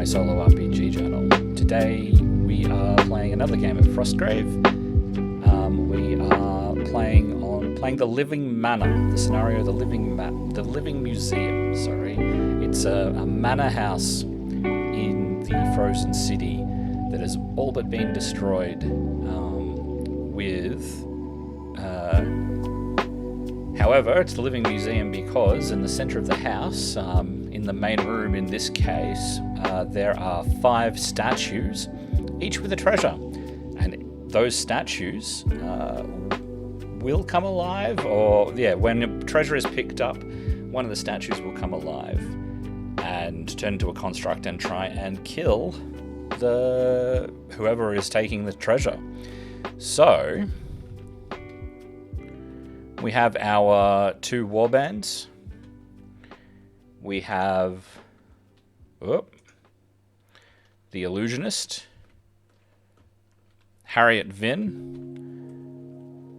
solo RPG channel. Today we are playing another game of Frostgrave. We are playing the Living Manor, the scenario, the Living Museum. Sorry, it's a manor house in the Frozen City that has all but been destroyed. However, it's the Living Museum because in the center of the house, in the main room in this case, there are 5 statues, each with a treasure. And those statues will come alive, when a treasure is picked up, one of the statues will come alive and turn into a construct and try and kill whoever is taking the treasure. So we have our 2 warbands. We have the Illusionist, Harriet Vinn,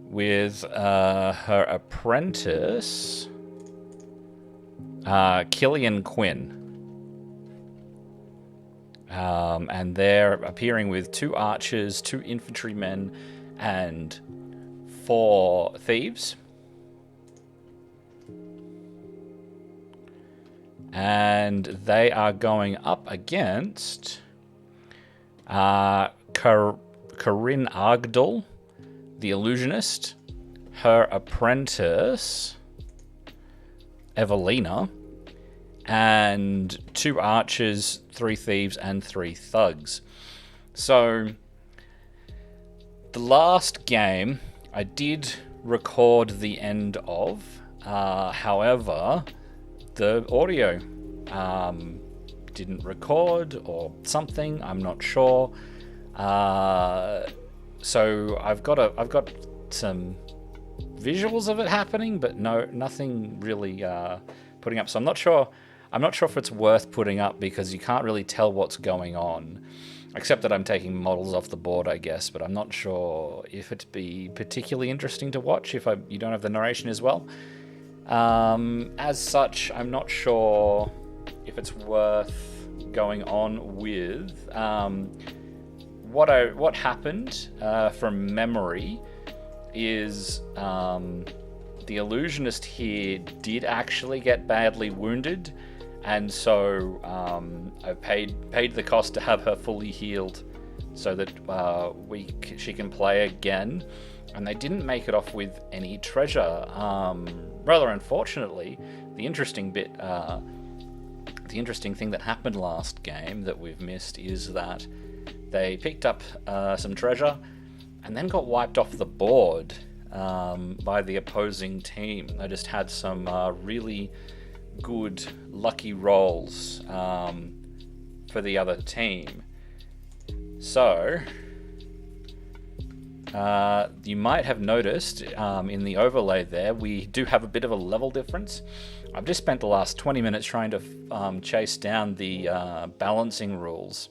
with her apprentice, Killian Quinn. And they're appearing with 2 archers, 2 infantrymen, and 4 thieves. And they are going up against Corinne Agdal, the Illusionist, her apprentice, Evelina, and 2 archers, 3 thieves, and 3 thugs. So, the last game I did record the end of, however, the audio didn't record or something, I'm not sure. So I've got some visuals of it happening, but nothing really putting up. So I'm not sure if it's worth putting up because you can't really tell what's going on, except that I'm taking models off the board, I guess. But I'm not sure if it'd be particularly interesting to watch if you don't have the narration as well. As such, I'm not sure if it's worth going on with. What happened from memory is the Illusionist here did actually get badly wounded, and so I paid the cost to have her fully healed so that she can play again. And they didn't make it off with any treasure. Rather unfortunately, the interesting thing that happened last game that we've missed is that they picked up some treasure and then got wiped off the board by the opposing team. They just had some really good lucky rolls for the other team. So you might have noticed in the overlay there, we do have a bit of a level difference. I've just spent the last 20 minutes trying to chase down the balancing rules.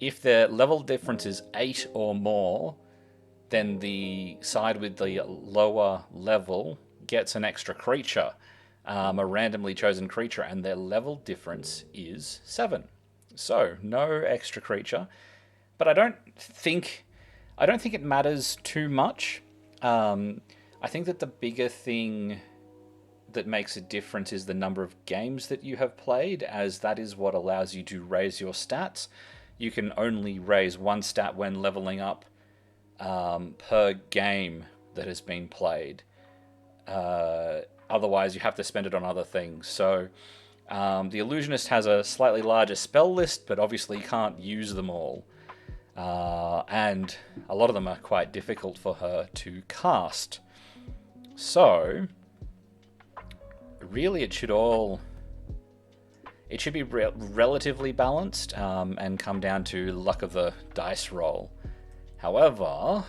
If the level difference is 8 or more, then the side with the lower level gets an extra creature, a randomly chosen creature, and their level difference is 7. So, no extra creature. But I don't think it matters too much. I think that the bigger thing that makes a difference is the number of games that you have played, as that is what allows you to raise your stats. You can only raise 1 stat when leveling up per game that has been played. Otherwise, you have to spend it on other things. So the Illusionist has a slightly larger spell list, but obviously you can't use them all. And a lot of them are quite difficult for her to cast. So, really it should be relatively balanced and come down to luck of the dice roll. However,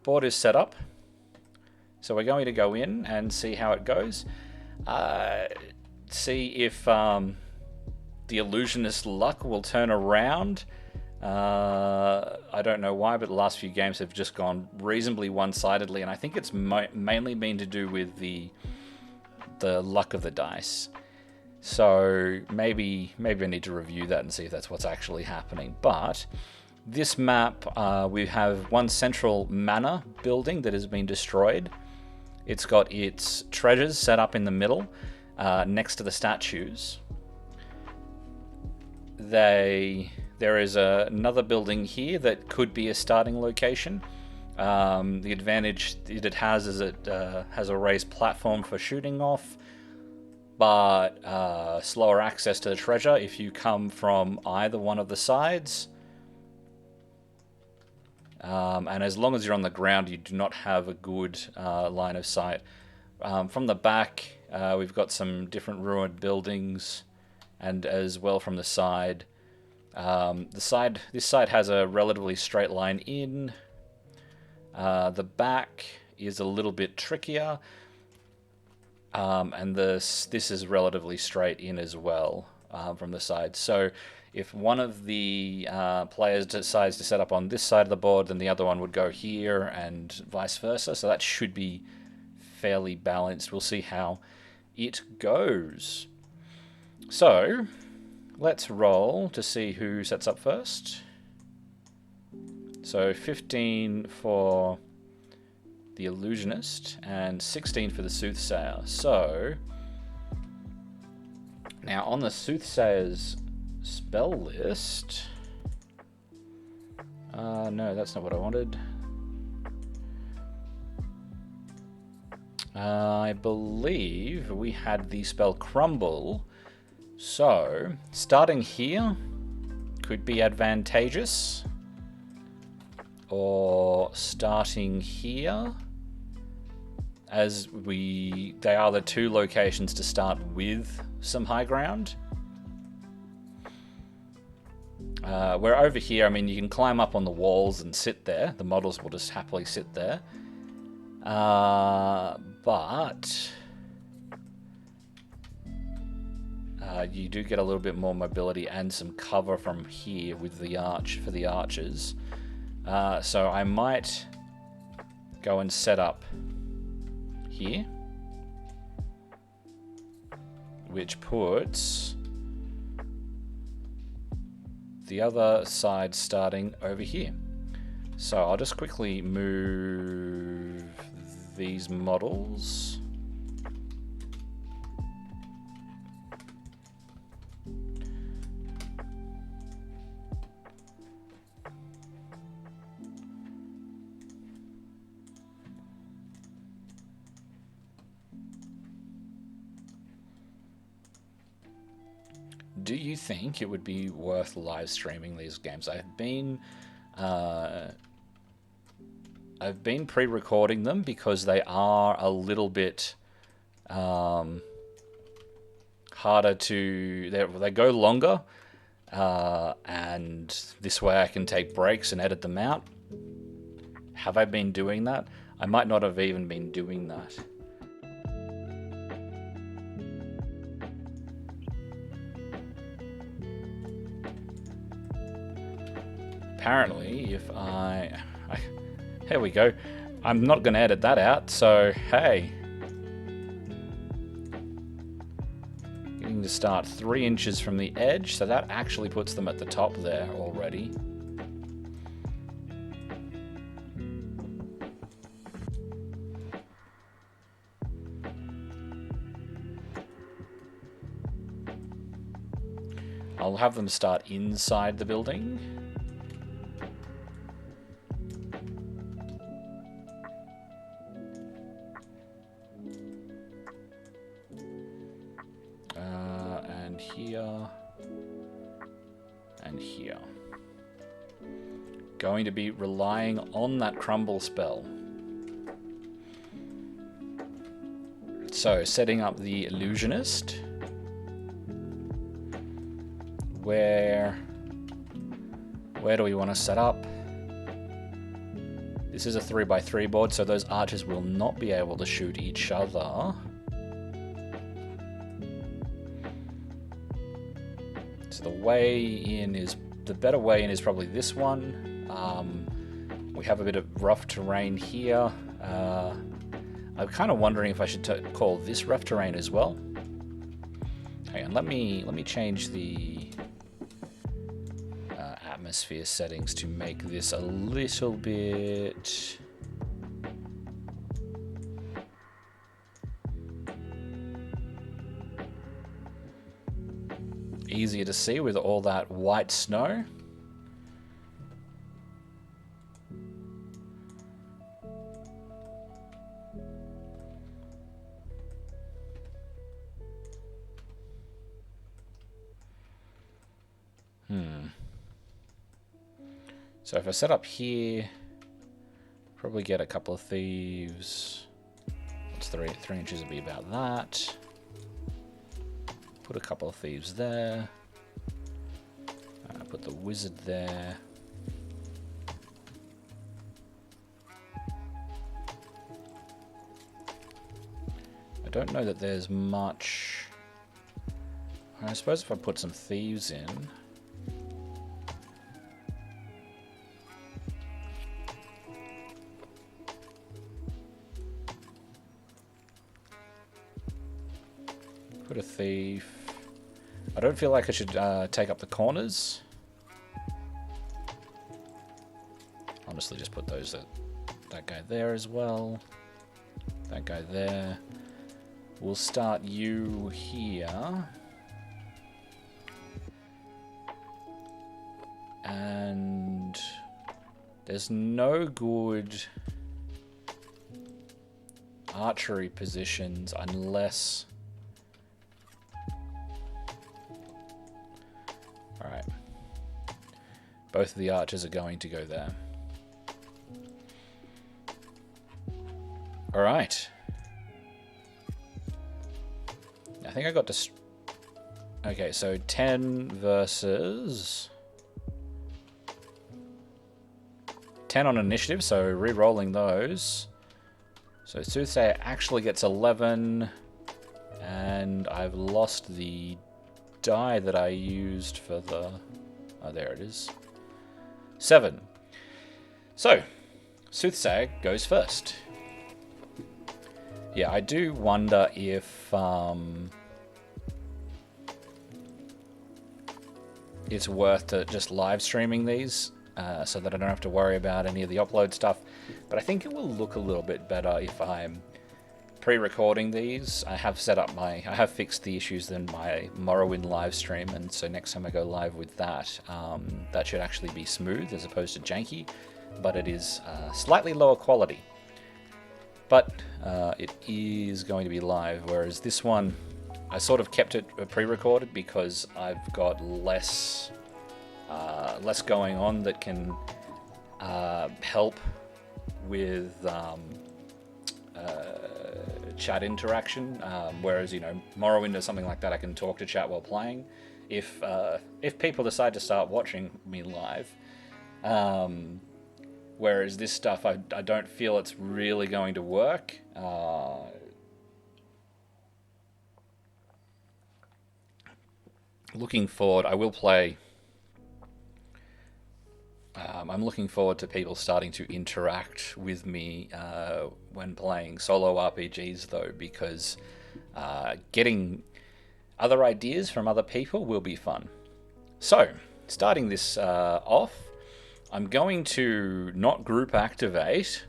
board is set up. So we're going to go in and see how it goes. See if the Illusionist luck will turn around. I don't know why, but the last few games have just gone reasonably one-sidedly, and I think it's mainly been to do with the luck of the dice. So maybe I need to review that and see if that's what's actually happening. But this map, we have one central manor building that has been destroyed. It's got its treasures set up in the middle, next to the statues. There is another building here that could be a starting location. The advantage it has is it has a raised platform for shooting off, but slower access to the treasure if you come from either one of the sides. And as long as you're on the ground, you do not have a good line of sight. From the back, we've got some different ruined buildings, and as well from the side. This side has a relatively straight line in. The back is a little bit trickier, and this is relatively straight in as well from the side. So if one of the players decides to set up on this side of the board, then the other one would go here and vice versa. So that should be fairly balanced. We'll see how it goes. So let's roll to see who sets up first. So 15 for the Illusionist and 16 for the Soothsayer. So now on the Soothsayer's spell list, no, that's not what I wanted. I believe we had the spell Crumble, so starting here could be advantageous, or starting here, as they are the two locations to start with some high ground. Where over here, I mean, you can climb up on the walls and sit there. The models will just happily sit there. But you do get a little bit more mobility and some cover from here with the arch for the archers. So I might go and set up here, which puts the other side starting over here. So I'll just quickly move these models. Do you think it would be worth live streaming these games? I've been pre-recording them because they are a little bit harder to. They go longer, and this way I can take breaks and edit them out. Have I been doing that? I might not have even been doing that. Apparently, if here we go. I'm not going to edit that out, so hey. Getting to start 3 inches from the edge, so that actually puts them at the top there already. I'll have them start inside the building. And here. And here. Going to be relying on that crumble spell. So, setting up the Illusionist. Where do we want to set up? This is a 3x3 board, so those archers will not be able to shoot each other. So the better way in is probably this one. We have a bit of rough terrain here. I'm kind of wondering if I should call this rough terrain as well. Hang on, let me change the atmosphere settings to make this a little bit easier to see with all that white snow. So if I set up here, probably get a couple of thieves. What's 3 inches would be about that. Put a couple of thieves there. Put the wizard there. I don't know that there's much. I suppose if I put some thieves in. Put a thief. I don't feel like I should take up the corners. Honestly, just put those that guy there as well. That guy there. We'll start you here. And there's no good archery positions unless... Alright. Both of the archers are going to go there. Alright. I think I got to... Okay, so 10 versus... 10 on initiative, so re-rolling those. So Soothsayer actually gets 11. And I've lost the die that I used for the... Oh, there it is. 7. So, Soothsayer goes first. Yeah, I do wonder if it's worth just live streaming these so that I don't have to worry about any of the upload stuff. But I think it will look a little bit better if I'm pre-recording these. I have fixed the issues in my Morrowind live stream, and so next time I go live with that, that should actually be smooth as opposed to janky, but it is slightly lower quality. But it is going to be live, whereas this one, I sort of kept it pre-recorded because I've got less going on that can help with chat interaction. Whereas, you know, Morrowind or something like that, I can talk to chat while playing. If people decide to start watching me live, whereas this stuff, I don't feel it's really going to work. Looking forward, I will play. I'm looking forward to people starting to interact with me when playing solo RPGs, though, because getting other ideas from other people will be fun. So, starting this off, I'm going to not group activate,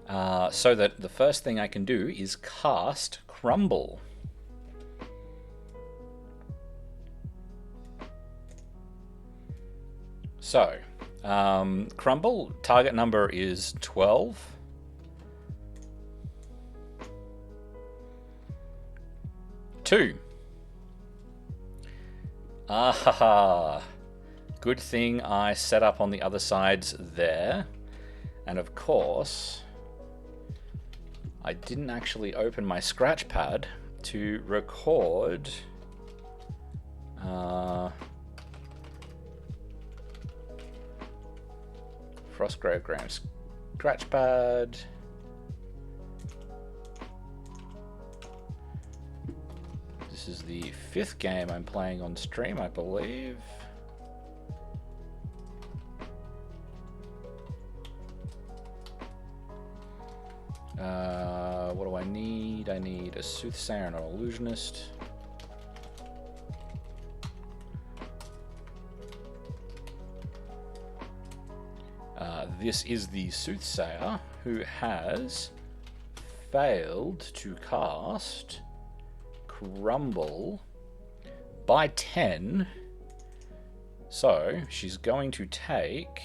so that the first thing I can do is cast Crumble. So, Crumble, target number is 12. Two. Ah, good thing I set up on the other sides there. And of course, I didn't actually open my scratch pad to record Frostgrave Graham Scratchpad. This is the 5th game I'm playing on stream, I believe. What do I need? I need a Soothsayer and an Illusionist. this is the Soothsayer, who has failed to cast Crumble by 10. So she's going to take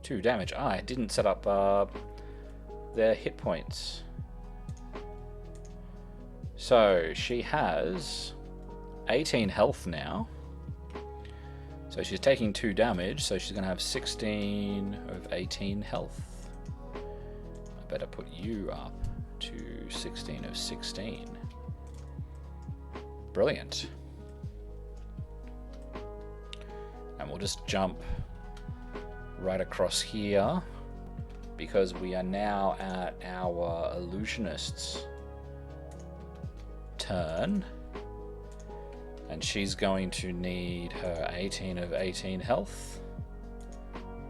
2 damage. I didn't set up their hit points. So she has 18 health now. So she's taking 2 damage, so she's going to have 16 of 18 health. I better put you up to 16 of 16. Brilliant. And we'll just jump right across here, because we are now at our Illusionists' turn. And she's going to need her 18 of 18 health.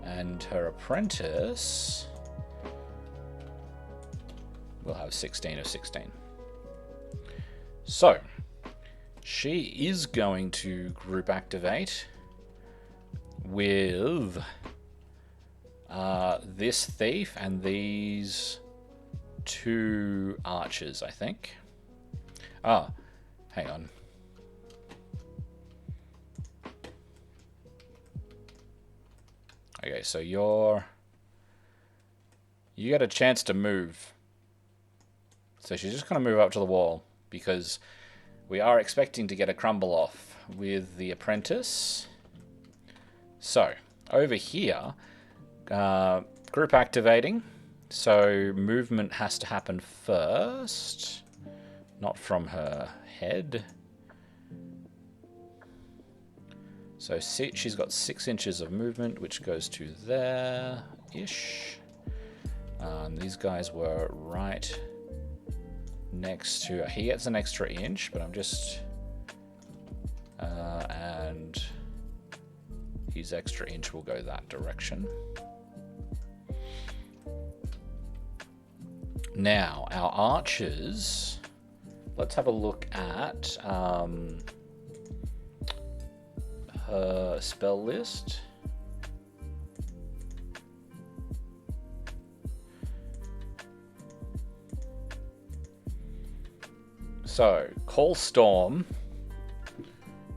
And her apprentice will have 16 of 16. So, she is going to group activate with this thief and these 2 archers, I think. Ah, hang on. Okay, so you get a chance to move. So she's just going to move up to the wall, because we are expecting to get a crumble off with the apprentice. So, over here, group activating. So movement has to happen first, not from her head. So she's got 6 inches of movement, which goes to there-ish. These guys were right next to... He gets an extra inch, but I'm just... and his extra inch will go that direction. Now, our archers... Let's have a look at... her spell list. So, Call Storm.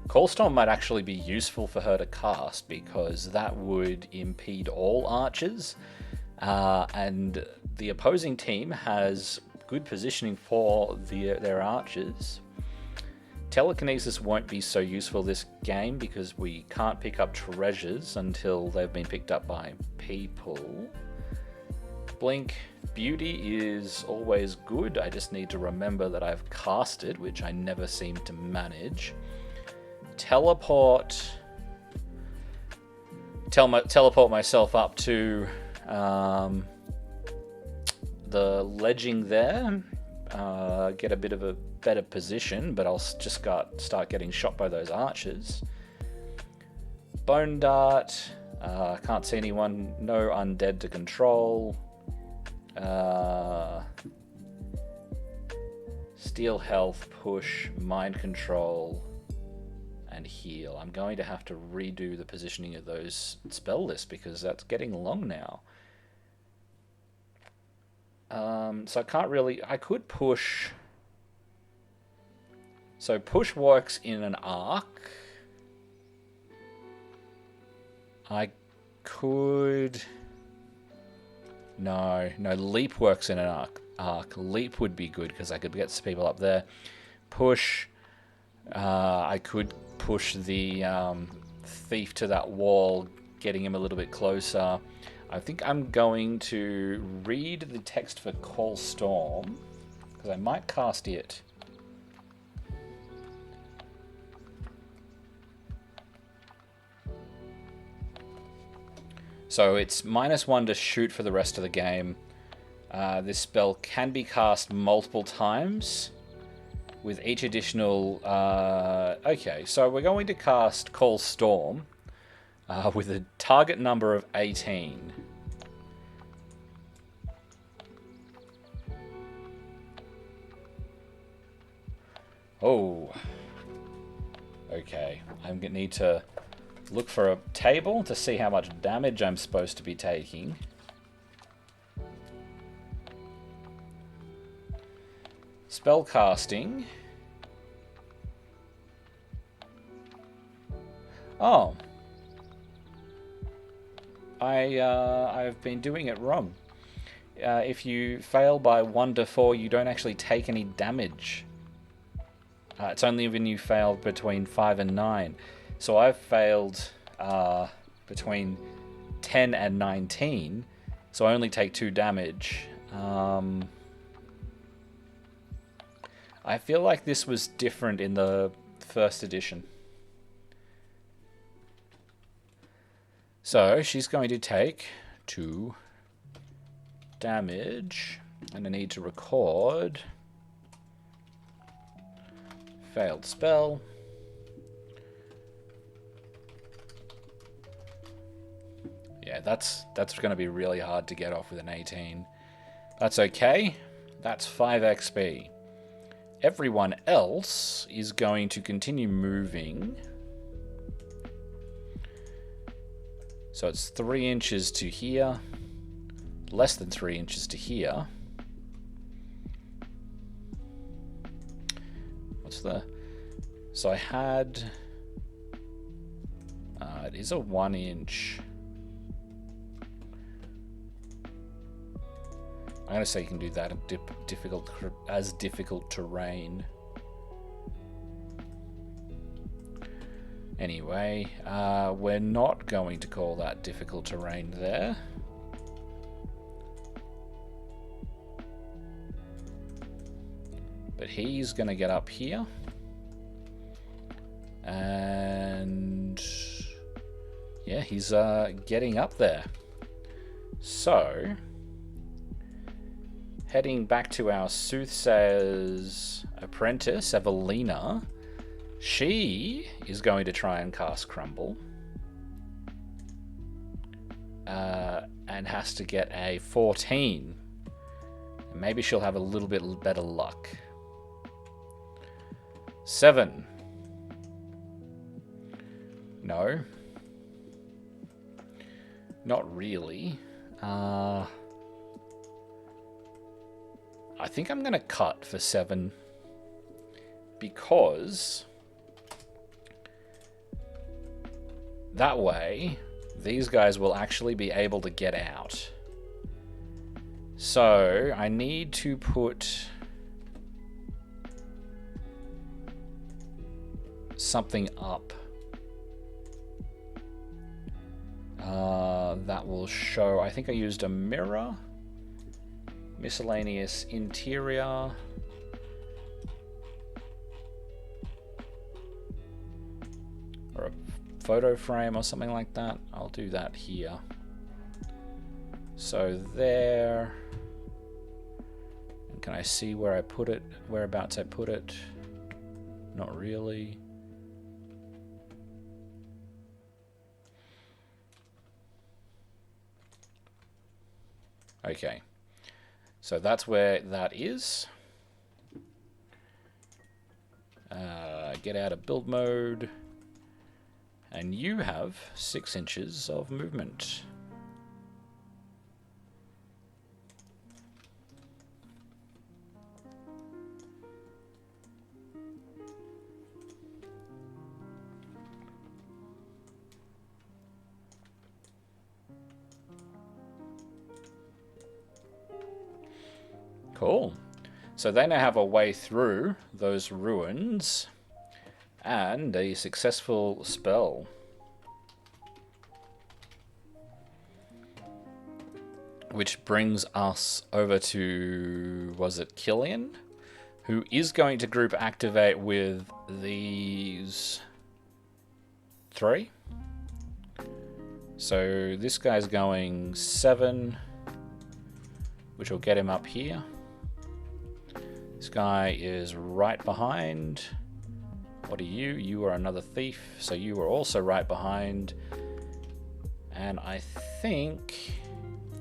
Call Storm might actually be useful for her to cast, because that would impede all archers. And the opposing team has good positioning for their archers. Telekinesis won't be so useful this game, because we can't pick up treasures until they've been picked up by people. Blink Beauty is always good. I just need to remember that I've cast it, which I never seem to manage. Teleport. Teleport myself up to the ledging there. Get a bit of a better position, but I'll just start getting shot by those archers. Bone Dart. Can't see anyone. No undead to control. Steal health, push, mind control, and heal. I'm going to have to redo the positioning of those spell lists, because that's getting long now. So I can't really... I could push... So push works in an arc. I could... No, leap works in an arc. Leap would be good, because I could get some people up there. Push. I could push the thief to that wall, getting him a little bit closer. I think I'm going to read the text for Call Storm, because I might cast it. So it's -1 to shoot for the rest of the game. This spell can be cast multiple times with each additional... okay, so we're going to cast Call Storm with a target number of 18. Oh. Okay, I'm going to need to look for a table to see how much damage I'm supposed to be taking. Spell casting. Oh. I've been doing it wrong. If you fail by 1 to 4, you don't actually take any damage. It's only when you fail between 5 and 9. So I've failed between 10 and 19, so I only take 2 damage. I feel like this was different in the first edition. So she's going to take 2 damage, and I need to record. Failed spell. Yeah, that's going to be really hard to get off with an 18. That's okay. That's 5 XP. Everyone else is going to continue moving. So it's 3 inches to here. Less than 3 inches to here. What's the... So I had... it is a 1 inch... I'm going to say you can do that in difficult terrain. Anyway, we're not going to call that difficult terrain there. But he's going to get up here. And yeah, he's getting up there. So... heading back to our Soothsayer's Apprentice, Evelina. She is going to try and cast Crumble. And has to get a 14. Maybe she'll have a little bit better luck. 7. No. Not really. I think I'm going to cut for 7 because that way these guys will actually be able to get out. So I need to put something up that will show. I think I used a mirror. Miscellaneous interior. Or a photo frame or something like that. I'll do that here. So there. And can I see where I put it? Whereabouts I put it? Not really. Okay. So that's where that is. Get out of build mode. And you have 6 inches of movement. Cool. So they now have a way through those ruins and a successful spell. Which brings us over to, was it Killian? Who is going to group activate with these 3. So this guy's going 7, which will get him up here. This guy is right behind. What are you? You are another thief, so you are also right behind. And I think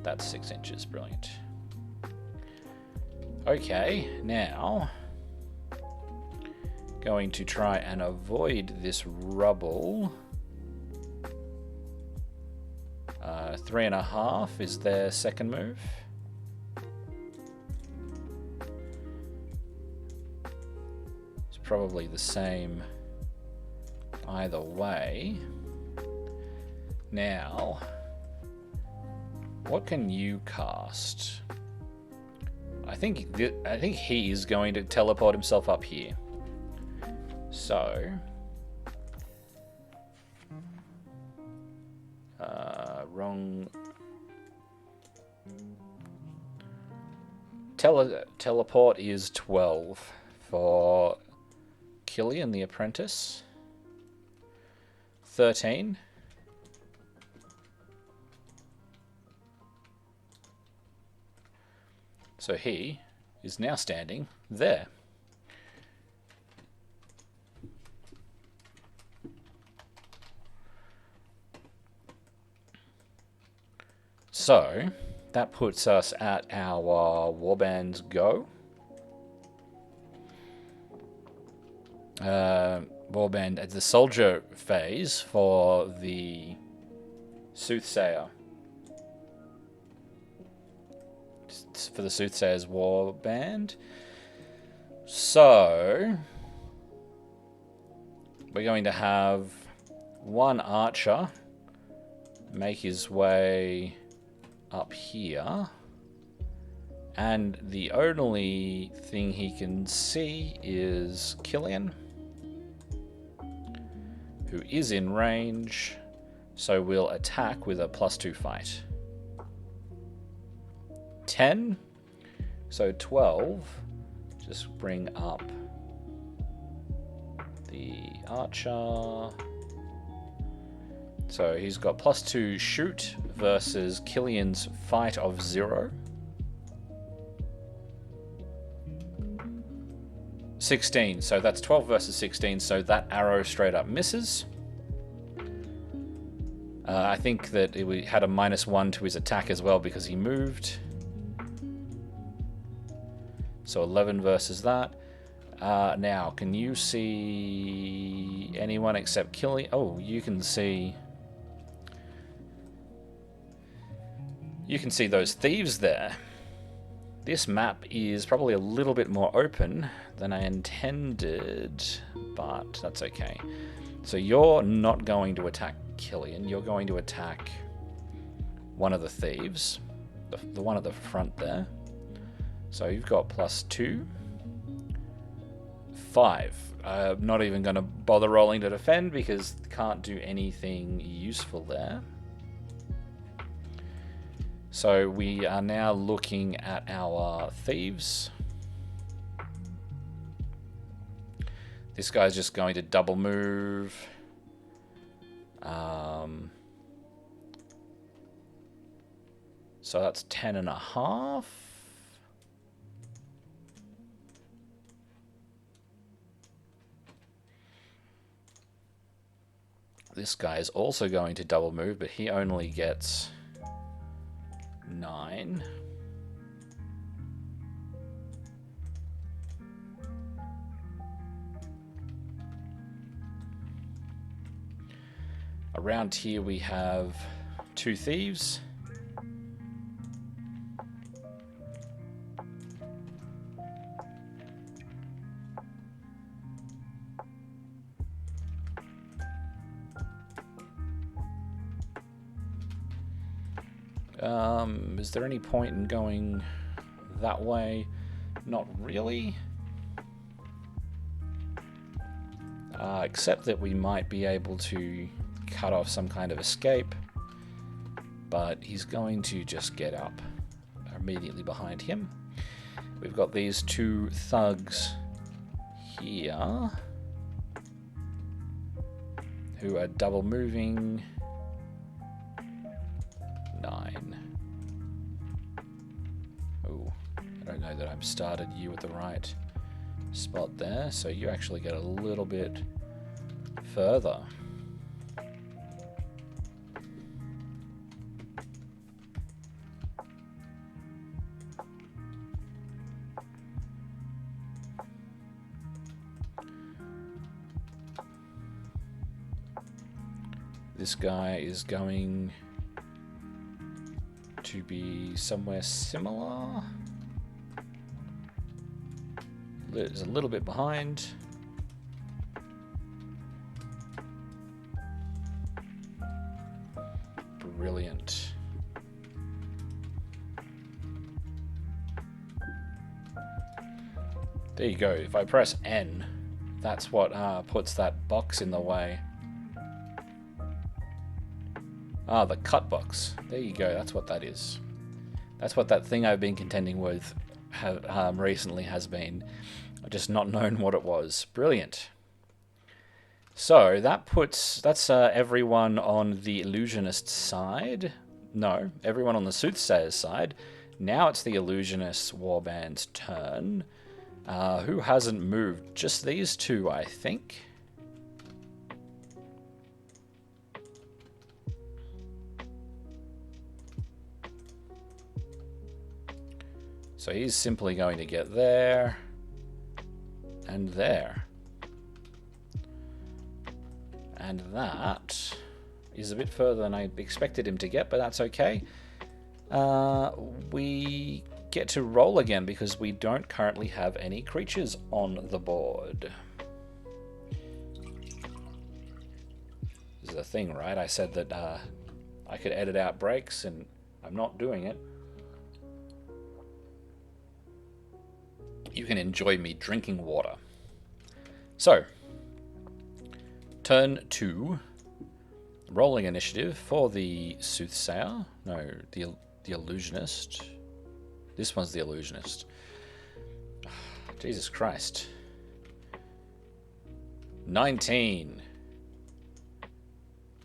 that's 6 inches. Brilliant. Okay, now going to try and avoid this rubble. 3.5 is their second move. probably the same either way. Now, what can you cast? I think he is going to teleport himself up here. So, wrong. Teleport is 12 for Killian the Apprentice. 13. So he is now standing there. So that puts us at our warband's go. Warband at the soldier phase for the Soothsayer. For the Soothsayer's warband. So we're going to have one archer make his way up here, and the only thing he can see is Killian, who is in range, so we'll attack with a +2 fight. 10, so 12. Just bring up the archer. So he's got +2 shoot versus Killian's fight of 0. 16, so that's 12 versus 16, so that arrow straight up misses. I think that it had a -1 to his attack as well because he moved. So 11 versus that. Now, can you see anyone except Killian? Oh, you can see... You can see those thieves there. This map is probably a little bit more open than I intended, but that's okay. So you're not going to attack Killian. You're going to attack one of the thieves, the one at the front there. So you've got +2. 5. I'm not even going to bother rolling to defend because can't do anything useful there. So we are now looking at our thieves. This guy's just going to double move. So that's 10.5. This guy is also going to double move, but he only gets 9. Around here we have 2 thieves. Is there any point in going that way? Not really. Except that we might be able to cut off some kind of escape. But he's going to just get up immediately behind him. We've got these 2 thugs here who are double moving. 9. Oh, I don't know that I've started you at the right spot there, so you actually get a little bit further. This guy is going to be somewhere similar. It's a little bit behind. Brilliant. There you go. If I press N, that's what puts that box in the way. Ah, the cut box. There you go. That's what that is. That's what that thing I've been contending with recently has been. I've just not known what it was. Brilliant. So that's everyone on the Illusionist side. No, everyone on the Soothsayer's side. Now it's the Illusionists warband's turn. Who hasn't moved? Just these two, I think. So he's simply going to get there and there. And that is a bit further than I expected him to get, but that's okay. We get to roll again because we don't currently have any creatures on the board. This is the thing, right? I said that I could edit out breaks, and I'm not doing it. You can enjoy me drinking water. So, turn 2. Rolling initiative for the Soothsayer. No, the Illusionist. This one's the Illusionist. Jesus Christ. 19.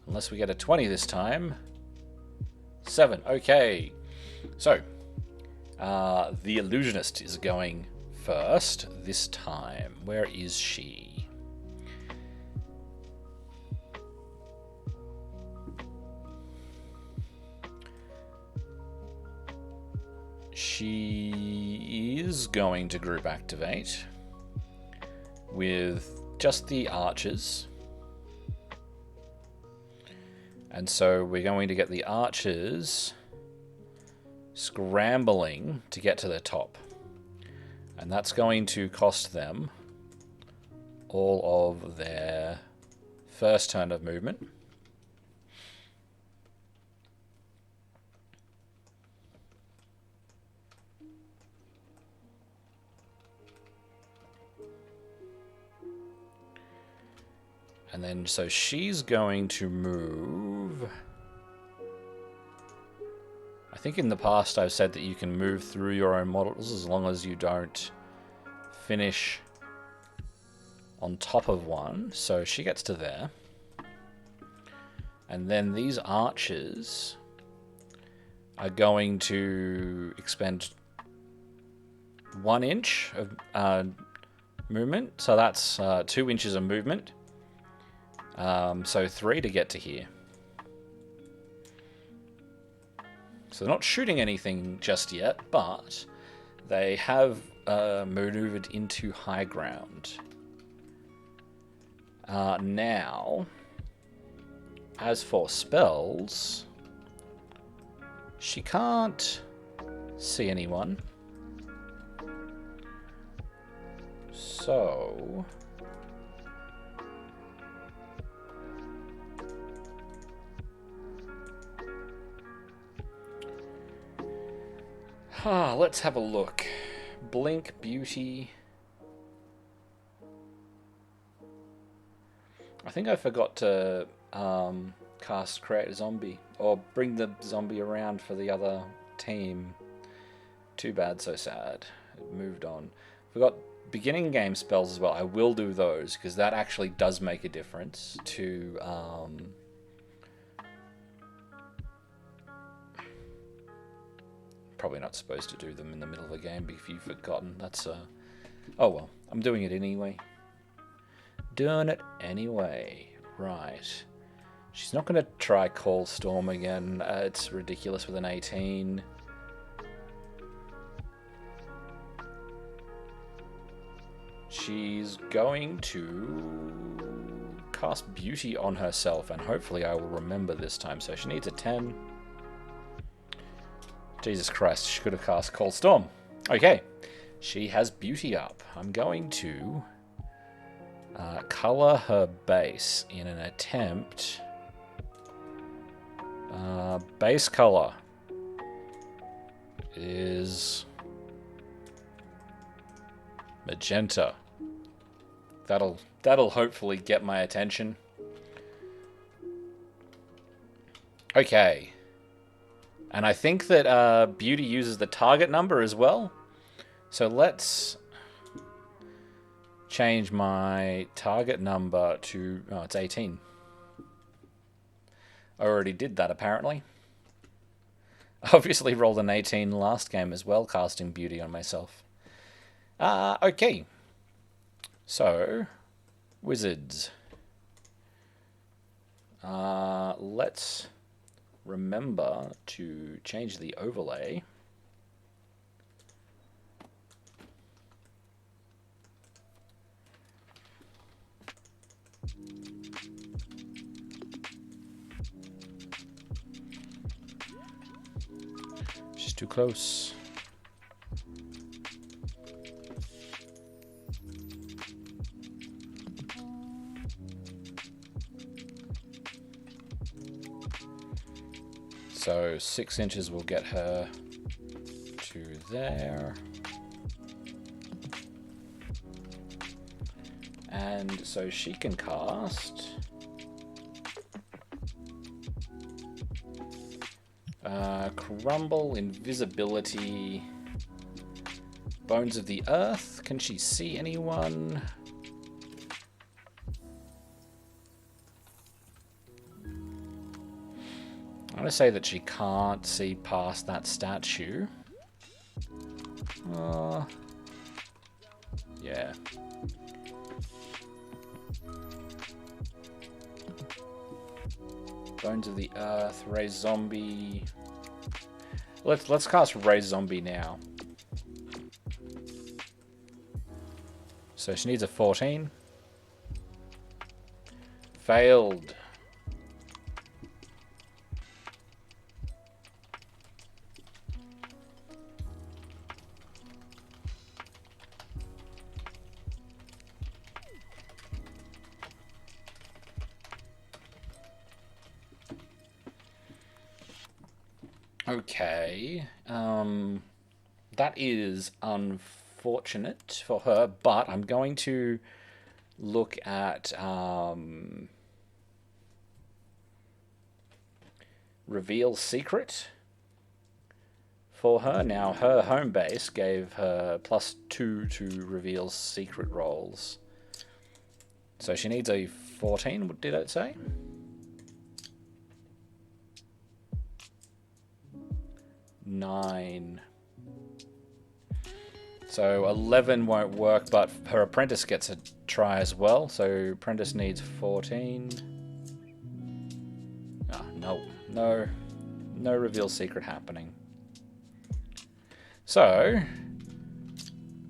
Unless we get a 20 this time. 7. Okay. So, the Illusionist is going first this time. Where is she? She is going to group activate with just the archers. And so we're going to get the archers scrambling to get to the top. And that's going to cost them all of their first turn of movement. And then, so she's going to move. I think in the past I've said that you can move through your own models as long as you don't finish on top of one. So she gets to there. And then these archers are going to expend 1 inch of movement. So that's 2 inches of movement. So 3 to get to here. So they're not shooting anything just yet, but they have maneuvered into high ground. Now, as for spells, she can't see anyone. So let's have a look. Blink, Beauty. I think I forgot to cast Create a Zombie, or bring the zombie around for the other team. Too bad, so sad. It moved on. Forgot beginning game spells as well. I will do those, because that actually does make a difference to probably not supposed to do them in the middle of the game, but if you've forgotten, that's oh well, I'm doing it anyway. Doing it anyway. Right. She's not going to try Call Storm again. It's ridiculous with an 18. She's going to cast Beauty on herself, and hopefully I will remember this time. So she needs a 10. Jesus Christ, she could have cast Cold Storm. Okay, she has Beauty up. I'm going to color her base in an attempt Base color is magenta. That'll hopefully get my attention. Okay. And I think that beauty uses the target number as well. So let's change my target number to... Oh, it's 18. I already did that, apparently. Obviously rolled an 18 last game as well, casting beauty on myself. Okay. So, wizards. Let's remember to change the overlay. She's too close. So 6 inches will get her to there. And so she can cast Crumble, Invisibility, Bones of the Earth. Can she see anyone? I'm going to say that she can't see past that statue. Yeah. Bones of the Earth, Raise Zombie. Let's cast Raise Zombie now. So she needs a 14. Failed. Okay, that is unfortunate for her, but I'm going to look at Reveal Secret for her. Now, her home base gave her +2 to Reveal Secret rolls. So she needs a 14, did it say? Nine. So 11 won't work, but her apprentice gets a try as well. So apprentice needs 14. No reveal secret happening. So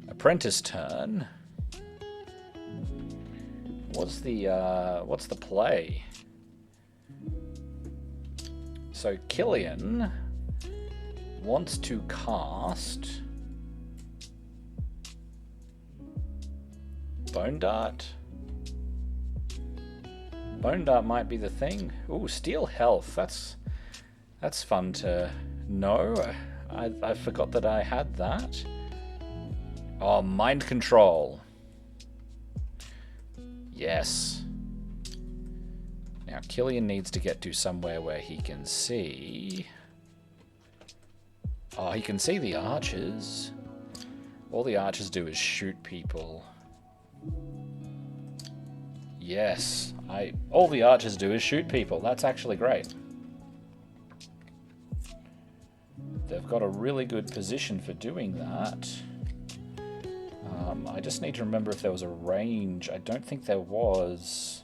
apprentice turn. What's the play? So Killian wants to cast Bone Dart. Bone Dart might be the thing. Ooh, Steal Health. That's fun to know. I forgot that I had that. Oh, Mind Control. Yes. Now Killian needs to get to somewhere where he can see. Oh, he can see the archers. All the archers do is shoot people. Yes, all the archers do is shoot people. That's actually great. They've got a really good position for doing that. I just need to remember if there was a range. I don't think there was.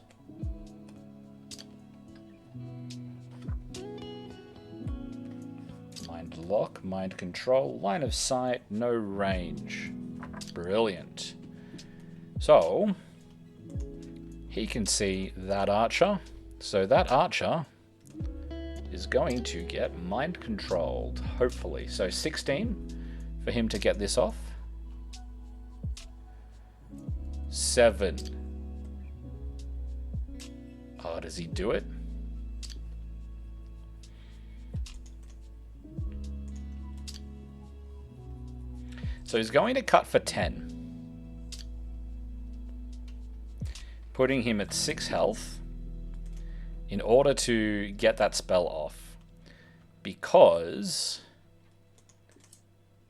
Mind lock, mind control, line of sight, no range. Brilliant. So he can see that archer. So that archer is going to get mind controlled, hopefully. So 16 for him to get this off. 7. Oh, does he do it? So he's going to cut for 10. Putting him at 6 health in order to get that spell off. Because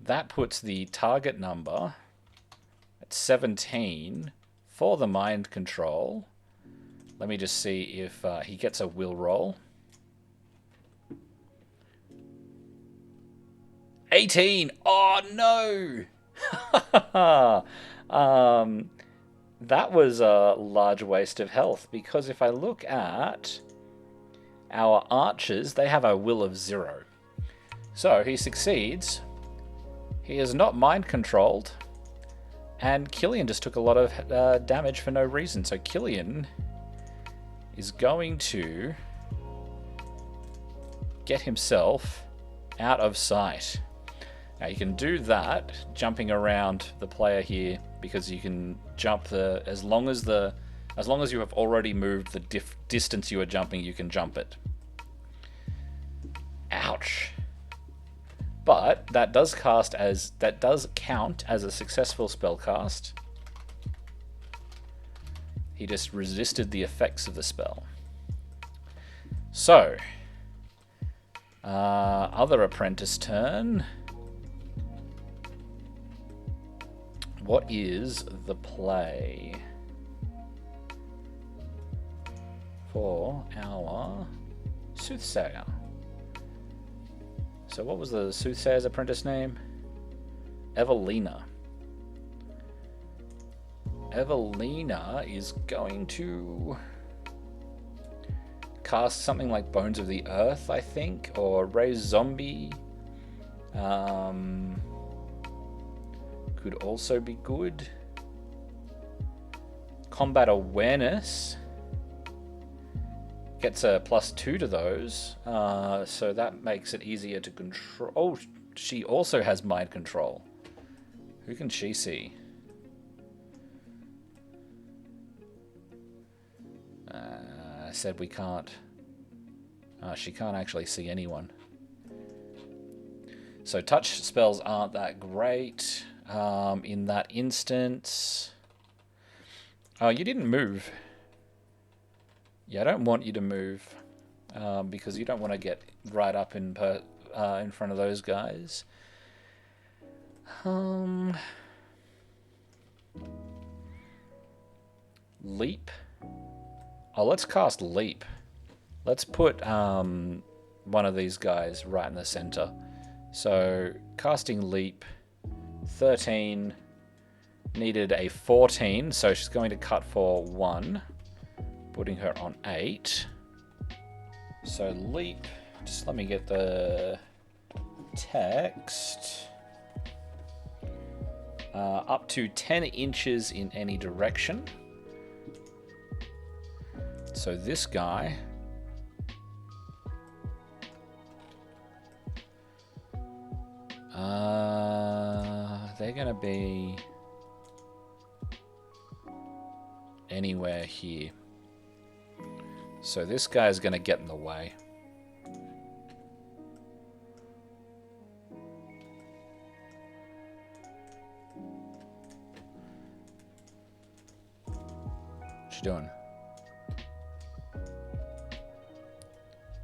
that puts the target number at 17 for the mind control. Let me just see if he gets a will roll. 18! Oh no! That was a large waste of health, because if I look at our archers, they have a will of 0. So he succeeds. He is not mind controlled. And Killian just took a lot of damage for no reason. So Killian is going to get himself out of sight. Now you can do that jumping around the player here, because you can jump as long as you have already moved the distance you are jumping, you can jump it. Ouch. But that does count as a successful spell cast. He just resisted the effects of the spell. So, other apprentice turn. What is the play for our Soothsayer? So what was the Soothsayer's apprentice name? Evelina. Evelina is going to cast something like Bones of the Earth, I think, or Raise Zombie. Could also be good. Combat Awareness gets a +2 to those, so that makes it easier to control. Oh, she also has mind control. Who can she see? I said we can't. She can't actually see anyone. So touch spells aren't that great in that instance. Oh, you didn't move. Yeah, I don't want you to move because you don't want to get right up in front of those guys. Leap. Oh, let's cast Leap. Let's put one of these guys right in the center. So casting Leap. 13. Needed a 14, so she's going to cut for 1. Putting her on 8. So Leap, just let me get the text. Up to 10 inches in any direction. So this guy they're gonna be anywhere here. So this guy's going to get in the way. What you doing?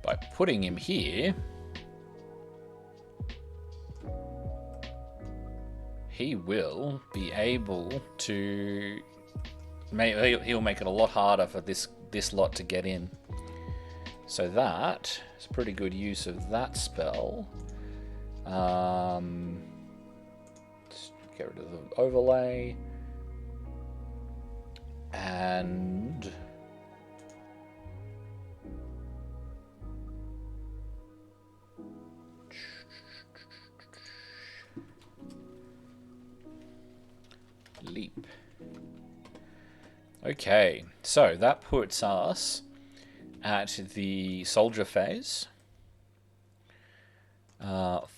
By putting him here, he will be able to... He'll make it a lot harder for this lot to get in. So that is a pretty good use of that spell. Let's get rid of the overlay. And leap. Okay, so that puts us at the soldier phase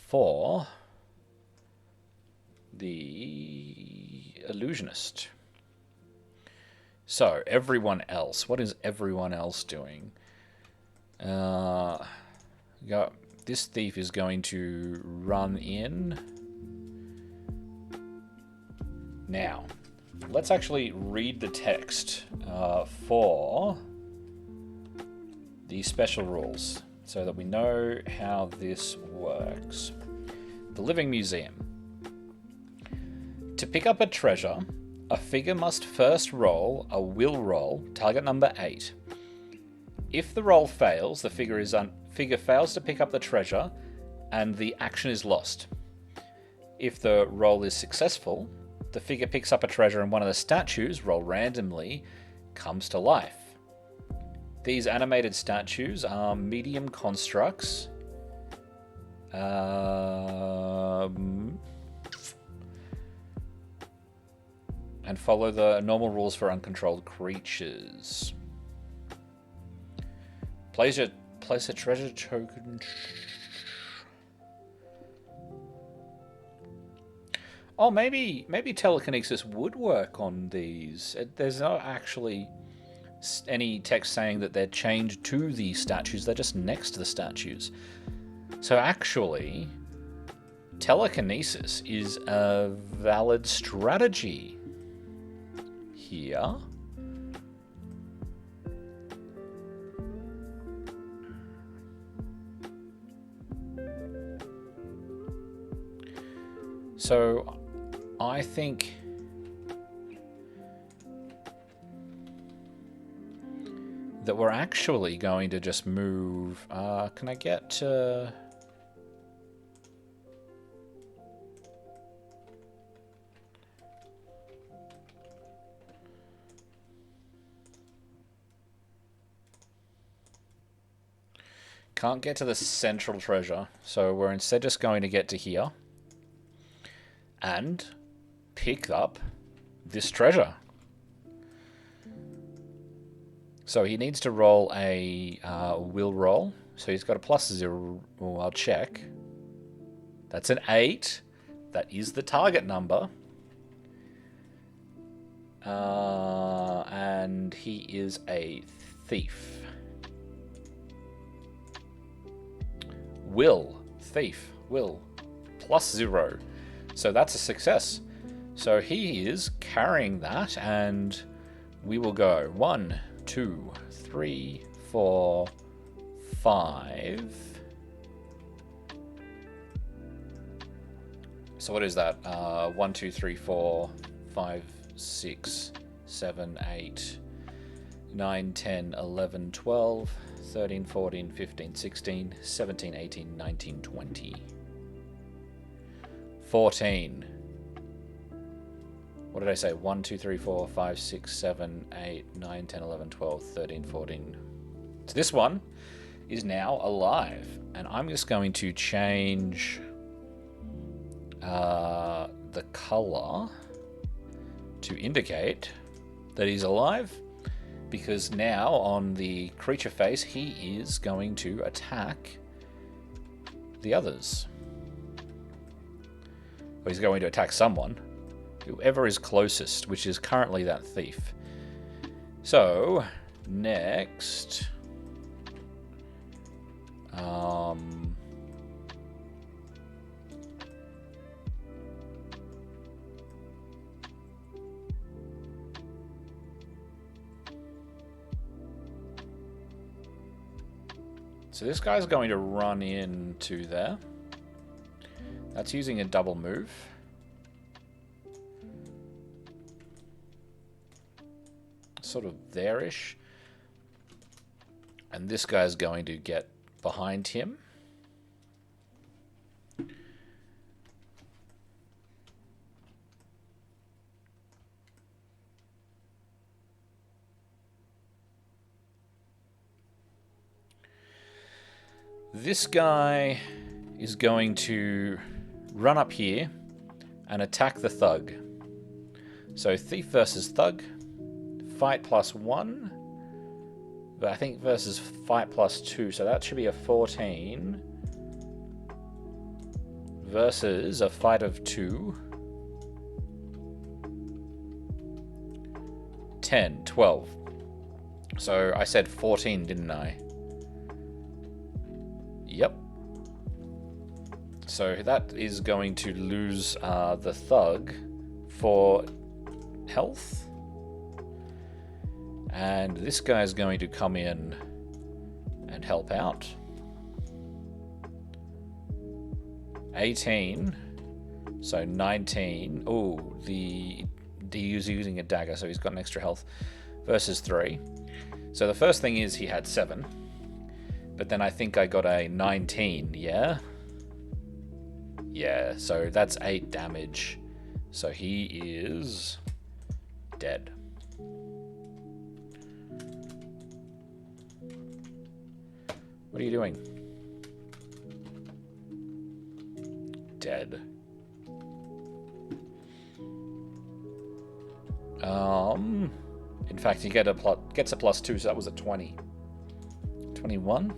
for the illusionist. So everyone else, what is everyone else doing? This thief is going to run in Now, let's actually read the text for the special rules so that we know how this works. The Living Museum. To pick up a treasure, a figure must first roll a will roll, target number 8. If the roll fails, the figure fails to pick up the treasure and the action is lost. If the roll is successful, the figure picks up a treasure and one of the statues, rolled randomly, comes to life. These animated statues are medium constructs. And follow the normal rules for uncontrolled creatures. Place a treasure token. Oh, maybe telekinesis would work on these. There's not actually any text saying that they're chained to the statues. They're just next to the statues. So actually, telekinesis is a valid strategy here. So I think that we're actually going to just move. Can I get can't get to the central treasure, so we're instead just going to get to here and pick up this treasure. So he needs to roll a will roll. So he's got a +0. Oh, I'll check. That's an 8. That is the target number. And he is a thief. Thief, will, +0. So that's a success. So he is carrying that, and we will go 1, 2, 3, 4, 5. So what is that? 1, 2, 3, 4, 5, 6, 7, 8, 9, 10, 11, 12, 13, 14, 15, 16, 17, 18, 19, 20. 14. What did I say? 1, 2, 3, 4, 5, 6, 7, 8, 9, 10, 11, 12, 13, 14. So this one is now alive. And I'm just going to change the color to indicate that he's alive. Because now on the creature face, he is going to attack the others. Or he's going to attack someone. Whoever is closest, which is currently that thief. So, next... So this guy's going to run into there. That's using a double move. Sort of there-ish. And this guy's going to get behind him. This guy is going to run up here and attack the thug. So thief versus thug. Fight +1. But I think versus fight +2. So that should be a 14. Versus a fight of 2. 10, 12. So I said 14, didn't I? Yep. So that is going to lose the thug for health. And this guy is going to come in and help out. 18. So 19. Oh, he's using a dagger, so he's got an extra health. Versus 3. So the first thing is he had 7. But then I think I got a 19, yeah? Yeah, so that's 8 damage. So he is dead. What are you doing? Dead. In fact, he gets a +2, so that was a 20. 21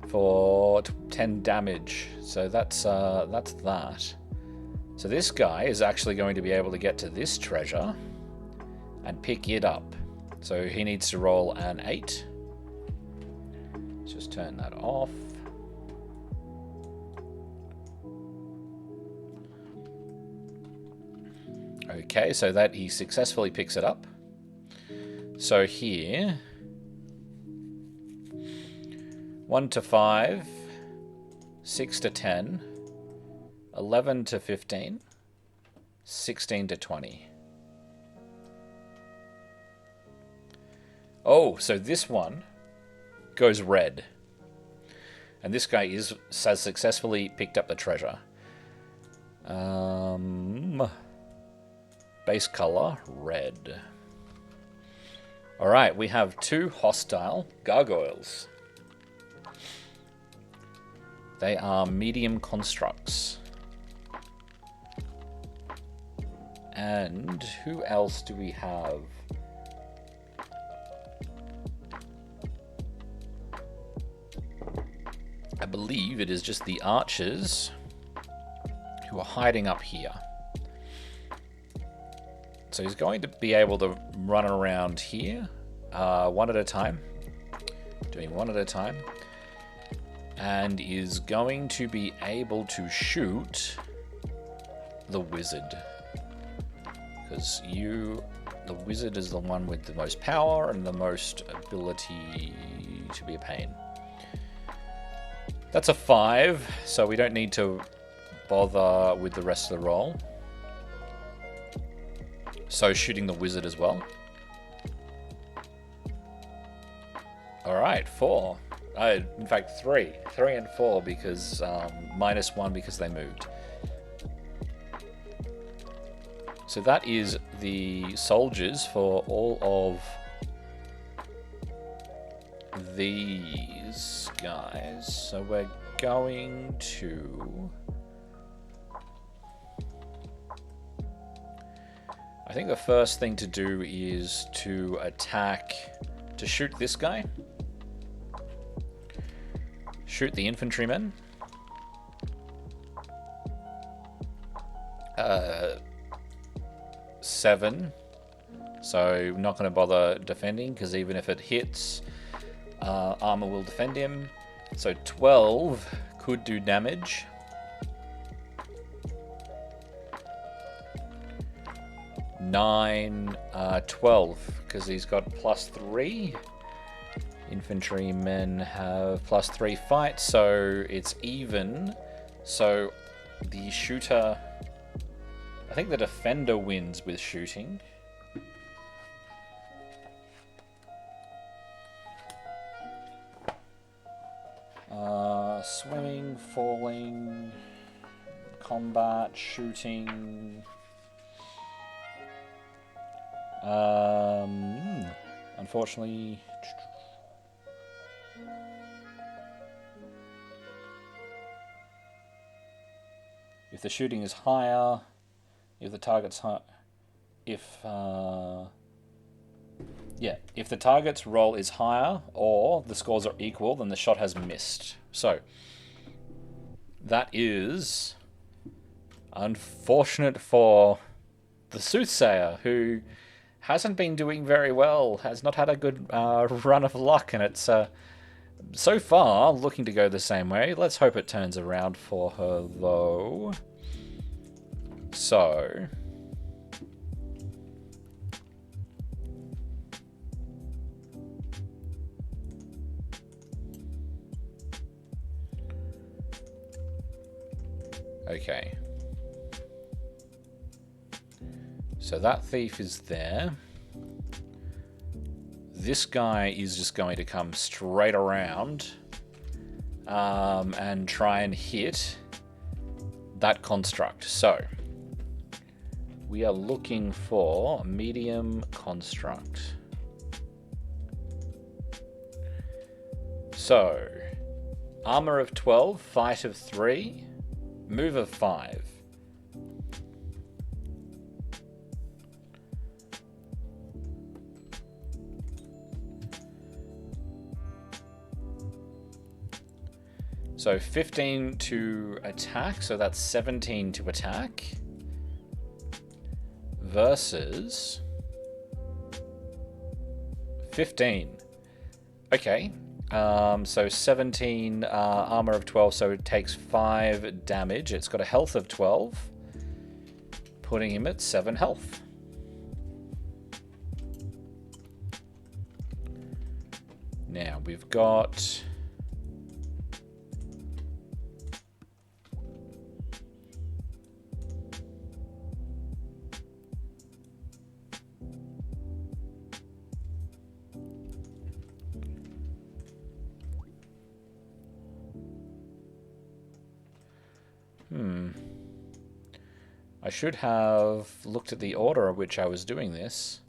for 10 damage. So that's that. So this guy is actually going to be able to get to this treasure and pick it up. So he needs to roll an 8. Let's just turn that off. Okay, so that he successfully picks it up. So here, 1 to 5, 6 to 10, 11 to 15, 16 to 20. Oh, so this one goes red. And this guy has successfully picked up the treasure. Base color, red. Alright, we have 2 hostile gargoyles. They are medium constructs. And who else do we have? I believe it is just the archers who are hiding up here. So he's going to be able to run around here one at a time. Doing one at a time. And is going to be able to shoot the wizard. Because the wizard is the one with the most power and the most ability to be a pain. That's a 5, so we don't need to bother with the rest of the roll. So shooting the wizard as well. Alright, 4. In fact, 3. 3 and 4 because -1 because they moved. So that is the soldiers for all of these guys. So we're going to... I think the first thing to do is to shoot this guy. Shoot the infantrymen. 7. So not going to bother defending because even if it hits, armor will defend him. So 12 could do damage. 9, 12 because he's got +3. Infantrymen have +3 fight, so it's even. So the shooter, I think the defender wins with shooting. Swimming, falling, combat, shooting. Unfortunately, if the shooting is higher, if the target's high, if the target's roll is higher or the scores are equal, then the shot has missed. So that is unfortunate for the Soothsayer, who hasn't been doing very well, has not had a good run of luck, and it's so far looking to go the same way. Let's hope it turns around for her, though. So Okay. So that thief is there. This guy is just going to come straight around and try and hit that construct. So we are looking for a medium construct. So armor of 12, fight of 3, move of 5. So 15 to attack, so that's 17 to attack. Versus 15. Okay. So 17 armor of 12, so it takes 5 damage. It's got a health of 12, putting him at 7 health. Now we've got... I should have looked at the order at which I was doing this,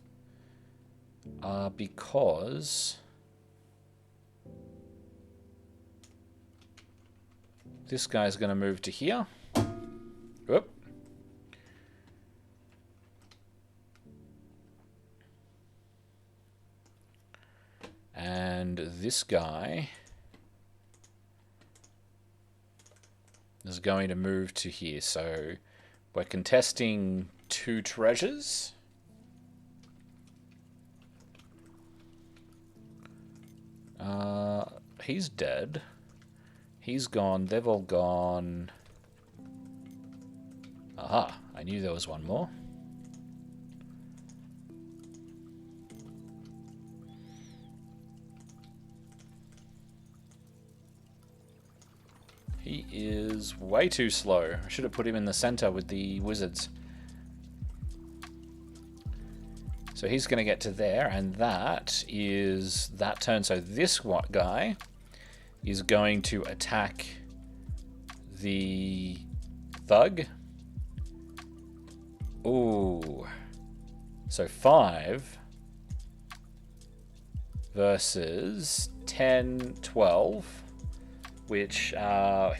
because this guy's going to move to here. Oop. And this guy is going to move to here. So we're contesting 2 treasures. He's dead. He's gone. They've all gone. Aha, I knew there was one more. He is way too slow. I should have put him in the center with the wizards. So he's going to get to there, and that is that turn. So this guy is going to attack the thug. Ooh. So 5 versus 10, 12. Which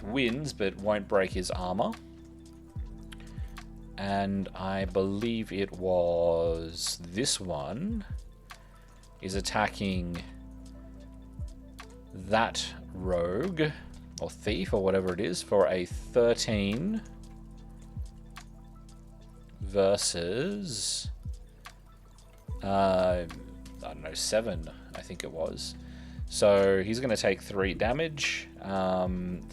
wins but won't break his armor. And I believe it was this one is attacking that rogue or thief or whatever it is for a 13 versus I don't know, 7 I think it was. So he's going to take 3 damage.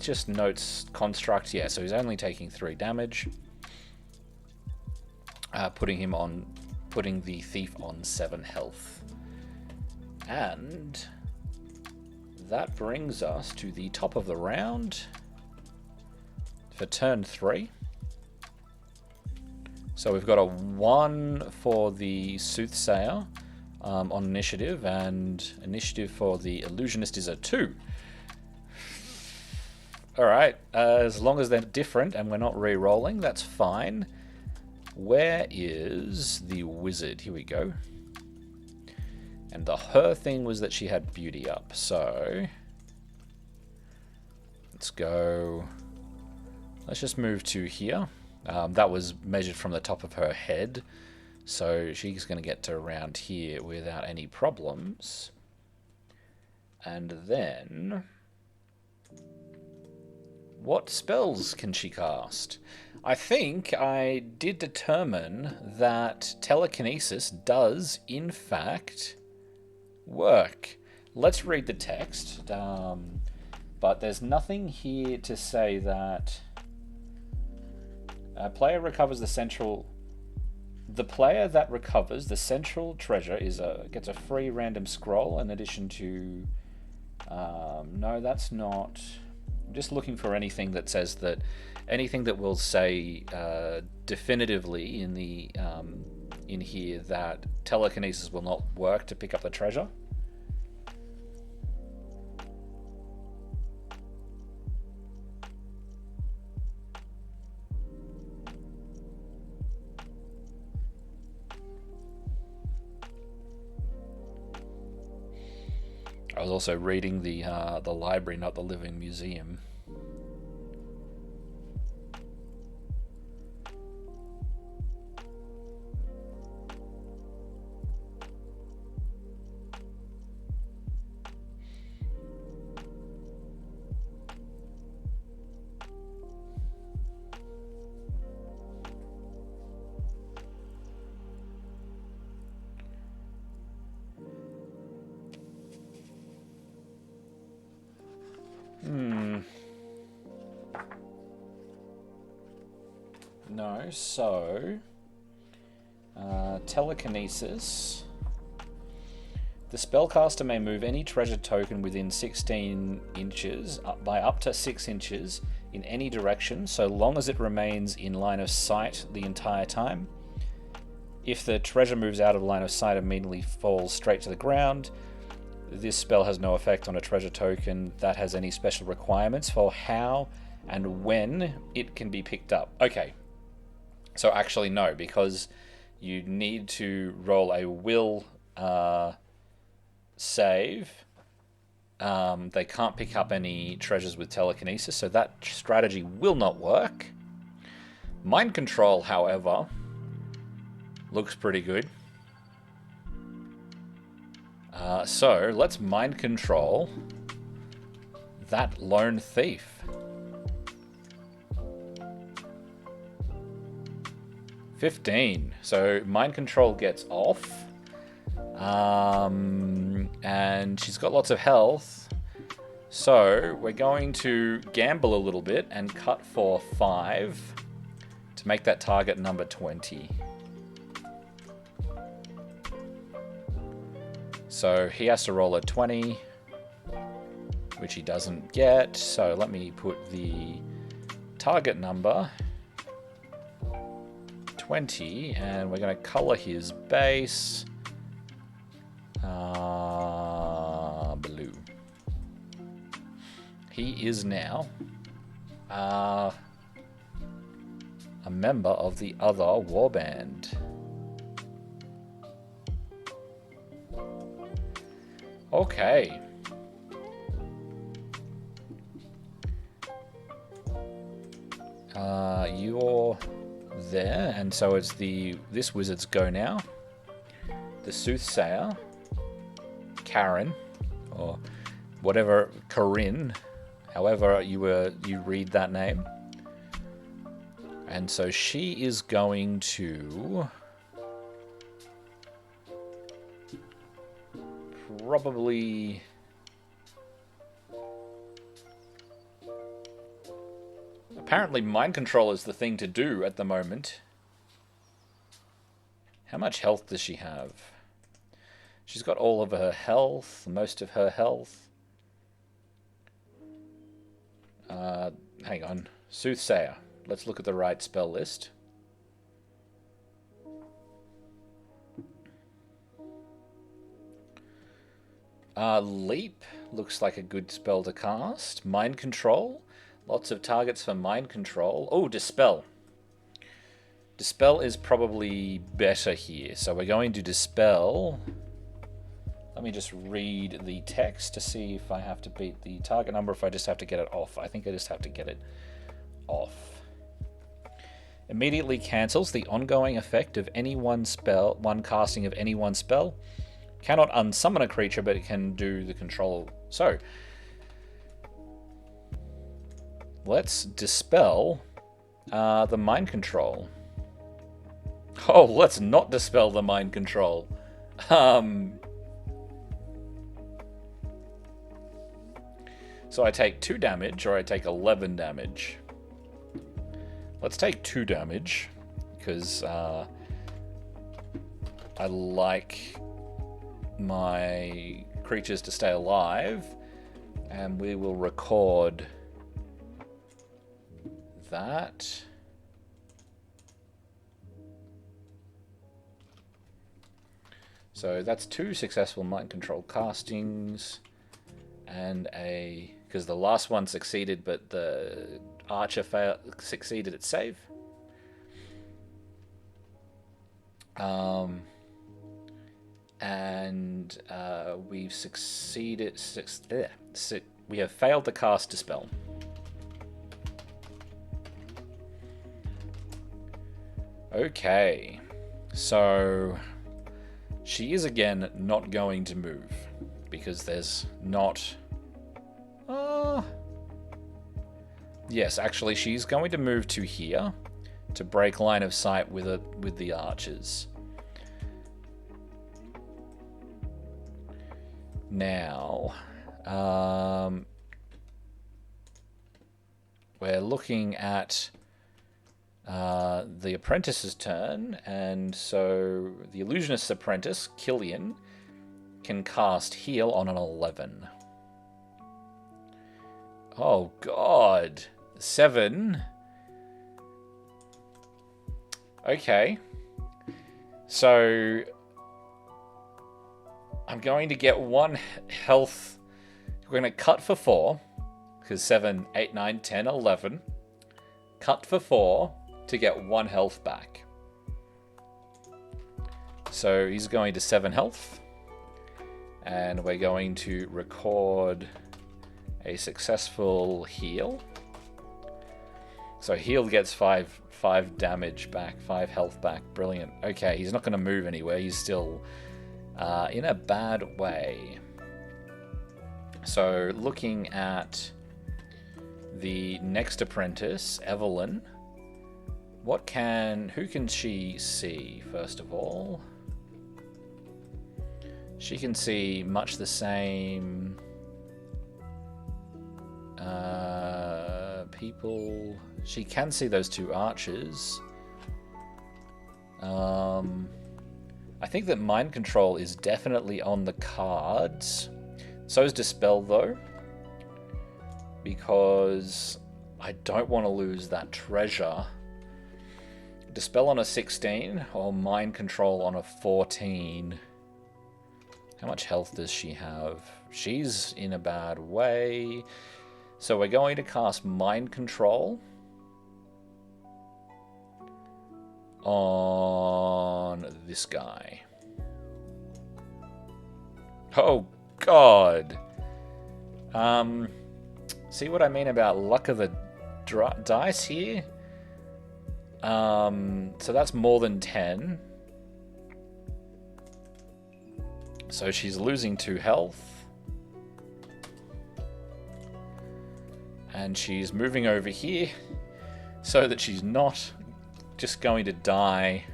Just notes construct. Yeah, so he's only taking 3 damage. Putting the thief on 7 health. And that brings us to the top of the round for turn 3. So we've got a 1 for the Soothsayer. On initiative, and initiative for the Illusionist is a 2. Alright, as long as they're different and we're not re-rolling, that's fine. Where is the wizard? Here we go. And her thing was that she had beauty up, so let's go. Let's just move to here. That was measured from the top of her head. So she's going to get to around here without any problems. And then, what spells can she cast? I think I did determine that telekinesis does, in fact, work. Let's read the text. But there's nothing here to say that a player recovers the central... The player that recovers the central treasure gets a free random scroll in addition to... no, that's not I'm just looking for anything that says that, anything that will say definitively in the in here that telekinesis will not work to pick up the treasure. I was also reading the library, not the living museum. No, so telekinesis. The spellcaster may move any treasure token within 16 inches by up to 6 inches in any direction, so long as it remains in line of sight the entire time. If the treasure moves out of line of sight, immediately falls straight to the ground. This spell has no effect on a treasure token that has any special requirements for how and when it can be picked up. Okay, so actually no, because you need to roll a will save. They can't pick up any treasures with telekinesis, so that strategy will not work. Mind control, however, looks pretty good. So let's mind control that lone thief. 15. So mind control gets off. And she's got lots of health. So we're going to gamble a little bit and cut for 5 to make that target number 20. So he has to roll a 20, which he doesn't get. So let me put the target number 20, and we're going to color his base blue. He is now a member of the other warband. Okay. You're there, and so it's this wizard's go now. The Soothsayer, Karen, or whatever, Corinne, however you read that name. And so she is going to probably apparently mind control is the thing to do at the moment. How much health does she have? She's got all of her health, most of her health. Hang on. Soothsayer. Let's look at the right spell list. Leap looks like a good spell to cast. Mind control. Lots of targets for mind control. Oh, dispel. Dispel is probably better here. So we're going to dispel. Let me just read the text to see if I have to beat the target number, if I just have to get it off. I think I just have to get it off. Immediately cancels the ongoing effect of any one casting of any one spell. Cannot unsummon a creature, but it can do the control. So, let's dispel the mind control. Oh, let's not dispel the mind control. So I take 2 damage, or I take 11 damage. Let's take 2 damage, because I like my creatures to stay alive, and we will record that. So that's 2 successful mind control castings, and because the last one succeeded, but the archer succeeded at save. And we've succeeded. We have failed to cast Dispel. Okay, so she is again not going to move because there's not. Yes, actually, she's going to move to here to break line of sight with the archers. Now, we're looking at the Apprentice's turn, and so the Illusionist Apprentice, Killian, can cast Heal on an 11. Oh god. 7. Okay. So I'm going to get 1 health. We're going to cut for 4. Because 7, 8, 9, 10, 11. Cut for 4 to get 1 health back. So he's going to 7 health. And we're going to record a successful heal. So heal gets 5 damage back, 5 health back. Brilliant. Okay, he's not going to move anywhere. He's still in a bad way. So looking at the next apprentice, Evelyn, who can she see first of all? She can see much the same people. She can see those 2 archers. I think that mind control is definitely on the cards. So is Dispel though, because I don't want to lose that treasure. Dispel on a 16 or mind control on a 14. How much health does she have? She's in a bad way. So we're going to cast mind control on this guy. Oh god. See what I mean about luck of the dice here? So that's more than 10. So she's losing 2 health. And she's moving over here so that she's not just going to die.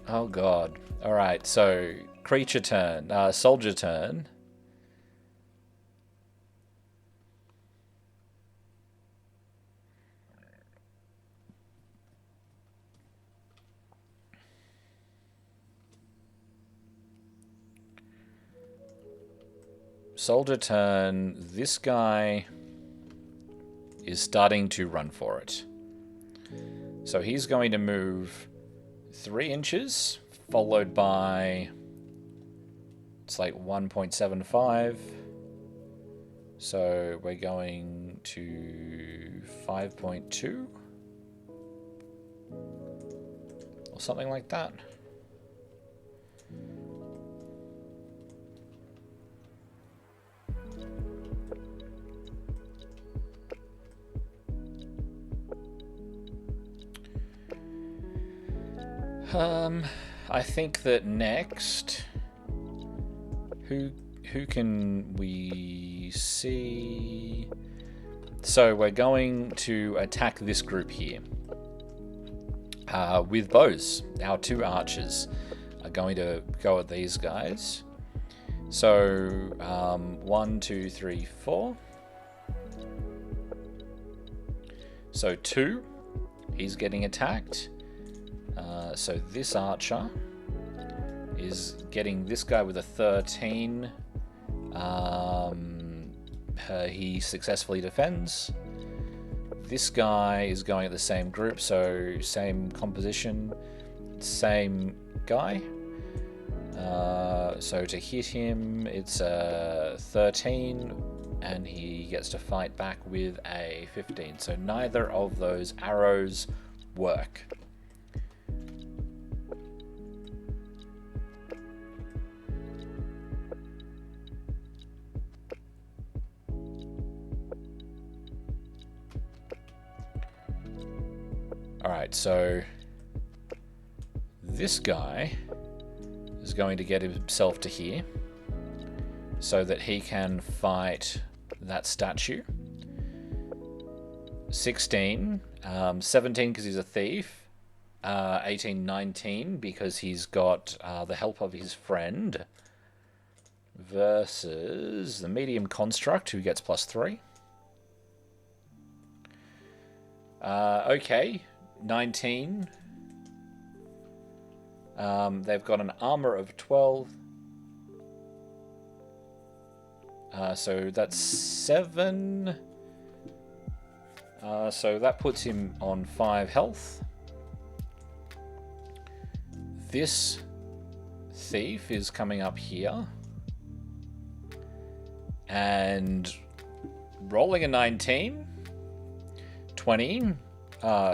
Oh god. Alright, so creature turn, soldier turn. Soldier turn, this guy is starting to run for it. So he's going to move 3 inches, followed by, it's like 1.75. So we're going to 5.2 or something like that. I think that next, who can we see? So we're going to attack this group here with bows. Our 2 archers are going to go at these guys. So 1, 2, 3, 4. So 2, he's getting attacked. So this archer is getting this guy with a 13. He successfully defends. This guy is going at the same group, so same composition, same guy. So to hit him, it's a 13, and he gets to fight back with a 15. So neither of those arrows work. Alright, so this guy is going to get himself to here so that he can fight that statue. 16, 17 because he's a thief, 18, 19 because he's got the help of his friend, versus the medium construct who gets +3. Okay, 19. They've got an armor of 12. So that's 7. So that puts him on 5 health. This thief is coming up here and rolling a 19. 20.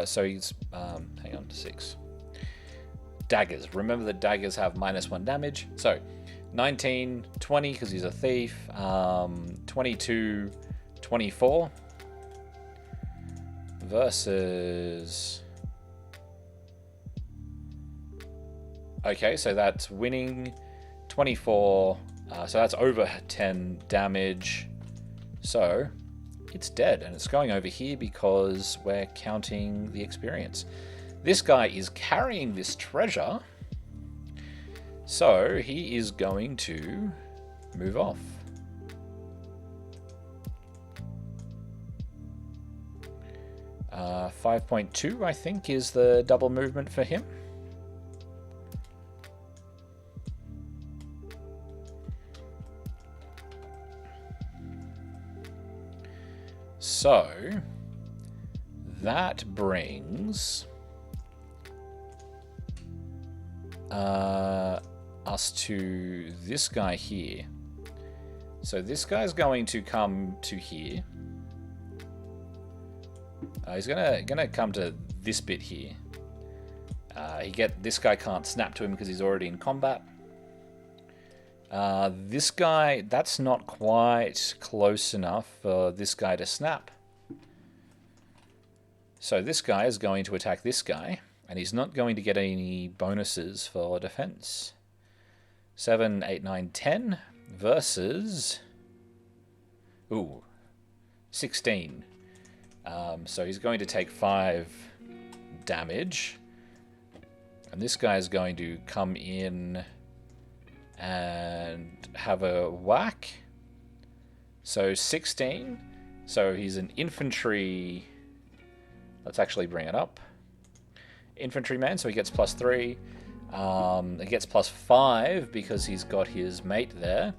So he's hang on, 6. Daggers. Remember that daggers have -1 damage. So 19, 20 because he's a thief. 22, 24 versus. Okay, so that's winning. 24. So that's over 10 damage. So it's dead, and it's going over here because we're counting the experience. This guy is carrying this treasure, so he is going to move off. Uh, 5.2, I think, is the double movement for him. So that brings us to this guy here. So this guy's going to come to here. He's gonna come to this bit here. This guy can't snap to him because he's already in combat. This guy, that's not quite close enough for this guy to snap. So this guy is going to attack this guy, and he's not going to get any bonuses for defense. 7, 8, 9, 10 versus 16. So he's going to take 5 damage, and this guy is going to come in and have a whack. So 16. So he's an infantry. Let's actually bring it up. Infantryman, so he gets +3. He gets +5 because he's got his mate there.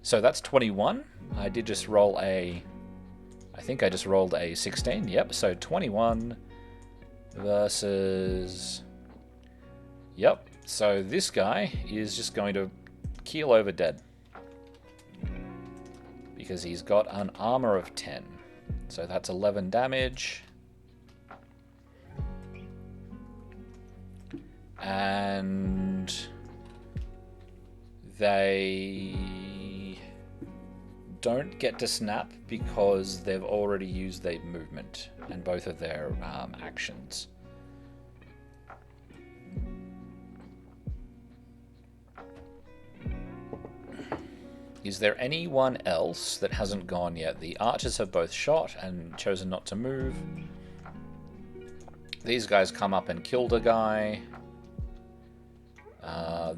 So that's 21. I did just roll a... I think I just rolled a 16. Yep, so 21 versus... Yep, so this guy is just going to keel over dead because he's got an armor of 10. So that's 11 damage. And they don't get to snap because they've already used their movement and both of their actions. Is there anyone else that hasn't gone yet? The archers have both shot and chosen not to move. These guys come up and killed a guy.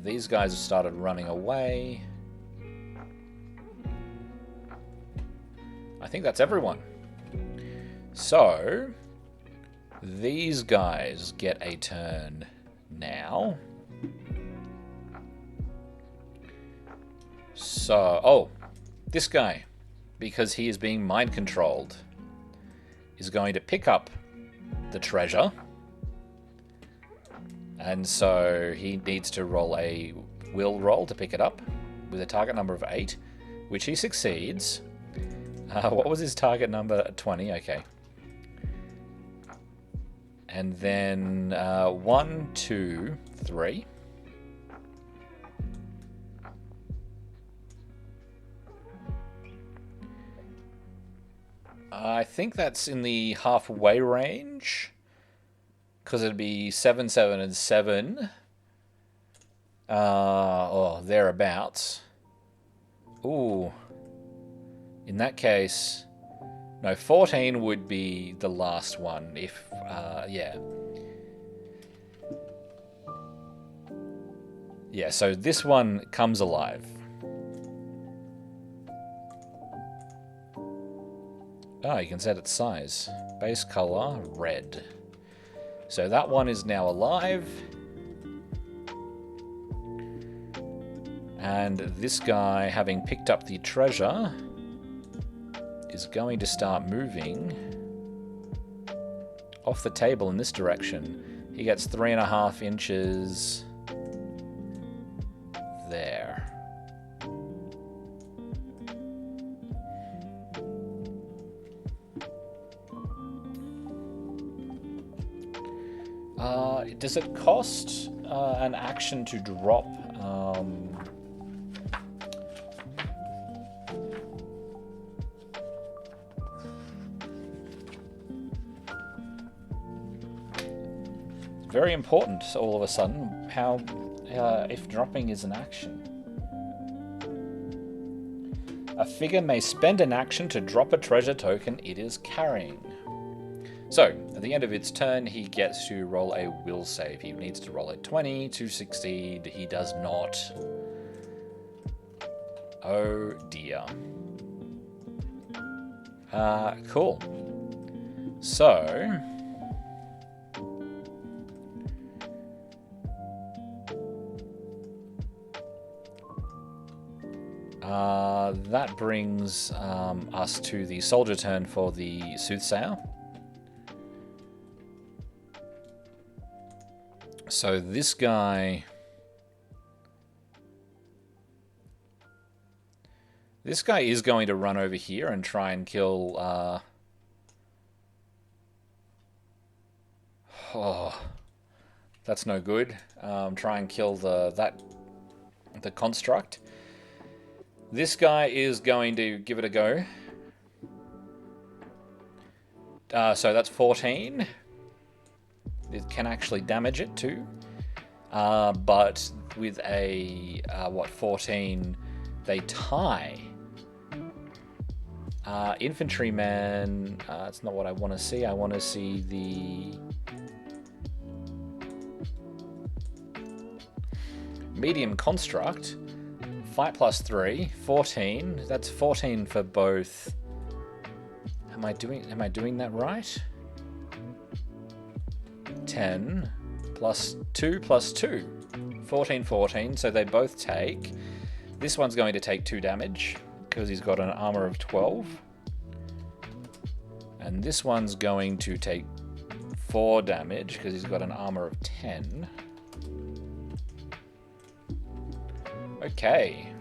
These guys have started running away. I think that's everyone. So, these guys get a turn now. So, this guy, because he is being mind controlled, is going to pick up the treasure. And so he needs to roll a will roll to pick it up with a target number of 8, which he succeeds. What was his target number? 20, okay. And then 1, 2, 3. I think that's in the halfway range, because it'd be 7, 7, and 7. Or thereabouts. Ooh. In that case, no, 14 would be the last one, if, yeah. Yeah, so this one comes alive. You can set its size. Base color, red. So that one is now alive. And this guy, having picked up the treasure, is going to start moving off the table in this direction. He gets 3.5 inches there. Does it cost an action to drop? Very important all of a sudden, how if dropping is an action. A figure may spend an action to drop a treasure token it is carrying. So, at the end of its turn, he gets to roll a will save. He needs to roll a 20 to succeed. He does not. Oh dear. Cool. So... that brings us to the soldier turn for the Soothsayer. So this guy... This guy is going to run over here and try and kill... Oh, that's no good. Try and kill the construct. This guy is going to give it a go. So that's 14. It can actually damage it too. But with a, 14, they tie. Infantryman, that's not what I want to see. I want to see the... medium construct. Fight plus 3, 14. That's 14 for both. Am I doing that right? 10 plus 2 plus 2. 14, 14. So they both take. This one's going to take 2 damage because he's got an armor of 12. And this one's going to take 4 damage because he's got an armor of 10. Okay.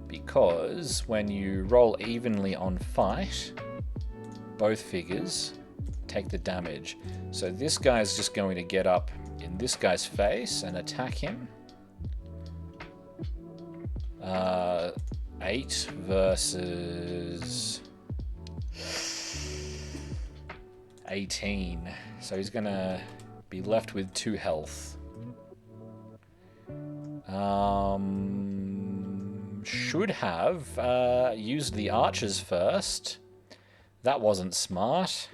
Because when you roll evenly on fight, both figures take the damage. So this guy's just going to get up in this guy's face and attack him. 8 versus 18. So he's going to be left with 2 health. Should have used the archers first. That wasn't smart,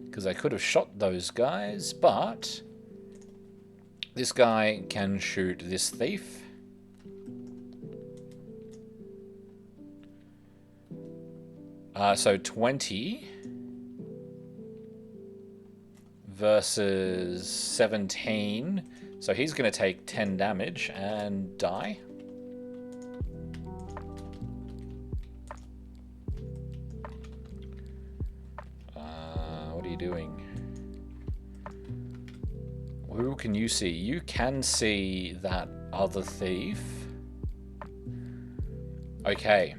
because I could have shot those guys, but this guy can shoot this thief. So 20 versus 17. So he's going to take 10 damage and die. you doing? Who can you see? You can see that other thief. Okay.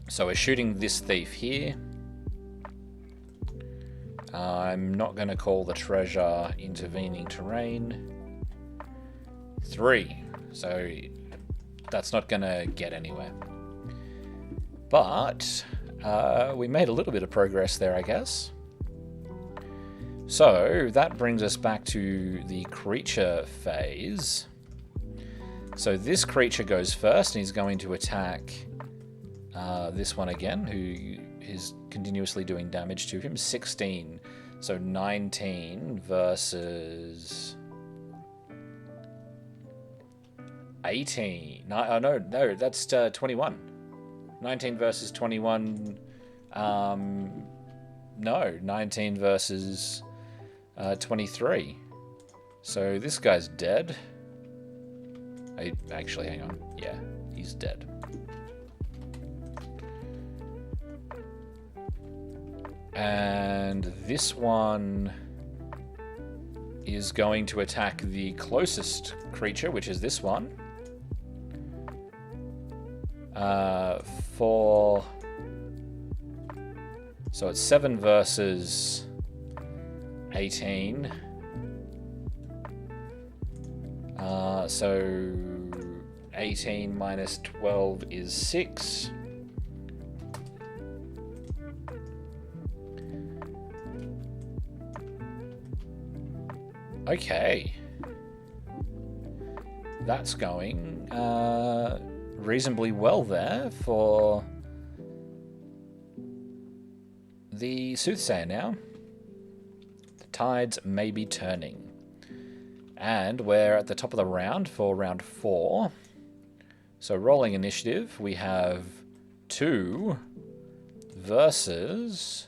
So we're shooting this thief here. I'm not going to call the treasure intervening terrain. 3. So that's not going to get anywhere. But we made a little bit of progress there, I guess. So that brings us back to the creature phase. So this creature goes first, and he's going to attack this one again, who is continuously doing damage to him. 16. So 19 versus 18. No, that's 21. 19 versus 21. No, 19 versus 23. So this guy's dead. Actually, hang on. Yeah, he's dead. And this one is going to attack the closest creature, which is this one. So it's 7 versus 18. So 18 minus 12 is 6. Okay. That's going reasonably well there for the Soothsayer now. The tides may be turning. And we're at the top of the round for round 4. So rolling initiative, we have 2 versus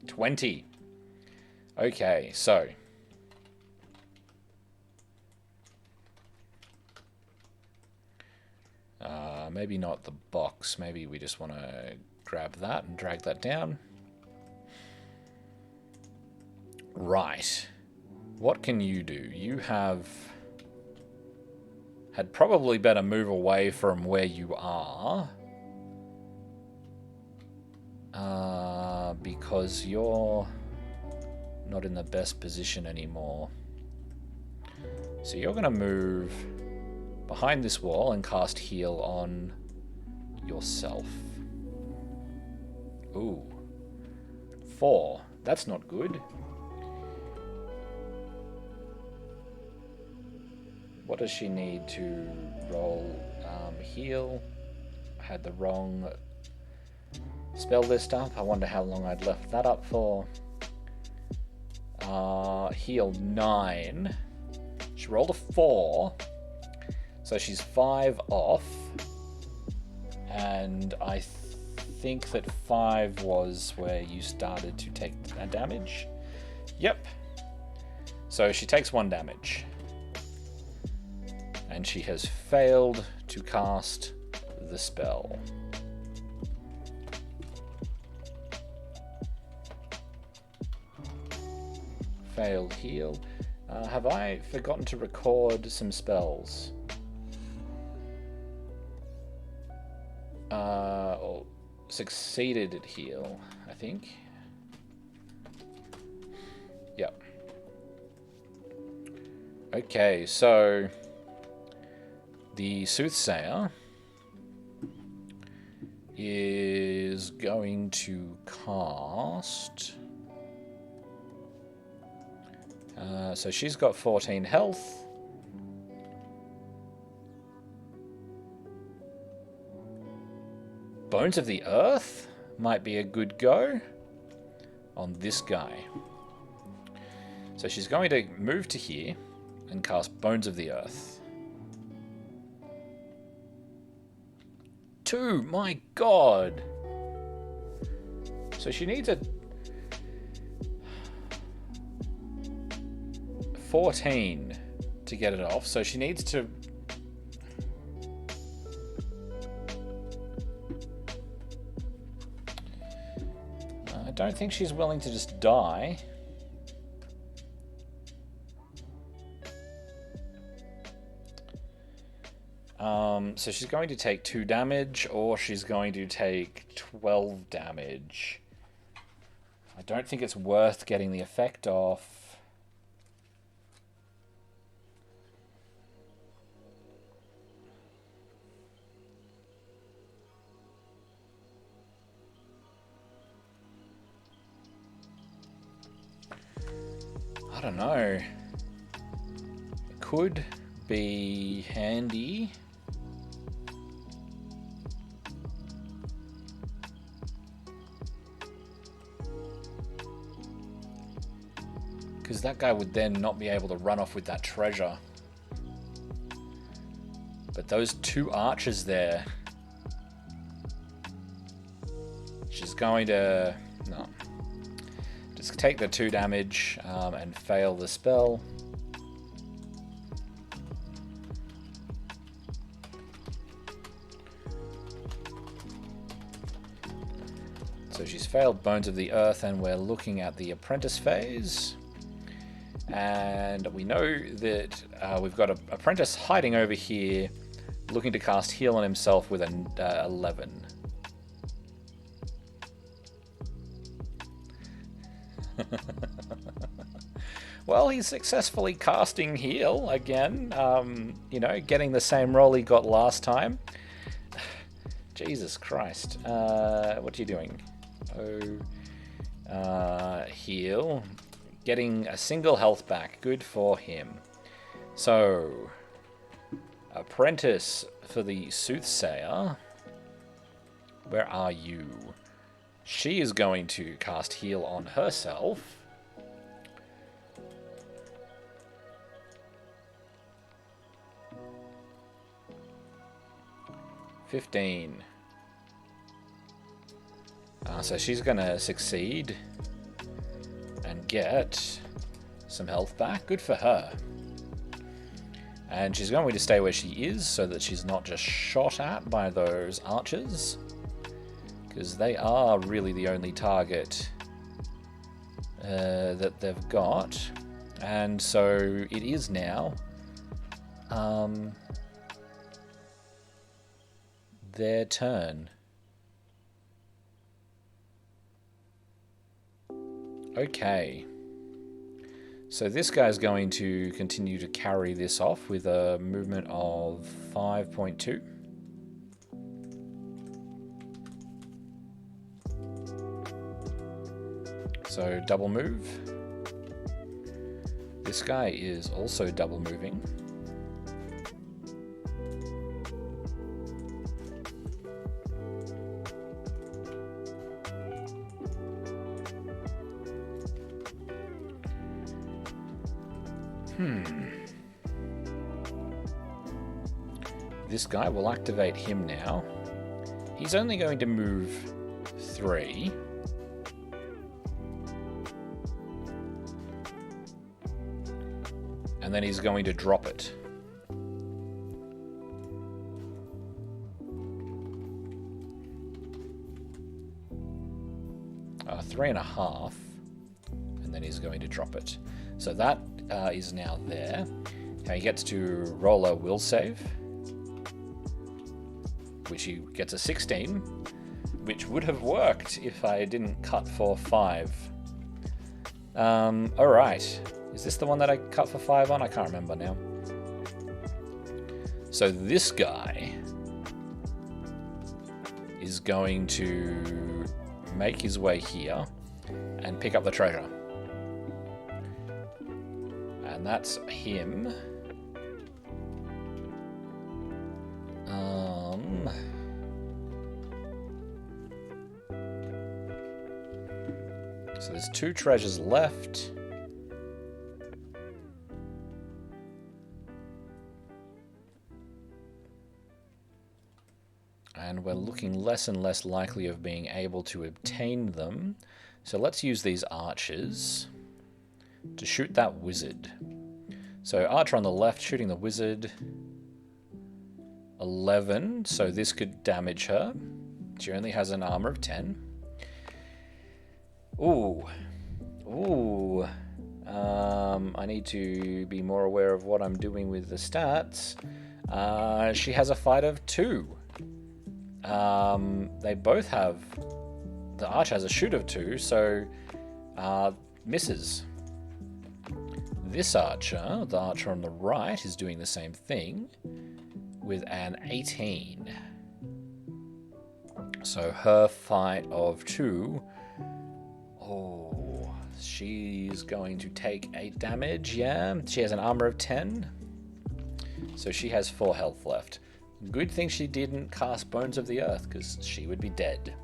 20. Okay, so maybe not the box. Maybe we just want to grab that and drag that down. Right. What can you do? You had probably better move away from where you are. Because you're not in the best position anymore. So you're going to move behind this wall and cast heal on yourself. Ooh. 4. That's not good. What does she need to roll? Heal. I had the wrong spell list up. I wonder how long I'd left that up for. Heal 9. She rolled a 4. So she's 5 off. And I think that 5 was where you started to take that damage. Yep. So she takes 1 damage. And she has failed to cast the spell. Failed heal. Have I forgotten to record some spells? Or succeeded at heal, I think. Yep. Okay, so the Soothsayer is going to cast... so she's got 14 health. Bones of the Earth might be a good go on this guy. So she's going to move to here and cast Bones of the Earth. 2, my god! So she needs a 14 to get it off, so she needs to... don't think she's willing to just die. So she's going to take 2 damage, or she's going to take 12 damage. I don't think it's worth getting the effect off. I don't know. It could be handy. Because that guy would then not be able to run off with that treasure. But those 2 archers there... She's going to... No. Just take the 2 damage and fail the spell. So she's failed Bones of the Earth, and we're looking at the Apprentice Phase. And we know that we've got an Apprentice hiding over here, looking to cast Heal on himself with an 11. Well, he's successfully casting Heal again. You know, getting the same roll he got last time. Jesus Christ. What are you doing? Heal. Getting a single health back. Good for him. So, Apprentice for the Soothsayer. Where are you? She is going to cast Heal on herself. $15. So she's going to succeed and get some health back. Good for her. And she's going to stay where she is so that she's not just shot at by those archers, because they are really the only target that they've got. And so it is now their turn. Okay. So this guy's going to continue to carry this off with a movement of 5.2. So double move. This guy is also double moving. This guy will activate him now. He's only going to move 3. And then he's going to drop it. Three and a half. And then he's going to drop it. So that is now there. Now he gets to roll a will save, which he gets a 16, which would have worked if I didn't cut for 5. Alright. Is this the one that I cut for 5 on? I can't remember now. So this guy is going to make his way here and pick up the treasure. And that's him. So there's 2 treasures left. And we're looking less and less likely of being able to obtain them. So let's use these archers to shoot that wizard. So archer on the left shooting the wizard. 11, so this could damage her. She only has an armor of 10. Ooh. Ooh. I need to be more aware of what I'm doing with the stats. She has a fight of 2. They both have... The archer has a shoot of 2, so... misses. This archer, the archer on the right, is doing the same thing with an 18. So her fight of 2... Oh, she's going to take 8 damage, yeah. She has an armor of 10. So she has 4 health left. Good thing she didn't cast Bones of the Earth, because she would be dead.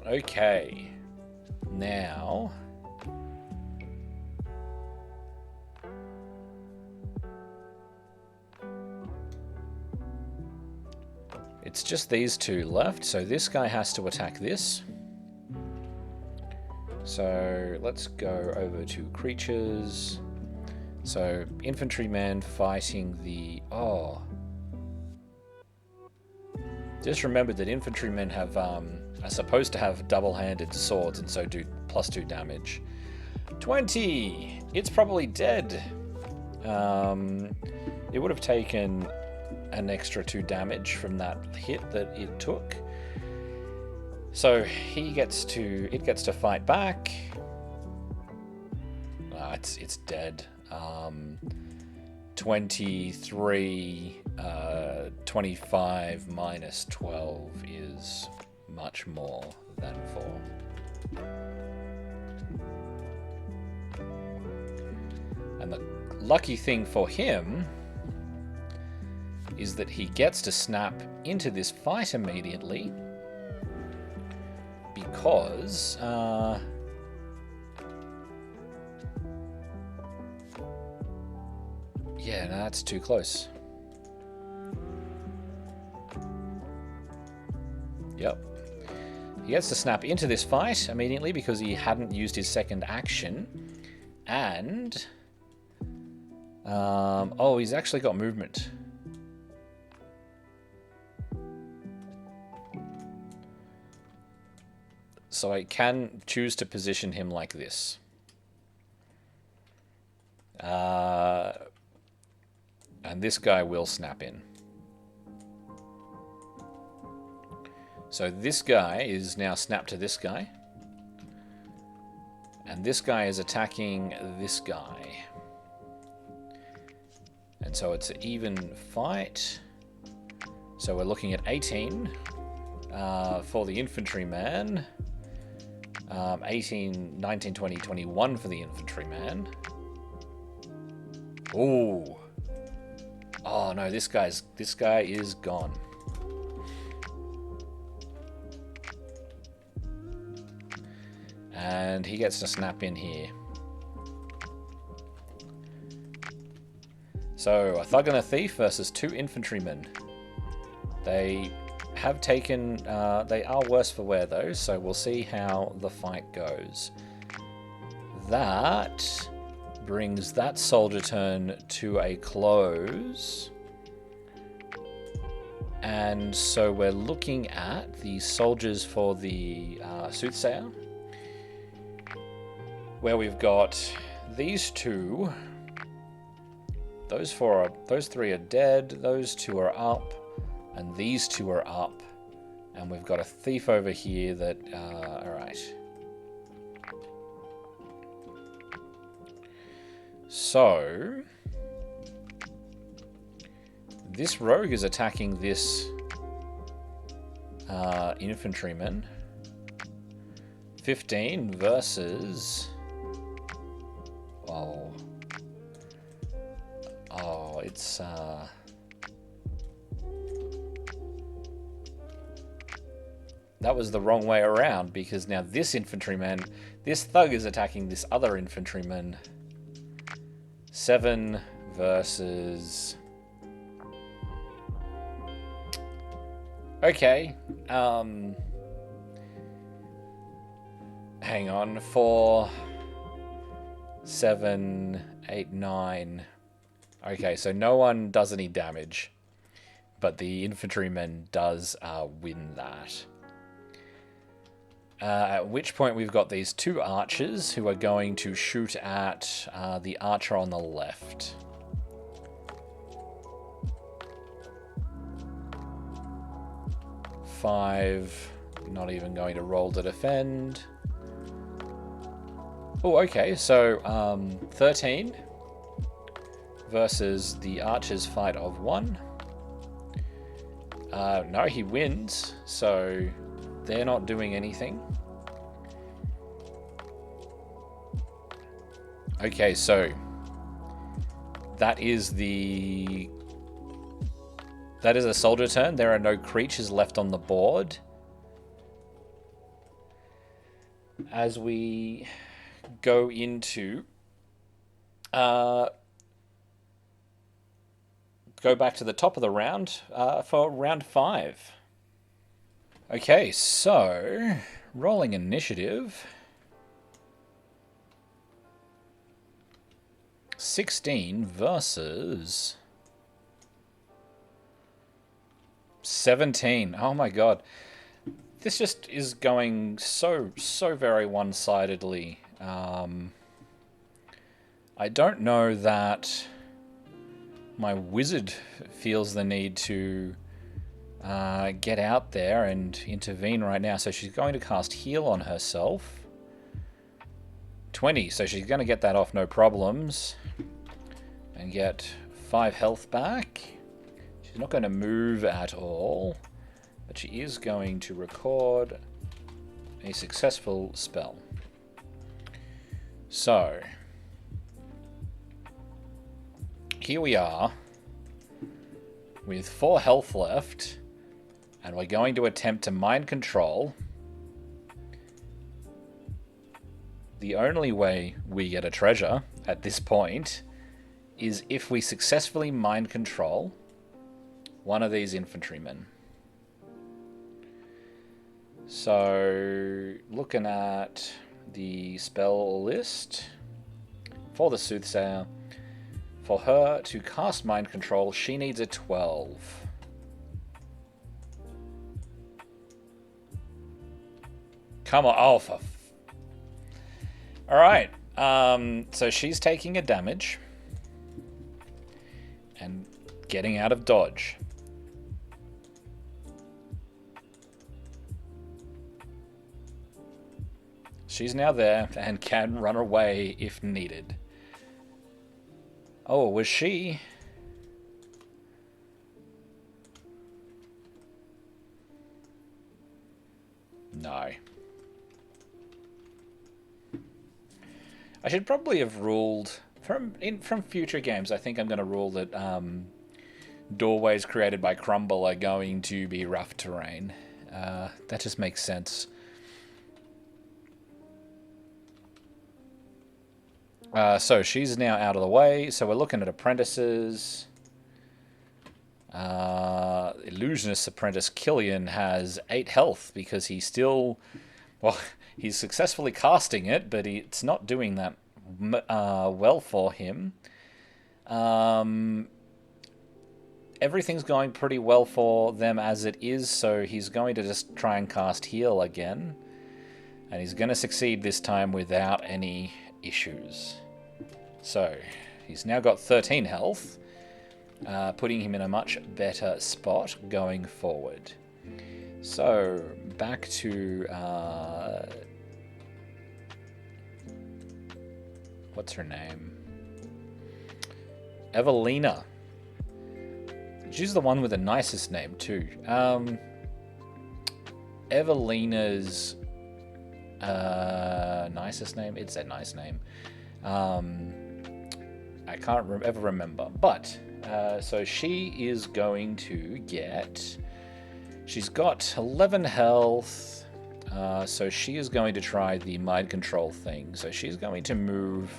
Okay. Now... it's just these 2 left, so this guy has to attack this. So let's go over to creatures. So infantryman fighting the... Oh. Just remembered that infantrymen have are supposed to have double-handed swords and so do +2 damage. 20! It's probably dead. It would have taken an extra 2 damage from that hit that it took. So it gets to fight back. It's dead. 23, 25 minus 12 is much more than 4. And the lucky thing for him is that he gets to snap into this fight immediately because yeah, no, that's too close. Yep. He gets to snap into this fight immediately because he hadn't used his second action. And... oh, he's actually got movement. So I can choose to position him like this. And this guy will snap in. So this guy is now snapped to this guy. And this guy is attacking this guy. And so it's an even fight. So we're looking at 18 for the infantryman. 18, 19, 20, 21 for the infantryman. Ooh. Oh no, this guy is gone. And he gets to snap in here. So, a thug and a thief versus 2 infantrymen. They have taken... they are worse for wear though, so we'll see how the fight goes. That brings that soldier turn to a close. And so we're looking at the soldiers for the Soothsayer, where we've got these 2. Those 3 are dead. Those 2 are up, and these 2 are up. And we've got a thief over here that. All right. So this rogue is attacking this infantryman. 15 versus... Oh, it's... That was the wrong way around, because now this infantryman, this thug is attacking this other infantryman. 7 versus... Okay. Hang on. 4, 7, 8, 9. Okay, so no one does any damage. but the infantryman does win that. At which point we've got these two archers who are going to shoot at the archer on the left. Five, not even going to roll to defend. Oh, okay, so 13 versus the archer's fight of 1. No, he wins, so they're not doing anything. Okay, so that is a soldier turn. There are no creatures left on the board. As we go into go back to the top of the round for round 5. Okay, so rolling initiative. 16 versus 17. Oh my god. This just is going so very one-sidedly. I don't know that my wizard feels the need to get out there and intervene right now. So she's going to cast heal on herself. 20, so she's going to get that off no problems. And get 5 health back. She's not going to move at all. But she is going to record a successful spell. So, here we are with 4 health left, and we're going to attempt to mind control. The only way we get a treasure at this point is if we successfully mind control one of these infantrymen. So, looking at the spell list for the Soothsayer, for her to cast mind control, she needs a 12. Come on, oh, for Alright, so she's taking a damage and getting out of dodge. She's now there and can run away if needed. Oh, was she? No. I should probably have ruled from future games. I think I'm going to rule that doorways created by Crumble are going to be rough terrain. That just makes sense. So she's now out of the way. So we're looking at apprentices. Illusionist Apprentice Killian has 8 health because he's still... Well, he's successfully casting it, but it's not doing that well for him. Everything's going pretty well for them as it is, so he's going to just try and cast heal again. And he's going to succeed this time without any issues. So, he's now got 13 health, putting him in a much better spot going forward. So, back to... what's her name? Evelina. She's the one with the nicest name, too. Evelina's... nicest name? It's a nice name. I can't ever remember. But, so she is going to get... She's got 11 health, so she is going to try the mind control thing. So she's going to move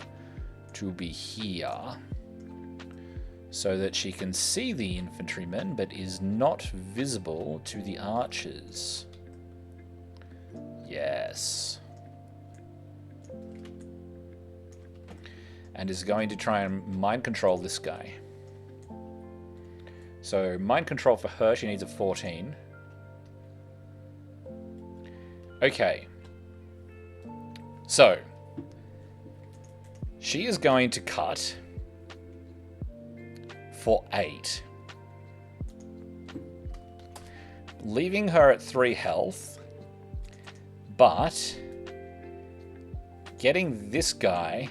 to be here so that she can see the infantrymen, but is not visible to the archers. Yes. And is going to try and mind control this guy. So mind control for her, she needs a 14. Okay. So, she is going to cut for 8. Leaving her at 3 health, but getting this guy...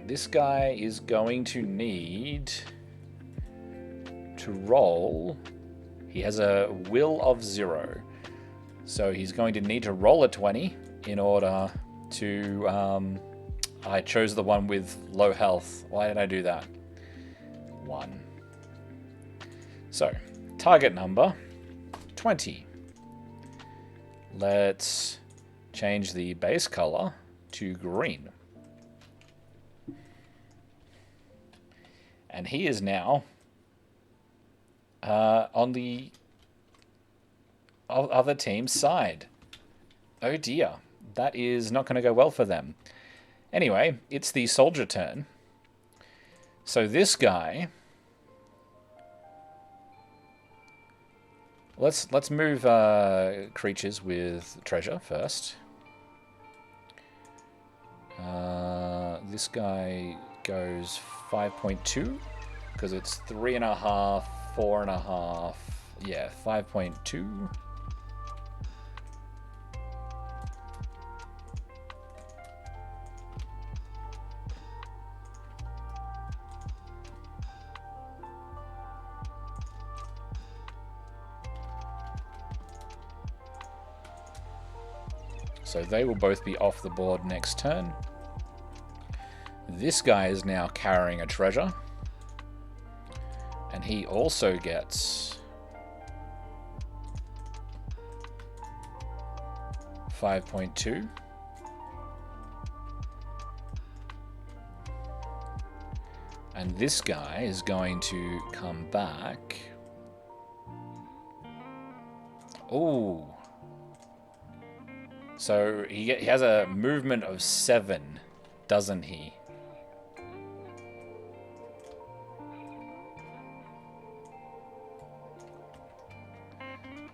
this guy is going to need to roll. He has a will of 0. So he's going to need to roll a 20 in order to... I chose the one with low health. Why did I do that? 1. So, target number, 20. Let's change the base color to green. And he is now on the other team's side. Oh dear, that is not going to go well for them. Anyway, it's the soldier turn. So this guy... Let's move creatures with treasure first. This guy goes 5.2 because it's 3.5, 4.5. Yeah, 5.2. So they will both be off the board next turn. This guy is now carrying a treasure. And he also gets 5.2. And this guy is going to come back. Ooh. So he has a movement of 7, doesn't he?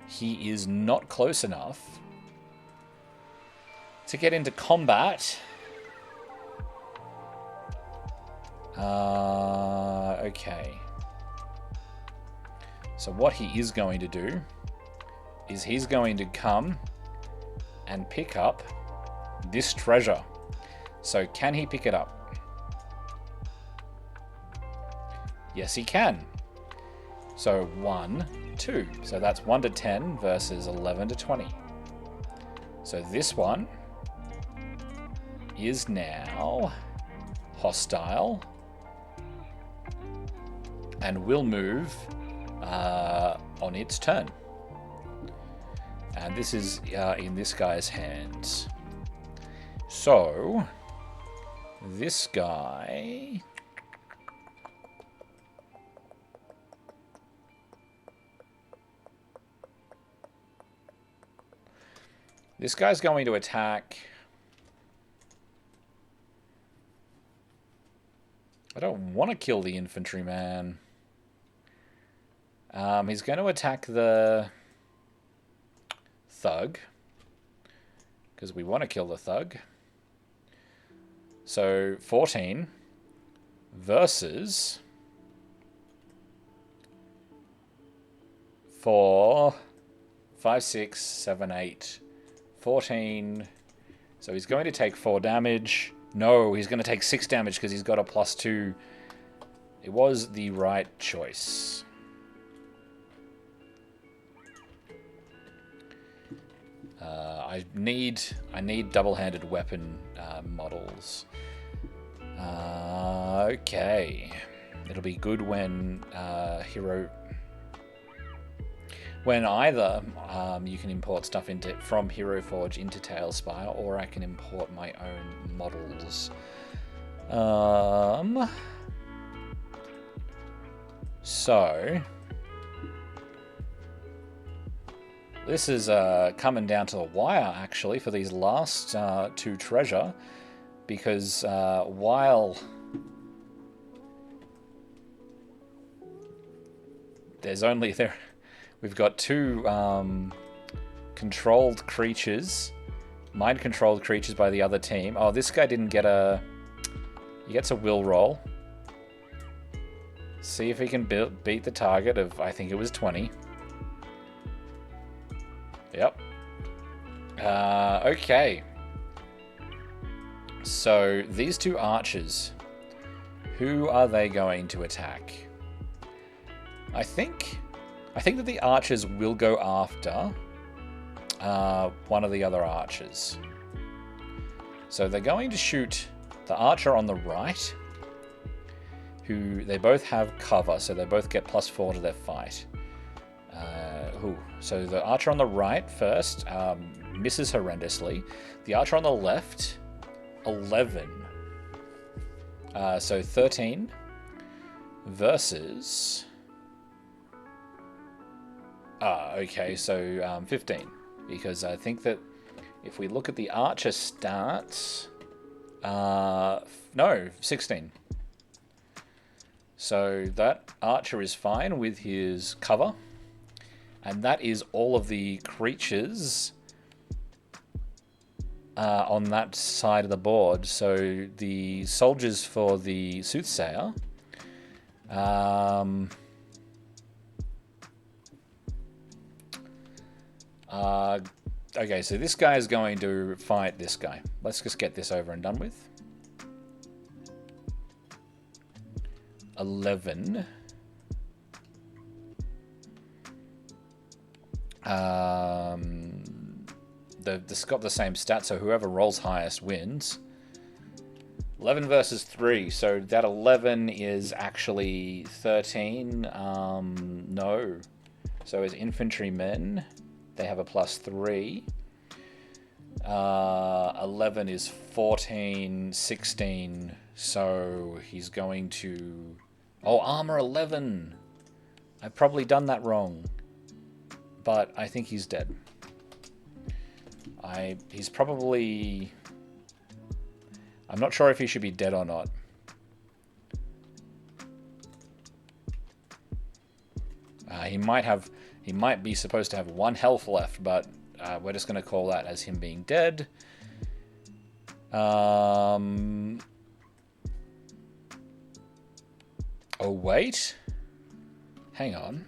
He is not close enough to get into combat. Okay. So what he is going to do is he's going to come and pick up this treasure. So can he pick it up? Yes, he can. So 1, 2. So that's 1 to 10 versus 11 to 20. So this one is now hostile and will move on its turn. And this is in this guy's hands. So, this guy... This guy's going to attack... I don't want to kill the infantryman. He's going to attack the thug, because we want to kill the thug. So 14 versus 4, 5, 6, 7, 8, 14. So he's going to take 4 damage. No, he's going to take 6 damage because he's got a +2. It was the right choice. I need double-handed weapon models. Okay, it'll be good when either you can import stuff from Hero Forge into Tailspire, or I can import my own models. So this is coming down to the wire, actually, for these last 2 treasure, because while there's only there. We've got two controlled creatures, mind-controlled creatures by the other team. Oh, this guy didn't get a. He gets a will roll. See if he can beat the target of, I think it was 20. Yep. Okay. So these two archers, who are they going to attack? I think that the archers will go after one of the other archers. So they're going to shoot the archer on the right, who they both have cover, so they both get +4 to their fight. So the archer on the right first misses horrendously. The archer on the left, 11. So 13 versus... okay, so 15. Because I think that if we look at the archer stats... no, 16. So that archer is fine with his cover. And that is all of the creatures on that side of the board. So the soldiers for the Soothsayer. Okay, so this guy is going to fight this guy. Let's just get this over and done with. 11. They've got the same stat, so whoever rolls highest wins. 11 versus 3, so that 11 is actually 13. No. So as infantrymen, they have a +3. 11 is 14, 16, so he's going to... Oh, armor 11! I've probably done that wrong. But I think he's dead. He's probably... I'm not sure if he should be dead or not. He might be supposed to have 1 health left, but we're just going to call that as him being dead. Oh, wait. Hang on.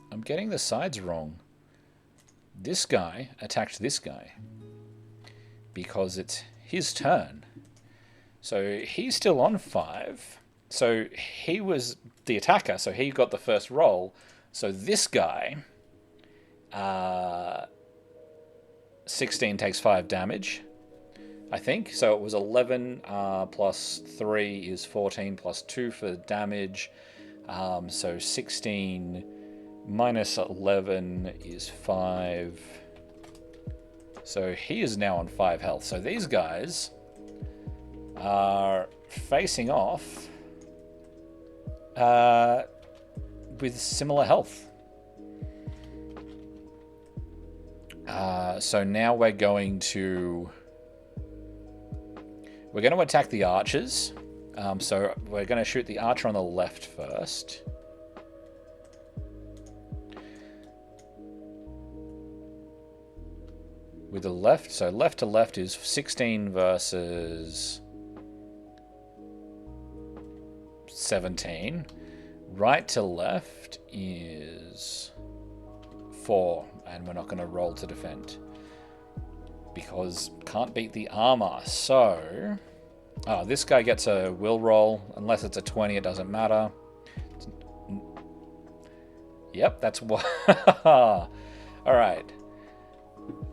I'm getting the sides wrong. This guy attacked this guy because it's his turn. So he's still on 5. So he was the attacker, so he got the first roll. So this guy, 16 takes 5 damage, I think. So it was 11 plus 3 is 14 plus 2 for damage. So 16 minus 11 is 5. So he is now on 5 health. So these guys are facing off with similar health. So now we're going to attack the archers. So we're going to shoot the archer on the left first. With the left, so left to left is 16 versus 17. Right to left is 4, and we're not going to roll to defend because can't beat the armor. So, this guy gets a will roll. Unless it's a 20, it doesn't matter. Yep, that's what. All right.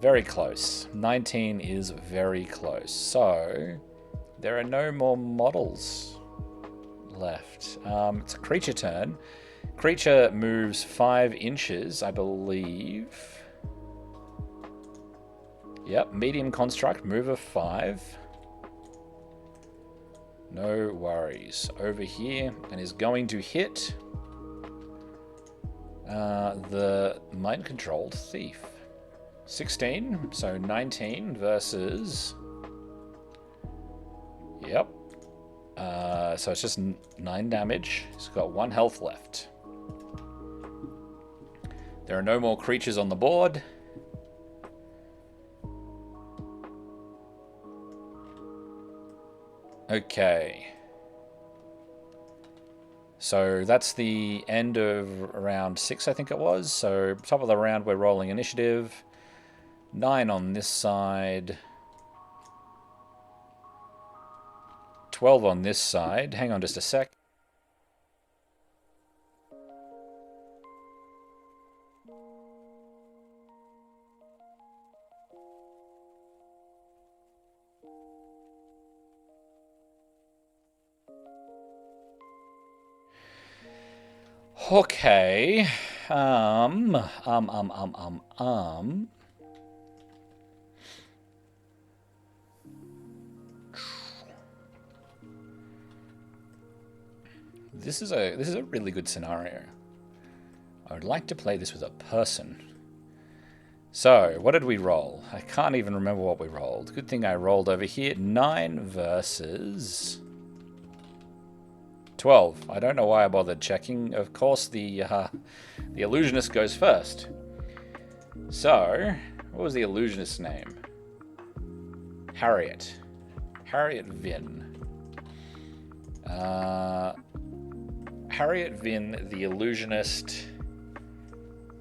Very close. 19 is very close. So, there are no more models left. It's a creature turn. Creature moves 5 inches, I believe. Yep, medium construct, move of 5. No worries. Over here, and is going to hit the mind-controlled thief. 16, so 19 versus... Yep. So it's just 9 damage. He's got 1 health left. There are no more creatures on the board. Okay. So that's the end of round 6, I think it was. So top of the round, we're rolling initiative. 9 on this side. 12 on this side. Hang on just a sec. Okay. This is a really good scenario. I would like to play this with a person. So, what did we roll? I can't even remember what we rolled. Good thing I rolled over here. 9 versus 12. I don't know why I bothered checking. Of course, the Illusionist goes first. So, what was the Illusionist's name? Harriet. Harriet Vinn. Harriet Vinn, the Illusionist,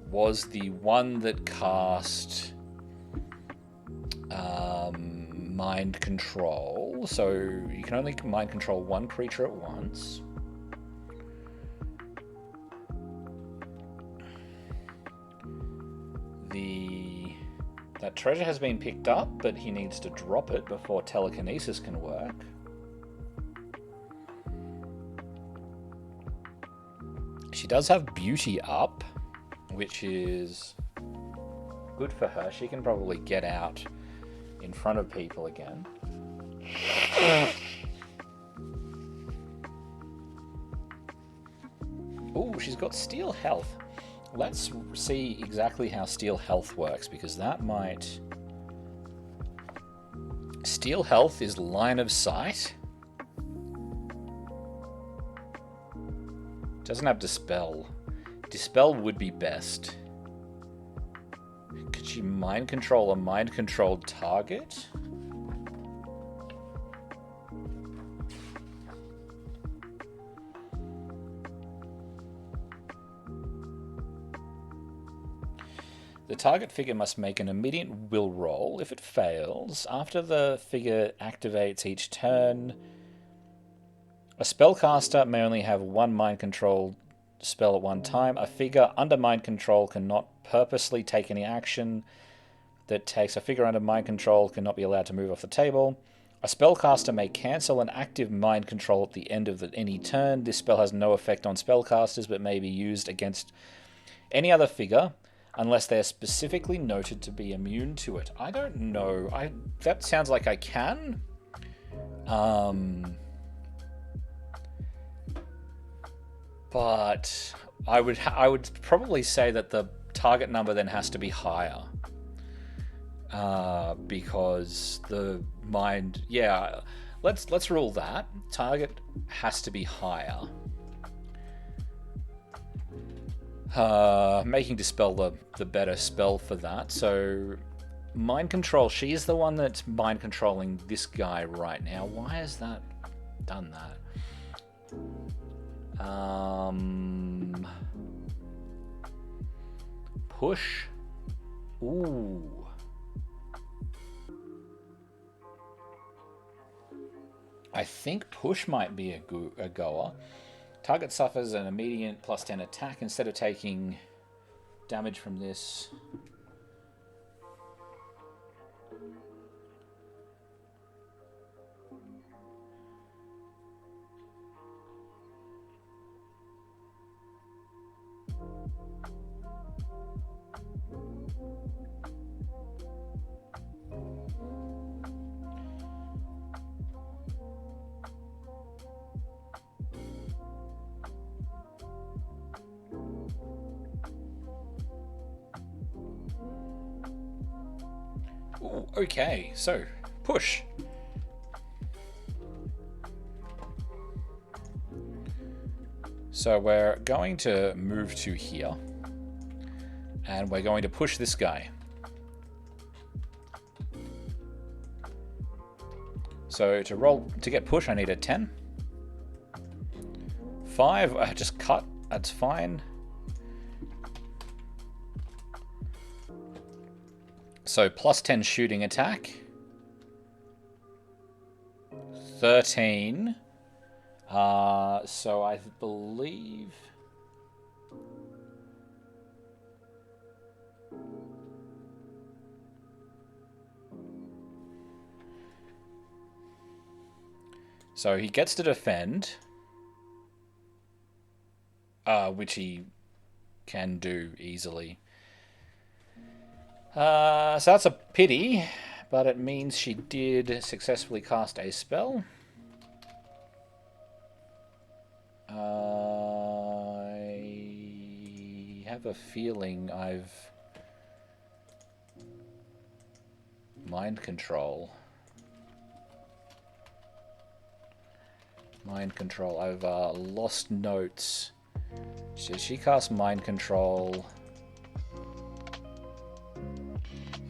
was the one that cast mind control. So you can only mind control 1 creature at once. That treasure has been picked up, but he needs to drop it before telekinesis can work. She does have beauty up, which is good for her. She can probably get out in front of people again. Ooh, she's got steel health. Let's see exactly how steel health works, because that might... Steel health is line of sight. Doesn't have Dispel. Dispel would be best. Could she mind control a mind-controlled target? The target figure must make an immediate will roll. If it fails, after the figure activates each turn, a spellcaster may only have 1 mind control spell at one time. A figure under mind control cannot purposely take any action that takes a figure under mind control cannot be allowed to move off the table. A spellcaster may cancel an active mind control at the end of any turn. This spell has no effect on spellcasters but may be used against any other figure unless they're specifically noted to be immune to it. I don't know. That sounds like I can. But I would probably say that the target number then has to be higher. Because the mind... Yeah, let's rule that. Target has to be higher. Making Dispel the better spell for that. So, mind control. She's the one that's mind controlling this guy right now. Why has that done that? Push. Ooh. I think push might be a goer. Target suffers an immediate +10 attack instead of taking damage from this. Ooh, okay, so push. So we're going to move to here. And we're going to push this guy. So to get push, I need a 10. 5, I just cut. That's fine. So plus 10 shooting attack. 13. So I believe... So he gets to defend, which he can do easily. So that's a pity, but it means she did successfully cast a spell. I have a feeling I've... Mind control. Mind control. I've lost notes. So she cast mind control.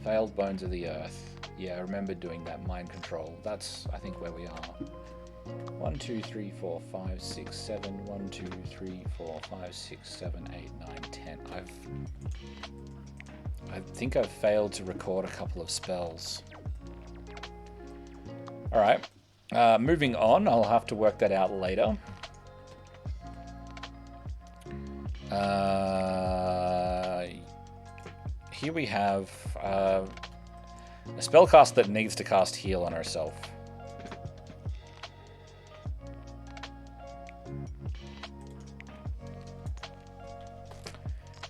Failed Bones of the Earth. Yeah, I remember doing that mind control. That's, I think, where we are. 1, 2, 3, 4, 5, 6, 7. 1, 2, 3, 4, 5, 6, 7, 8, 9, 10. I think I've failed to record a couple of spells. Alright. Moving on, I'll have to work that out later. Here we have a spellcast that needs to cast heal on herself.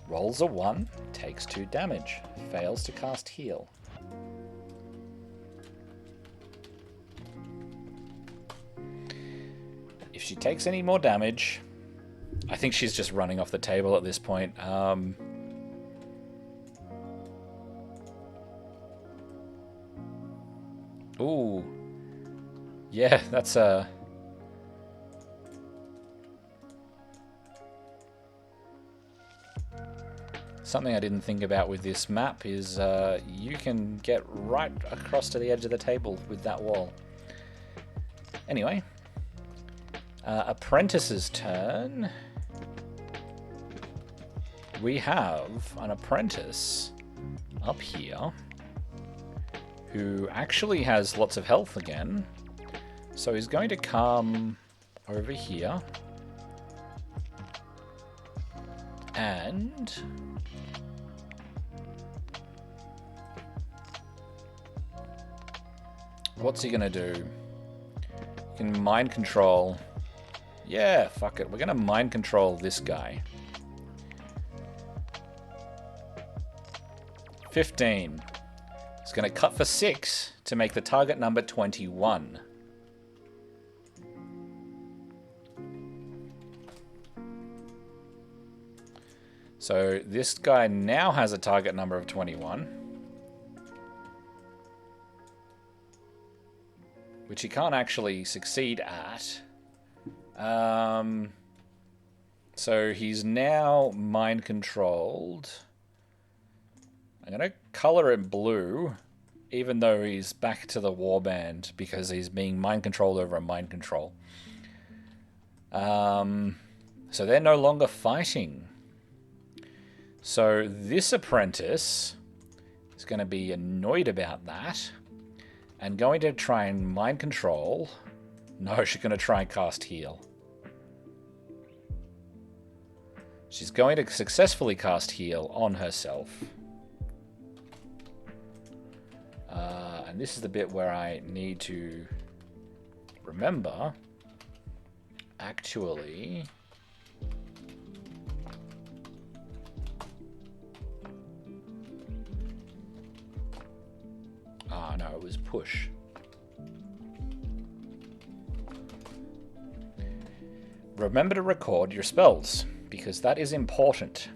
Rolls a 1, takes 2 damage, fails to cast heal. If she takes any more damage, I think she's just running off the table at this point. Ooh. Yeah, that's a... Something I didn't think about with this map is you can get right across to the edge of the table with that wall. Anyway. Apprentice's turn. We have an apprentice up here who actually has lots of health again. So he's going to come over here. And what's he going to do? He can mind control. Yeah, fuck it. We're going to mind control this guy. 15. It's going to cut for 6 to make the target number 21. So this guy now has a target number of 21. Which he can't actually succeed at. So he's now mind controlled. I'm going to color it blue, even though he's back to the warband because he's being mind controlled over a mind control. So they're no longer fighting. So this apprentice is going to be annoyed about that and going to try and mind control. No, she's going to try and cast heal. She's going to successfully cast heal on herself. And this is the bit where I need to remember, actually... Ah, no, it was push. Remember to record your spells, because that is important.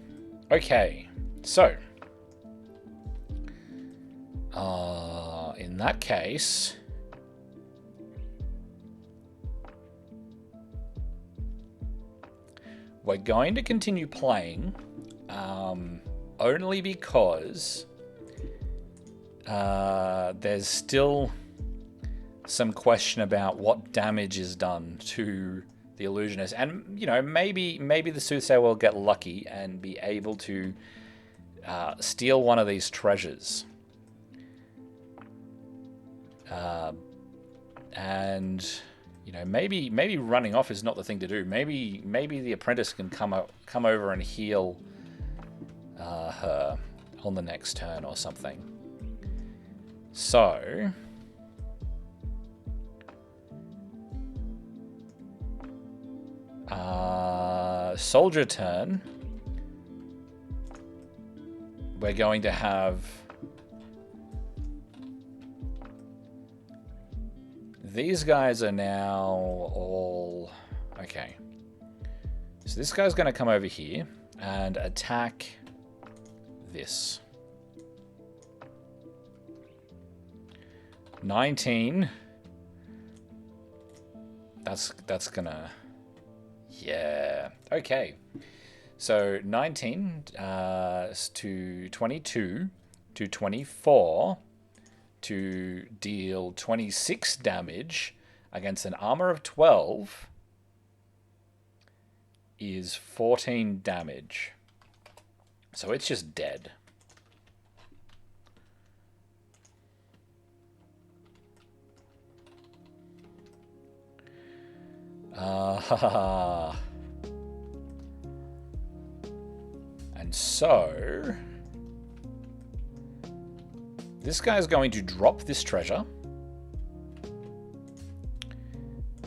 Okay, so... in that case... we're going to continue playing, only because there's still some question about what damage is done to the Illusionist, and you know, maybe the Soothsayer will get lucky and be able to steal one of these treasures. And you know, maybe running off is not the thing to do. Maybe the Apprentice can come over and heal her on the next turn or something. So soldier turn. We're going to have these guys are now all okay. So this guy's going to come over here and attack this. 19. That's gonna, yeah, okay. So 19 to 22 to 24 to deal 26 damage against an armor of 12 is 14 damage. So it's just dead. And so this guy is going to drop this treasure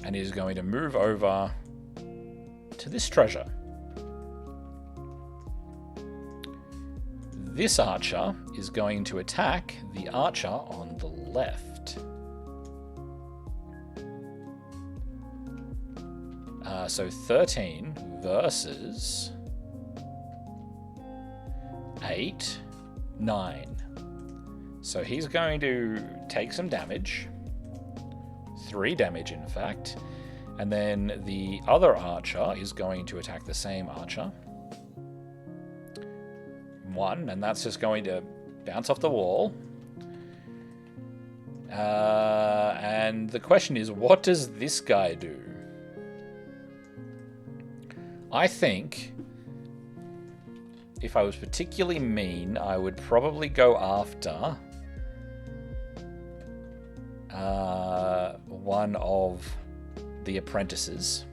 and is going to move over to this treasure. This archer is going to attack the archer on the left. So 13 versus 8, 9. So he's going to take some damage. 3 damage, in fact. And then the other archer is going to attack the same archer. 1, and that's just going to bounce off the wall. And the question is, what does this guy do? I think if I was particularly mean, I would probably go after one of the apprentices.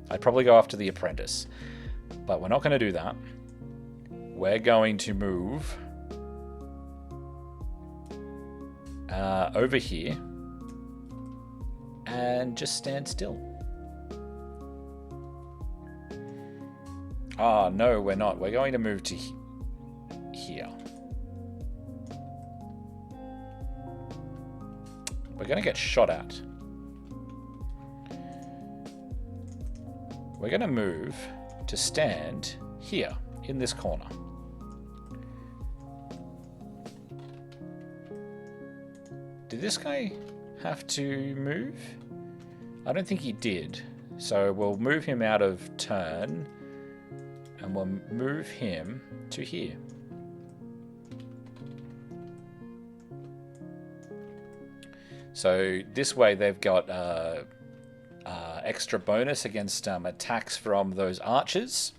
I'd probably go after the apprentice, but we're not going to do that. We're going to move over here and just stand still. Ah, no, we're not. We're going to move to here. We're going to get shot at. We're going to move to stand here in this corner. Did this guy have to move? I don't think he did. So we'll move him out of turn. And we'll move him to here. So this way they've got extra bonus against attacks from those archers.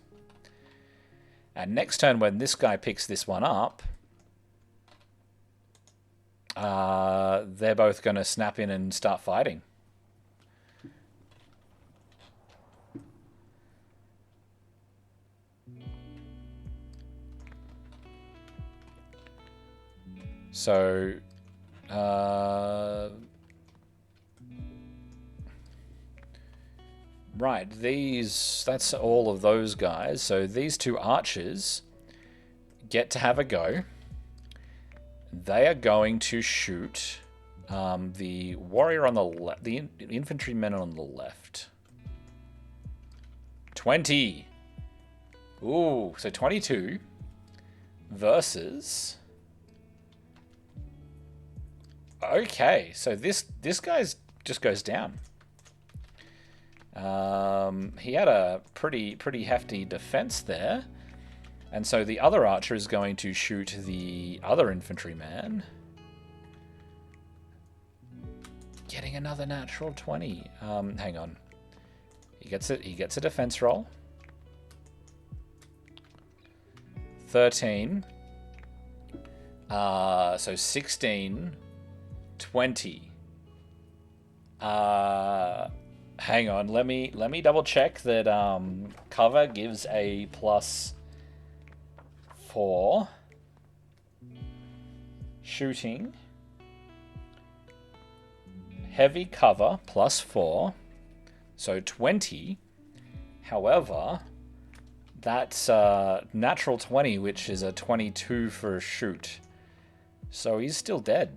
And next turn when this guy picks this one up, they're both going to snap in and start fighting. So, right, that's all of those guys. So these 2 archers get to have a go. They are going to shoot the warrior on the left, the infantrymen on the left. 20. Ooh, so 22 versus... Okay, so this guy's just goes down. He had a pretty hefty defense there. And so the other archer is going to shoot the other infantryman. Getting another natural 20. Hang on. He gets it. He gets a defense roll. 13. So 16. 20. Hang on. Let me double check that cover gives a +4. Shooting. Heavy cover +4. So 20. However, that's natural 20, which is a 22 for a shoot. So he's still dead.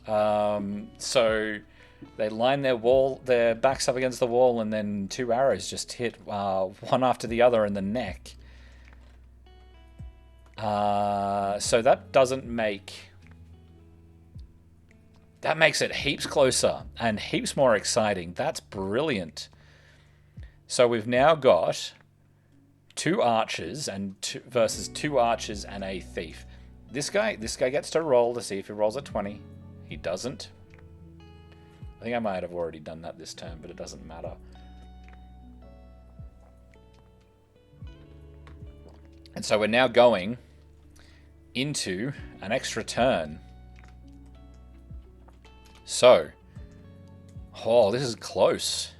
So they line their backs up against the wall, and then 2 arrows just hit one after the other in the neck. So that doesn't make... That makes it heaps closer and heaps more exciting. That's brilliant. So we've now got 2 archers versus 2 archers and a thief. This guy gets to roll to see if he rolls a 20. He doesn't. I think I might have already done that this turn, but it doesn't matter. And so we're now going into an extra turn. So, oh, this is close.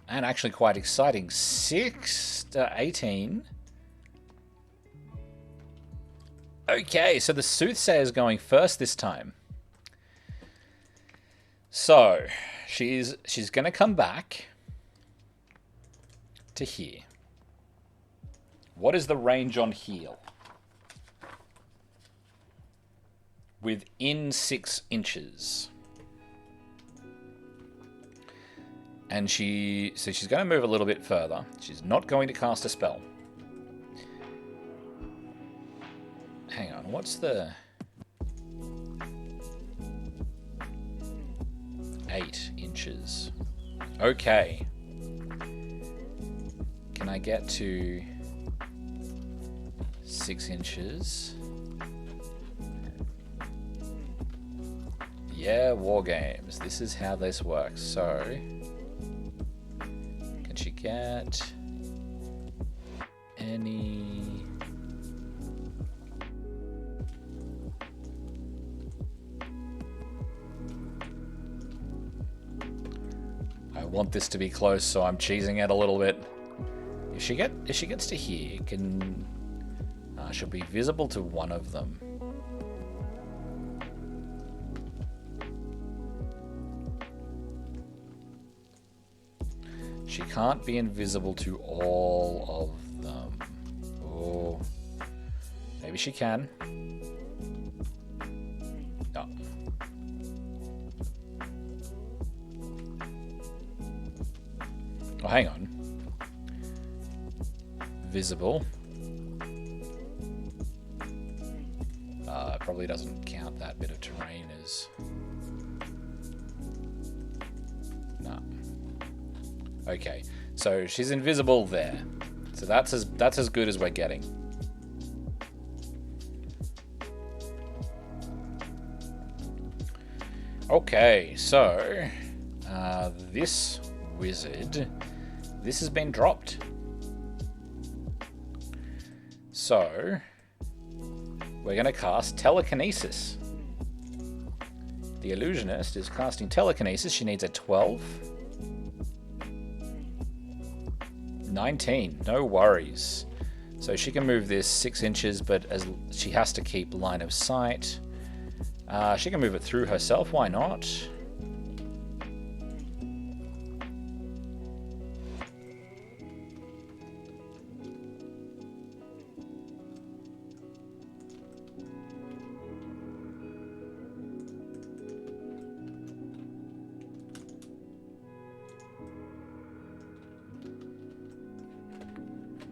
And actually quite exciting. 6 to 18. Okay, so the Soothsayer is going first this time. So, she's going to come back to here. What is the range on heal? Within 6 inches. And she's going to move a little bit further. She's not going to cast a spell. Hang on, what's the... 8 inches. Okay. Can I get to 6 inches? Yeah, war games. This is how this works. So, can she get any... I want this to be close, so I'm cheesing it a little bit. If she gets to here, she'll be visible to one of them. She can't be invisible to all of them. Oh, maybe she can. No. Oh, hang on. Visible. Probably doesn't count that bit of terrain as... No. Okay, so she's invisible there. So that's as good as we're getting. Okay, so this wizard, this has been dropped. So we're going to cast Telekinesis. The Illusionist is casting Telekinesis. She needs a 12. 19, no worries. So she can move this 6 inches, but as she has to keep line of sight. She can move it through herself, why not?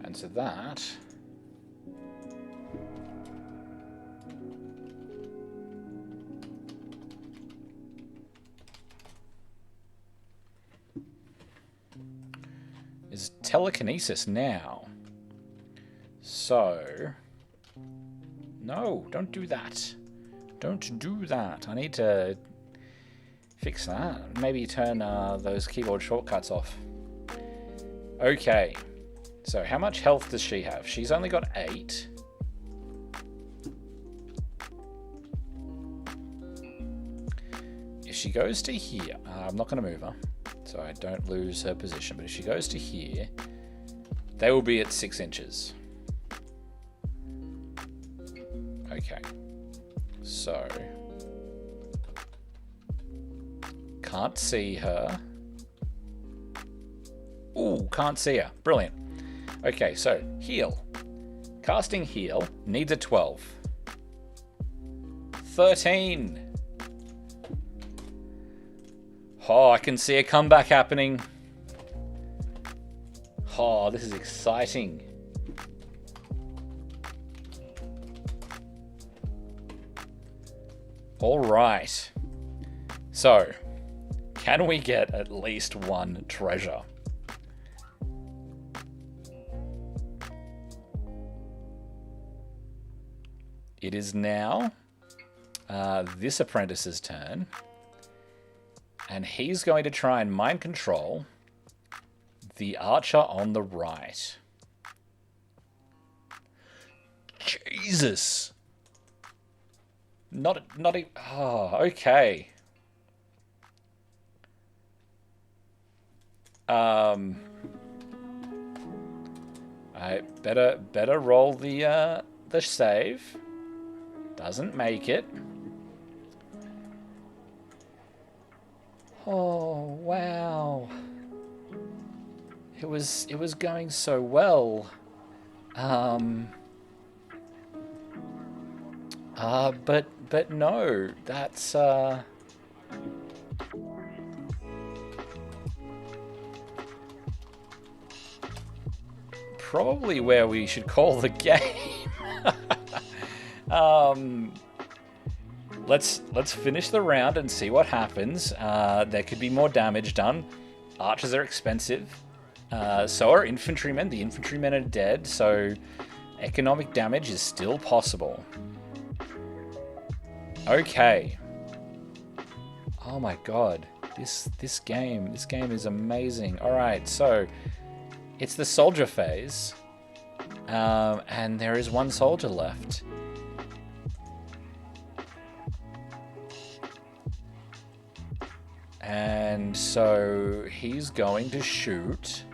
And so that... is telekinesis now. So... No, don't do that. Don't do that. I need to fix that. Maybe turn those keyboard shortcuts off. Okay. So how much health does she have? She's only got 8. If she goes to here... I'm not going to move her, so I don't lose her position. But if she goes to here, they will be at 6 inches. Okay. So... Can't see her. Ooh, can't see her. Brilliant. Okay, so heal. Casting heal needs a 12. 13. Oh, I can see a comeback happening. Oh, this is exciting. All right. So, can we get at least one treasure? It is now this apprentice's turn, and he's going to try and mind control the archer on the right. Jesus! Not even... Oh, okay. I better roll the save. Doesn't make it. Oh, wow. It was going so well. But no, that's probably where we should call the game. Let's finish the round and see what happens. There could be more damage done. Archers are expensive. So are infantrymen. The infantrymen are dead, so economic damage is still possible. Okay. Oh my god. This game is amazing. Alright, so it's the soldier phase. And there is one soldier left. And so he's going to shoot.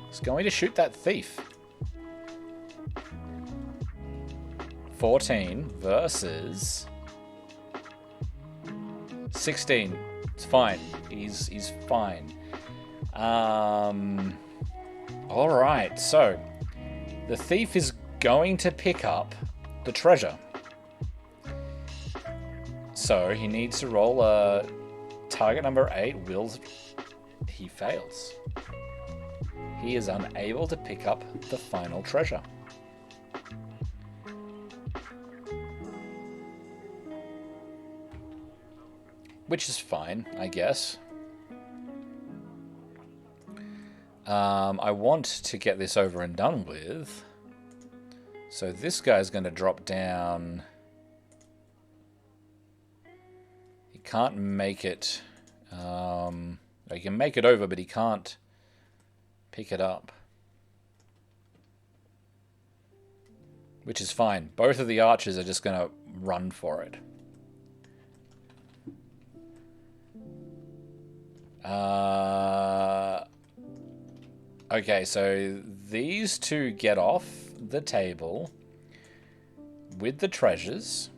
He's going to shoot that thief. 14 versus 16. It's fine. He's fine. All right. So the thief is going to pick up the treasure. So he needs to roll a target number 8. He fails. He is unable to pick up the final treasure. Which is fine, I guess. I want to get this over and done with. So this guy's going to drop down. He can't make it. He can make it over, but he can't pick it up. Which is fine. Both of the archers are just going to run for it. Okay, so these two get off the table with the treasures.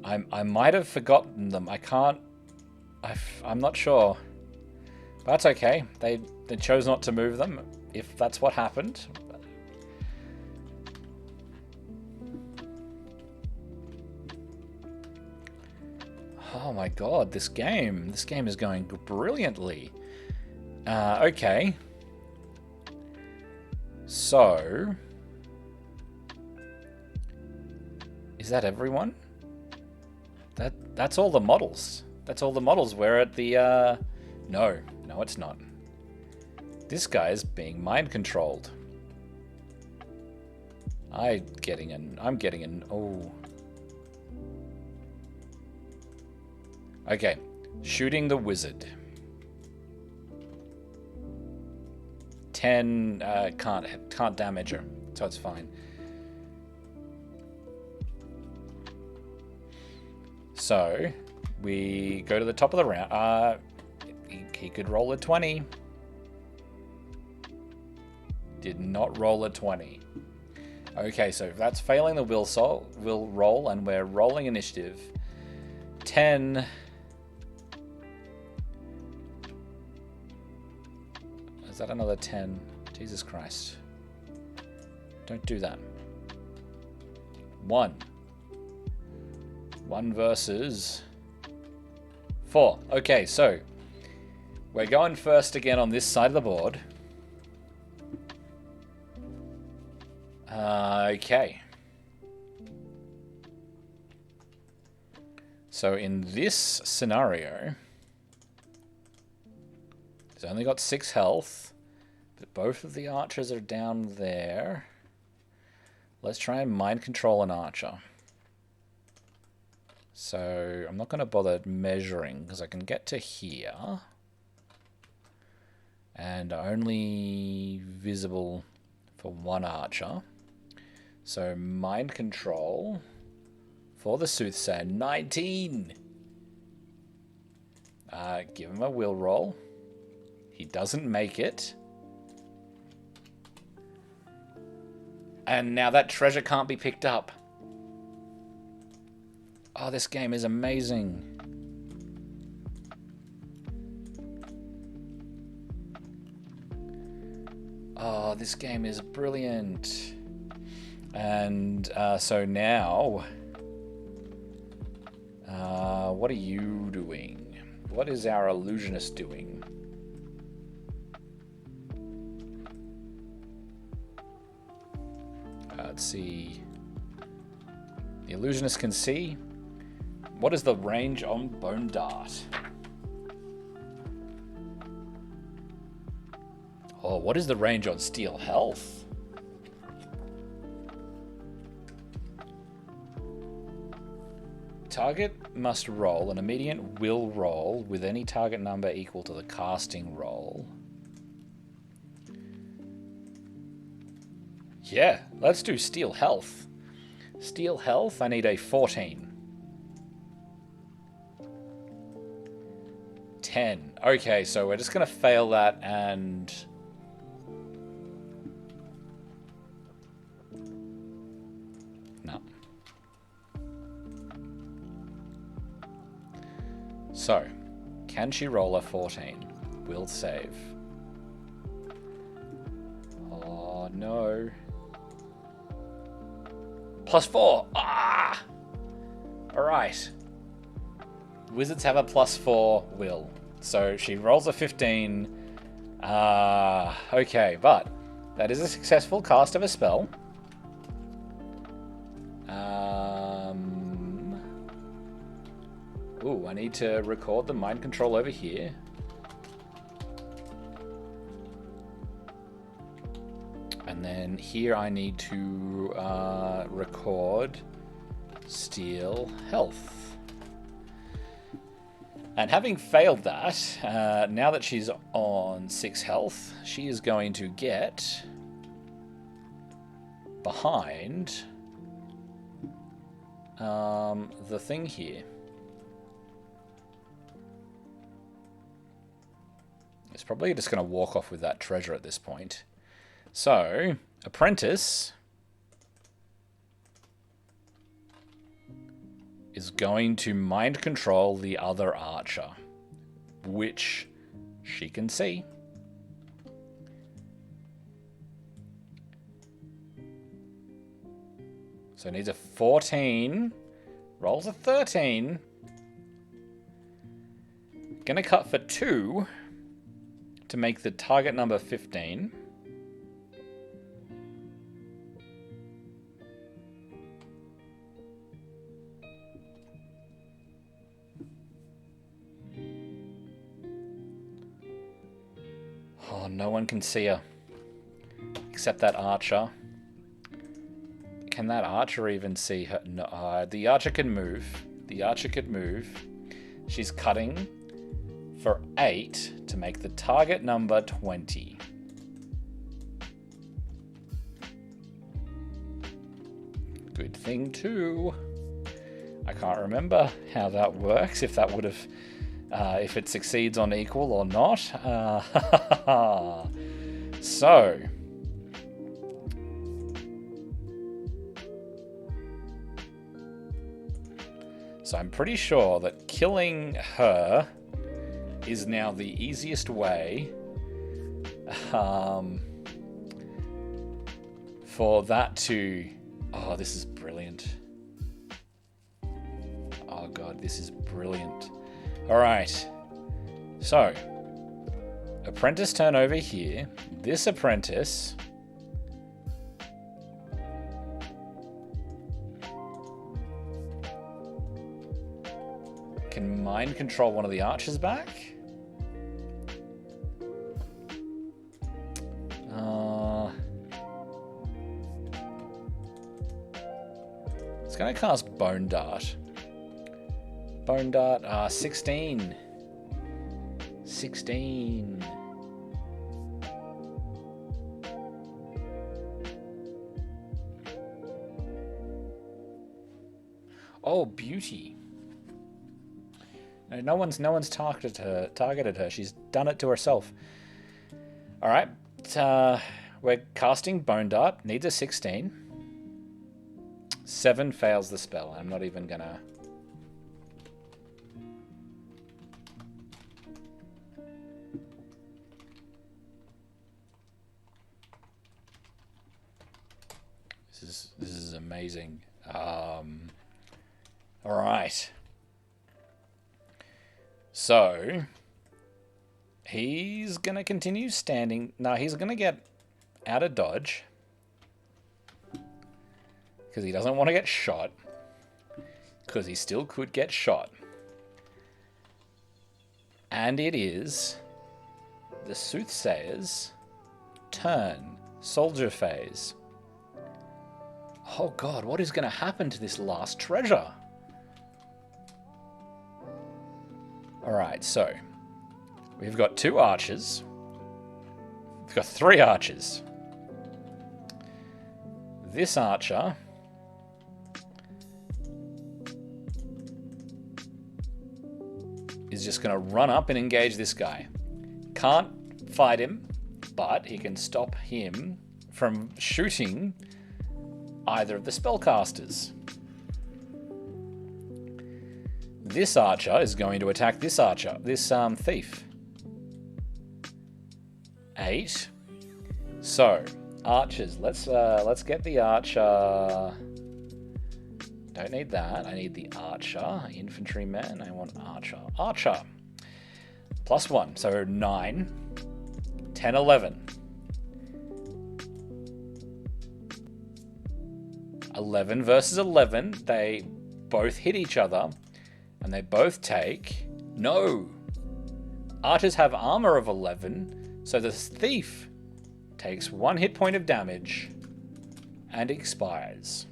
I might have forgotten them. I'm not sure. But that's okay. They chose not to move them, if that's what happened. Oh my god, this game is going brilliantly. Okay. So, is that everyone? That's all the models. That's all the models. We're at the, No, it's not. This guy is being mind controlled. I'm getting an, oh. Okay, shooting the wizard. 10, can't damage her, so it's fine. So, we go to the top of the round. He could roll a 20. Did not roll a 20. Okay, so that's failing the will roll, and we're rolling initiative. 10. Is that another 10? Jesus Christ. Don't do that. 1. 1 versus 4. Okay, so we're going first again on this side of the board. Okay. So in this scenario, he's only got 6 health, but both of the archers are down there. Let's try and mind control an archer. So I'm not going to bother measuring because I can get to here. And only visible for 1 archer. So mind control for the Soothsayer. 19! Give him a will roll. He doesn't make it. And now that treasure can't be picked up. Oh, this game is amazing. Oh, this game is brilliant. And so now, what are you doing? What is our illusionist doing? Let's see. The illusionist can see. What is the range on Bone Dart? Oh, what is the range on Steel Health? Target must roll an immediate will roll with any target number equal to the casting roll. Yeah, let's do Steel Health. Steel Health, I need a 14. 10. Okay, so we're just going to fail that and... No. So, can she roll a 14? Will save. Oh, no. +4. Ah! Alright. Wizards have a +4 will. So she rolls a 15. Okay, but that is a successful cast of a spell. Ooh, I need to record the mind control over here. And then here I need to record Steel Health. And having failed that, now that she's on 6 health, she is going to get behind the thing here. It's probably just going to walk off with that treasure at this point. So, Apprentice is going to mind control the other archer, which she can see. So needs a 14, rolls a 13. Gonna cut for 2 to make the target number 15. Oh, no one can see her. Except that archer. Can that archer even see her? No, the archer can move. The archer could move. She's cutting for 8 to make the target number 20. Good thing, too. I can't remember how that works, if that would have... if it succeeds on equal or not. So... So I'm pretty sure that killing her is now the easiest way for that to... Oh, this is brilliant. Oh god, this is brilliant. Alright. So, apprentice turn over here. This apprentice... can mind control one of the archers back. It's going to cast Bone Dart. Bone Dart, 16. 16. Oh, beauty. No one's targeted her. She's done it to herself. All right. We're casting Bone Dart. Needs a 16. 7 fails the spell. I'm not even gonna... This is amazing. All right. So, he's going to continue standing. No, he's going to get out of dodge. Because he doesn't want to get shot. Because he still could get shot. And it is the Soothsayer's turn. Soldier phase. Oh god, what is going to happen to this last treasure? Alright, so we've got 2 archers. We've got 3 archers. This archer is just going to run up and engage this guy. Can't fight him, but he can stop him from shooting either of the spellcasters. This archer is going to attack this archer, this thief. 8. So, archers. Let's get the archer. Don't need that. I need the archer. Infantryman. I want archer. Archer. +1. So 9. 10, 11. 11 versus 11. They both hit each other. And they both take... No! Archers have armor of 11, so the thief takes 1 hit point of damage and expires.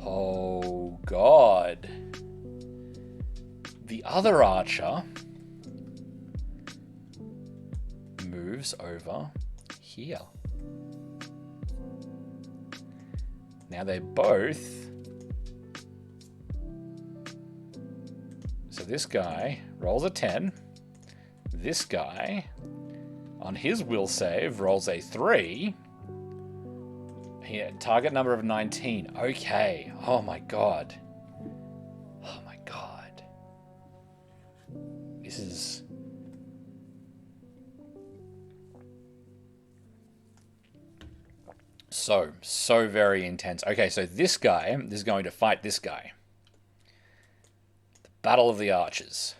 Oh, God. The other archer moves over here. Now they both... So this guy rolls a 10. This guy, on his will save, rolls a 3. Here, target number of 19. Okay. Oh my god. Oh my god. This is... So very intense. Okay, so this guy is going to fight this guy. Battle of the Archers.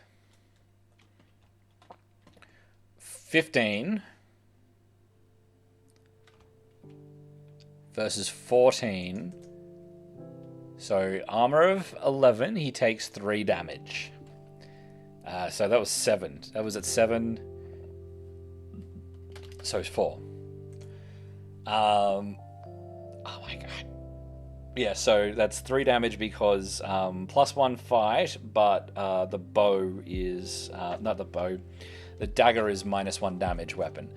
15 versus 14. So armor of 11, he takes 3 damage. So that was 7. That was at 7. So it's 4. Oh my god. Yeah, so that's 3 damage because +1 fight, but the bow is... not the bow. The dagger is -1 damage weapon.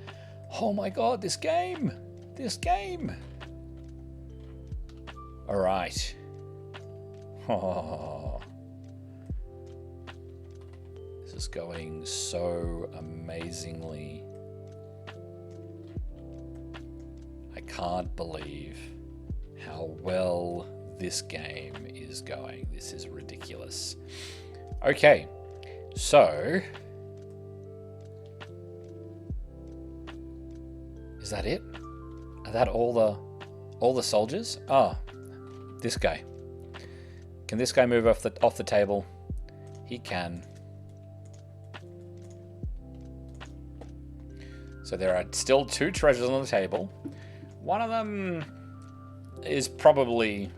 Oh my god, this game! This game! Alright. Oh. This is going so amazingly. I can't believe how well this game is going. This is ridiculous. Okay, so... Is that it? Are that all the soldiers? Oh, this guy. Can this guy move off the table? He can. So there are still 2 treasures on the table. One of them is probably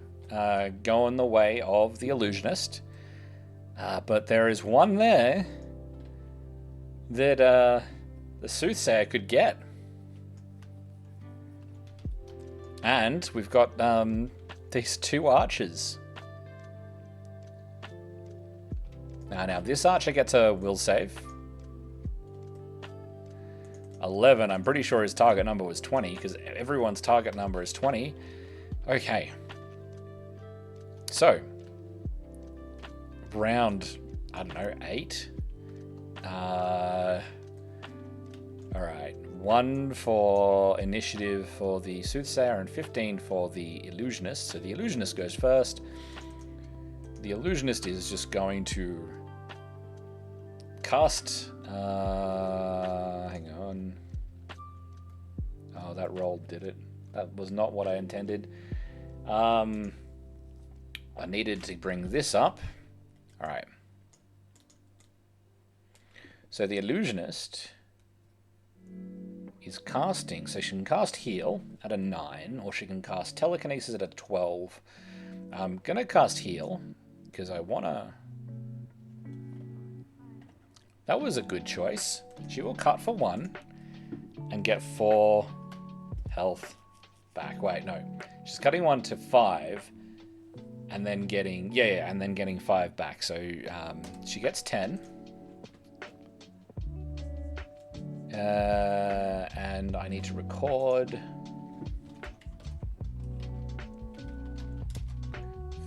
going the way of the Illusionist. But there is one there that the Soothsayer could get. And we've got these 2 archers. Now this archer gets a will save. 11, I'm pretty sure his target number was 20, because everyone's target number is 20. Okay. So, round, I don't know, 8? Alright. 1 for initiative for the Soothsayer and 15 for the Illusionist. So the Illusionist goes first. The Illusionist is just going to cast... hang on. Oh, that roll did it. That was not what I intended. I needed to bring this up. Alright. So the Illusionist is casting, so she can cast Heal at a 9, or she can cast Telekinesis at a 12. I'm gonna cast Heal, because I wanna... That was a good choice. She will cut for 1, and get 4 health back. Wait, no. She's cutting 1 to 5, and then getting... Yeah, and then getting 5 back. So, she gets 10. And I need to record.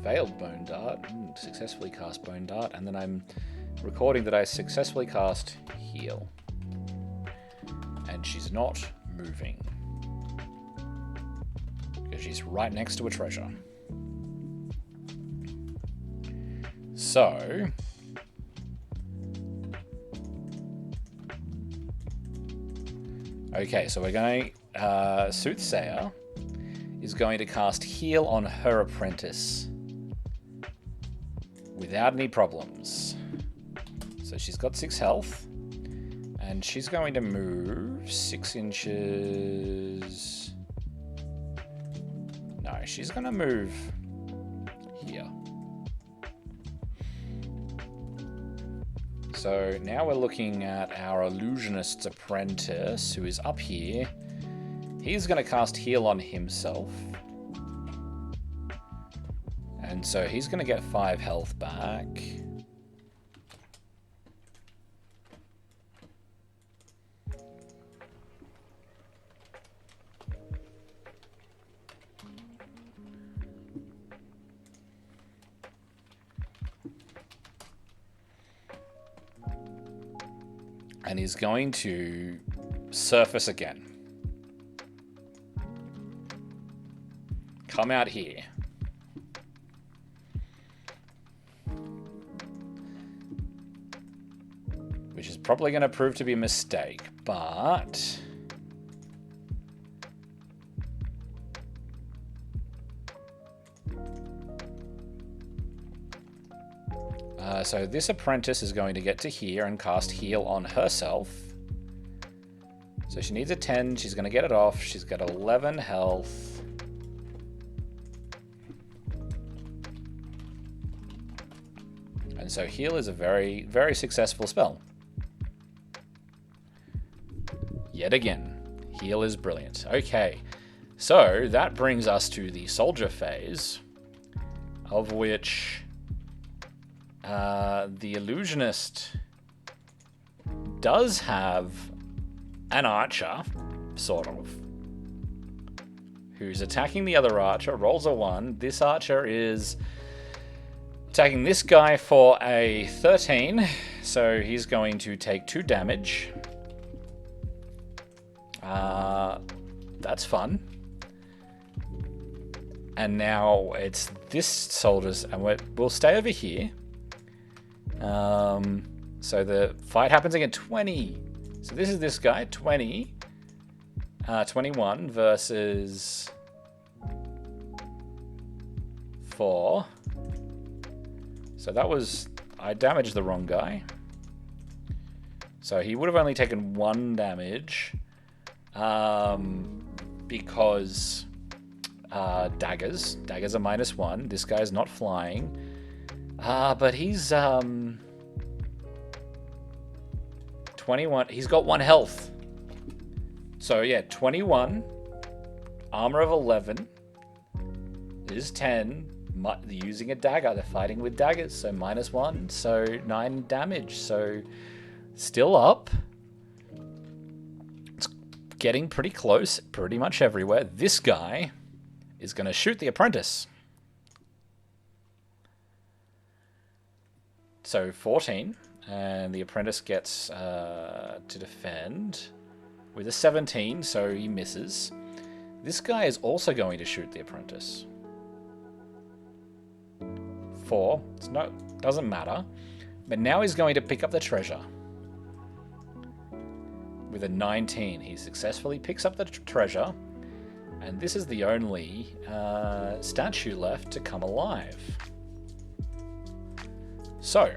Failed Bone Dart. Successfully cast Bone Dart. And then I'm recording that I successfully cast Heal. And she's not moving. Because she's right next to a treasure. So... Okay, so we're going... Soothsayer is going to cast Heal on her apprentice. Without any problems. So she's got 6 health. And she's going to move 6 inches... No, she's going to move here. So now we're looking at our Illusionists Apprentice, who is up here. He's going to cast Heal on himself. And so he's going to get 5 health back. And he's going to surface again. Come out here. Which is probably going to prove to be a mistake, but... So this apprentice is going to get to here and cast Heal on herself. So she needs a 10. She's going to get it off. She's got 11 health. And so heal is a very, very successful spell. Yet again, heal is brilliant. Okay, so that brings us to the soldier phase, of which the illusionist does have an archer, sort of, who's attacking the other archer, rolls a 1. This archer is attacking this guy for a 13, so he's going to take 2 damage. That's fun. And now it's this soldier's, and we'll stay over here. So the fight happens again. 20. So this is this guy, 20. 21 versus 4. So that was... I damaged the wrong guy. So he would have only taken 1 damage. Because daggers. Daggers are -1. This guy's not flying. But he's 21. He's got 1 health. So yeah, 21. Armor of 11. Is 10. Using a dagger. They're fighting with daggers. So -1. So 9 damage. So still up. It's getting pretty close. Pretty much everywhere. This guy is going to shoot the apprentice. So 14. And the apprentice gets to defend with a 17. So he misses. This guy is also going to shoot the apprentice. 4. Doesn't matter. But now he's going to pick up the treasure. With a 19. He successfully picks up the treasure. And this is the only statue left to come alive. So,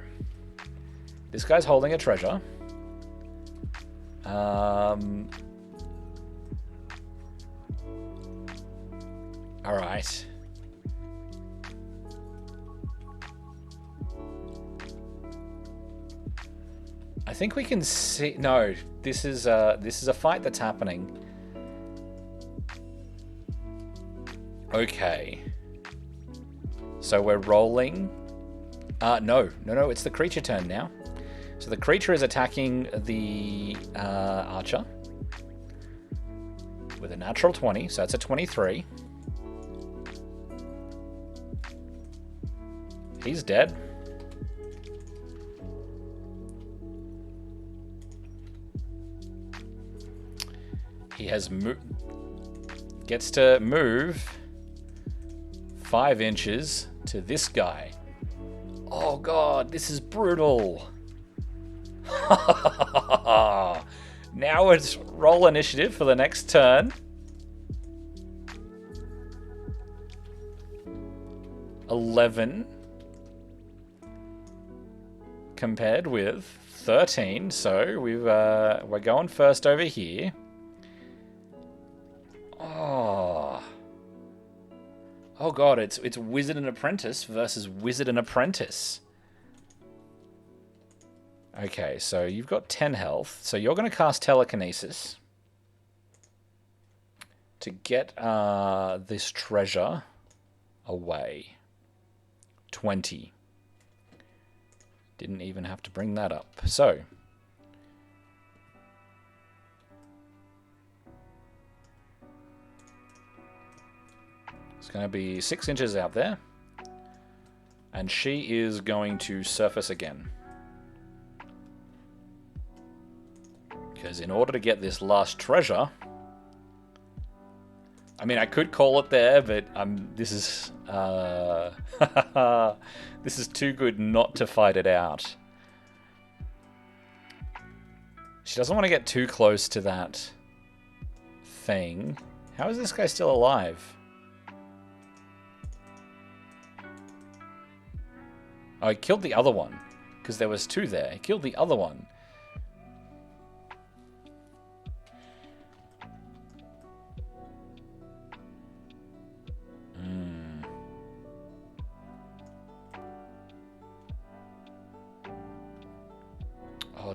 this guy's holding a treasure. Alright. I think we can see... No, this is a fight that's happening. Okay. So we're rolling... No, it's the creature turn now. So the creature is attacking the archer. With a natural 20, so that's a 23. He's dead. He has gets to move 5 inches to this guy. Oh god, this is brutal. Now it's roll initiative for the next turn. 11 compared with 13, so we're going first over here. Oh god, it's Wizard and Apprentice versus Wizard and Apprentice. Okay, so you've got 10 health. So you're going to cast Telekinesis to get this treasure away. 20. Didn't even have to bring that up. So it's going to be 6 inches out there. And she is going to surface again. Because in order to get this last treasure... I mean, I could call it there, but this is... this is too good not to fight it out. She doesn't want to get too close to that thing. How is this guy still alive? Oh, he killed the other one. Because there was 2 there. He killed the other one.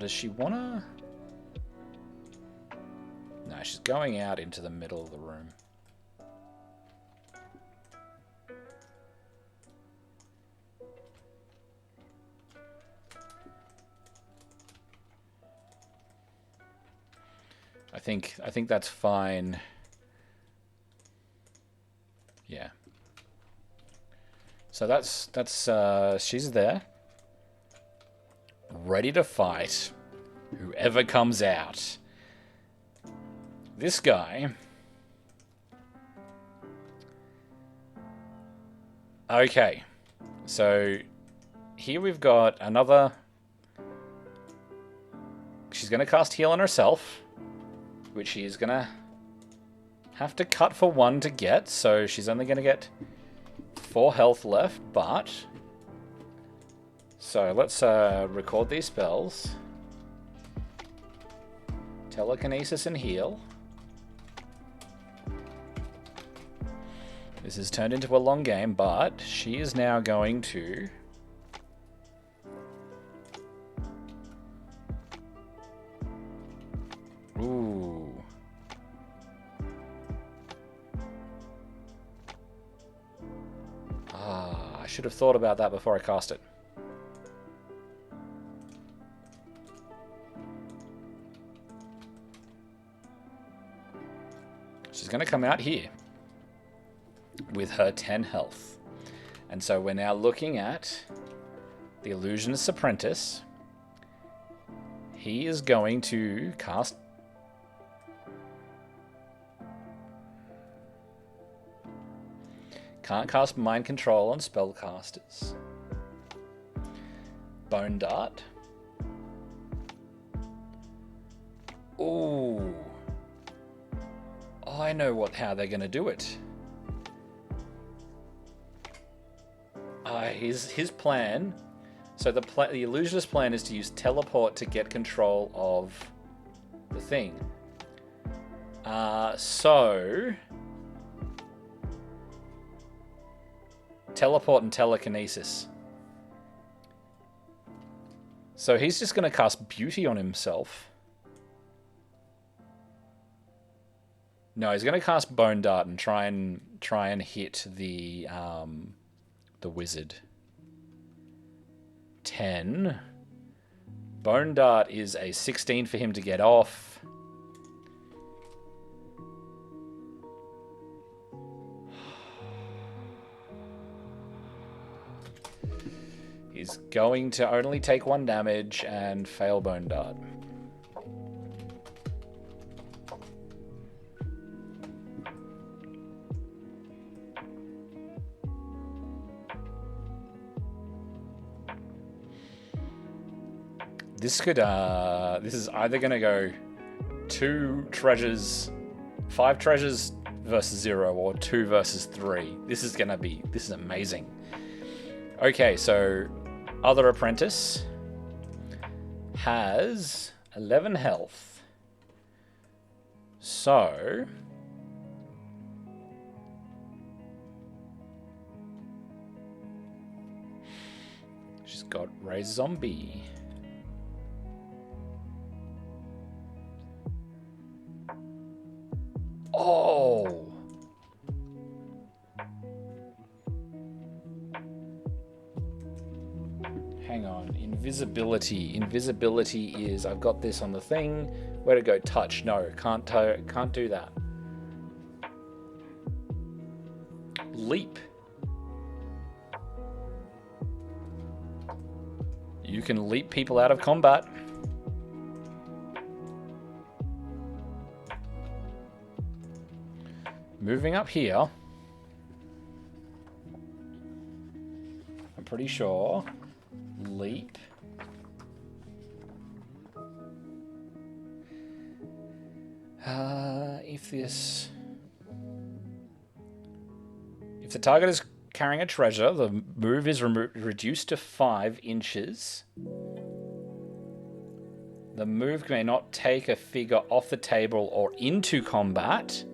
does she wanna... No, she's going out into the middle of the room. I think that's fine. Yeah. So that's she's there, ready to fight whoever comes out. This guy. Okay. So here we've got another. She's going to cast heal on herself, which she's going to have to cut for 1 to get. So she's only going to get 4 health left, but... So let's record these spells. Telekinesis and heal. This has turned into a long game, but she is now going to... Ooh. I should have thought about that before I cast it. She's going to come out here with her 10 health. And so we're now looking at the Illusionist Apprentice. He is going to cast... Can't cast Mind Control on spellcasters. Bone Dart. Ooh. I know how they're going to do it. His plan... So the Illusionist plan is to use teleport to get control of the thing. So... Teleport and telekinesis. So he's just going to cast Beauty on himself. No, he's going to cast Bone Dart and try and hit the wizard. 10. Bone Dart is a 16 for him to get off. He's going to only take 1 damage and fail Bone Dart. This could, this is either going to go 2 treasures, 5 treasures versus 0, or 2 versus 3. This is amazing. Okay, so other apprentice has 11 health. So she's got Raise Zombie. Oh! Hang on. Invisibility. Invisibility is... I've got this on the thing. Where to go? Touch. No, can't do that. Leap. You can leap people out of combat. Moving up here, I'm pretty sure, leap. If the target is carrying a treasure, the move is reduced to 5 inches. The move may not take a figure off the table or into combat.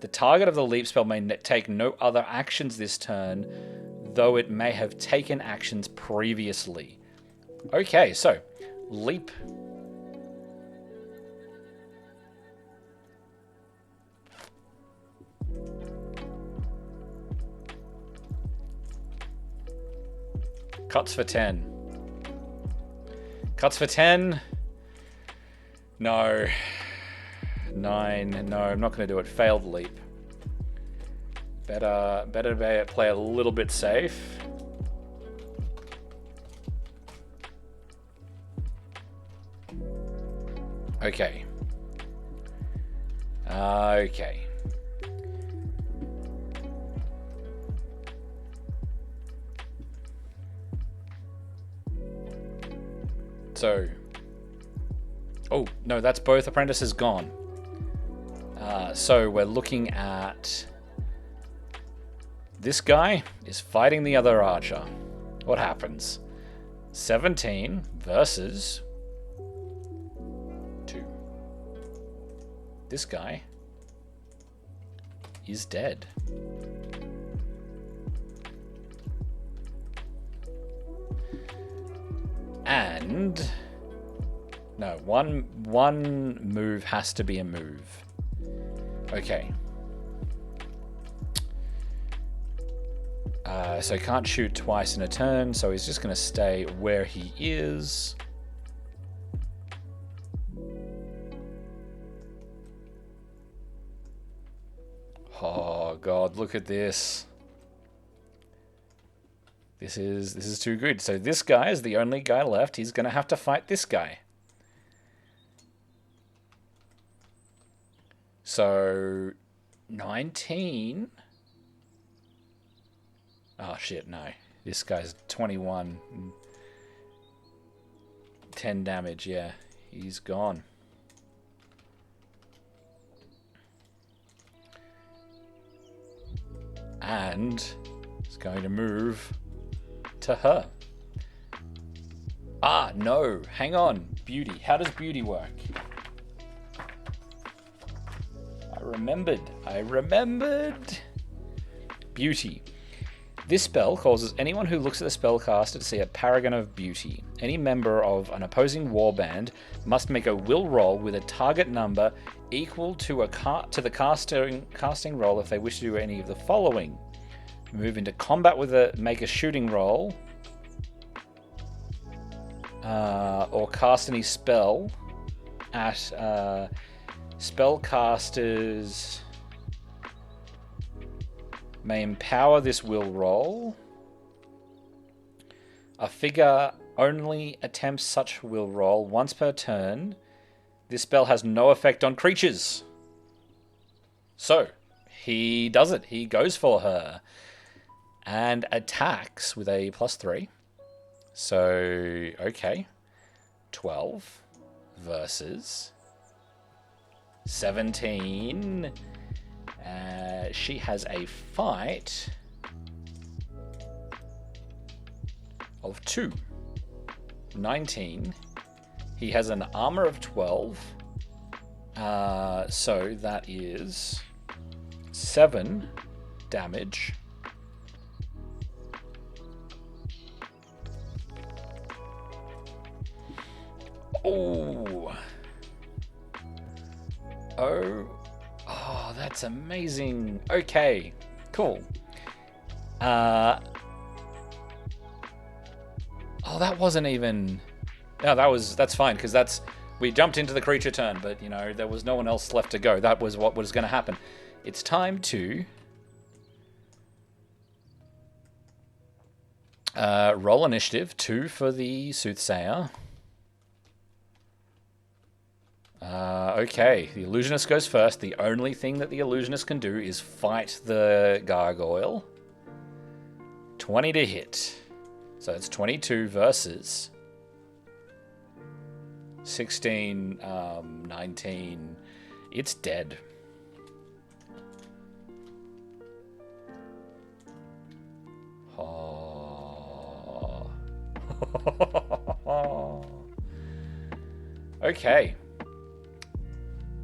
The target of the leap spell may take no other actions this turn, though it may have taken actions previously. Okay, so leap. Cuts for 10. Cuts for 10. No. 9. No, I'm not going to do it. Failed leap. Better play a little bit safe. Okay. Okay. So, oh, no, that's both apprentices gone. So we're looking at this guy is fighting the other archer. What happens? 17 versus 2. This guy is dead. And no, one move has to be a move. Okay. So he can't shoot twice in a turn, so he's just going to stay where he is. Oh god, look at this. This is too good. So this guy is the only guy left. He's going to have to fight this guy. So 19. Oh shit, no. This guy's 21. 10 damage, yeah. He's gone. And he's going to move to her. Ah, no. Hang on. Beauty. How does beauty work? I remembered. Beauty. This spell causes anyone who looks at the spellcaster to see a paragon of beauty. Any member of an opposing warband must make a will roll with a target number equal to the casting roll if they wish to do any of the following. Move into combat with make a shooting roll. Or cast any spell at spellcasters may empower this will roll. A figure only attempts such will roll once per turn. This spell has no effect on creatures. So, he does it. He goes for her. And attacks with a +3. So, okay. 12 versus 17. She has a fight of 2. 19. He has an armor of 12. So that is 7 damage. Oh. Oh, that's amazing. Okay, cool. Oh, that wasn't even... No, that's fine, because we jumped into the creature turn, but, you know, there was no one else left to go. That was what was going to happen. It's time to... roll initiative. 2 for the Soothsayer. Okay, the Illusionist goes first. The only thing that the Illusionist can do is fight the Gargoyle. 20 to hit. So it's 22 versus 16, 19. It's dead. Oh. Okay.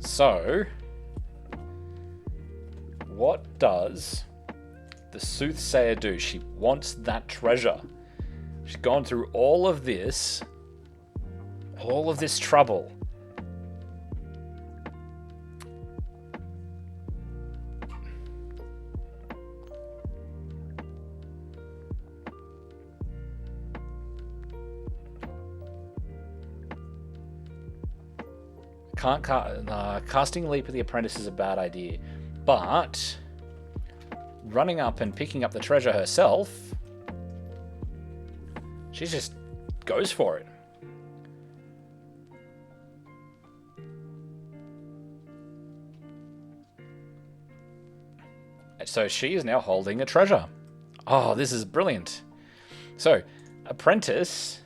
So, what does the Soothsayer do? She wants that treasure. She's gone through all of this All of this trouble. Casting Leap of the Apprentice is a bad idea, but running up and picking up the treasure herself, she just goes for it. So she is now holding a treasure. Oh, this is brilliant. So, Apprentice...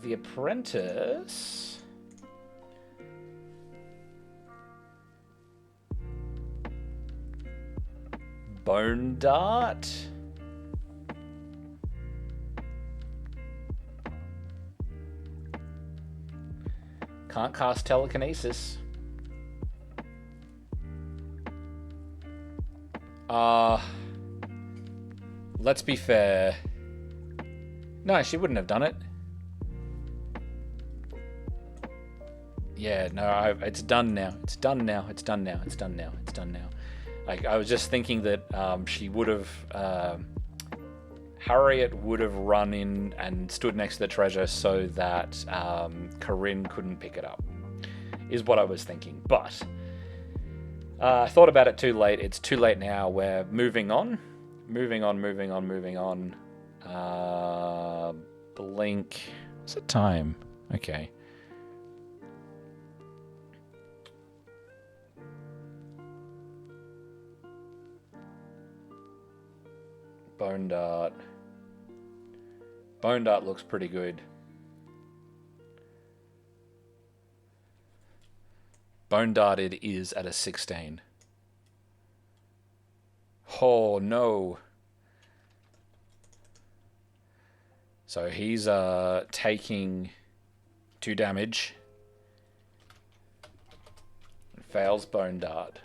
the Apprentice... Bone Dart... Can't cast Telekinesis. Let's be fair. No, she wouldn't have done it. Yeah, no, it's done now. It's done now. It's done now. It's done now. It's done now. Like, I was just thinking that she would have... Harriet would have run in and stood next to the treasure so that Corinne couldn't pick it up, is what I was thinking. But I thought about it too late. It's too late now. We're moving on. Moving on. Blink. What's the time? Okay. Bone Dart. Bone Dart looks pretty good. Bone Dart it is at a 16. Oh no. So he's taking 2 damage. Fails Bone Dart.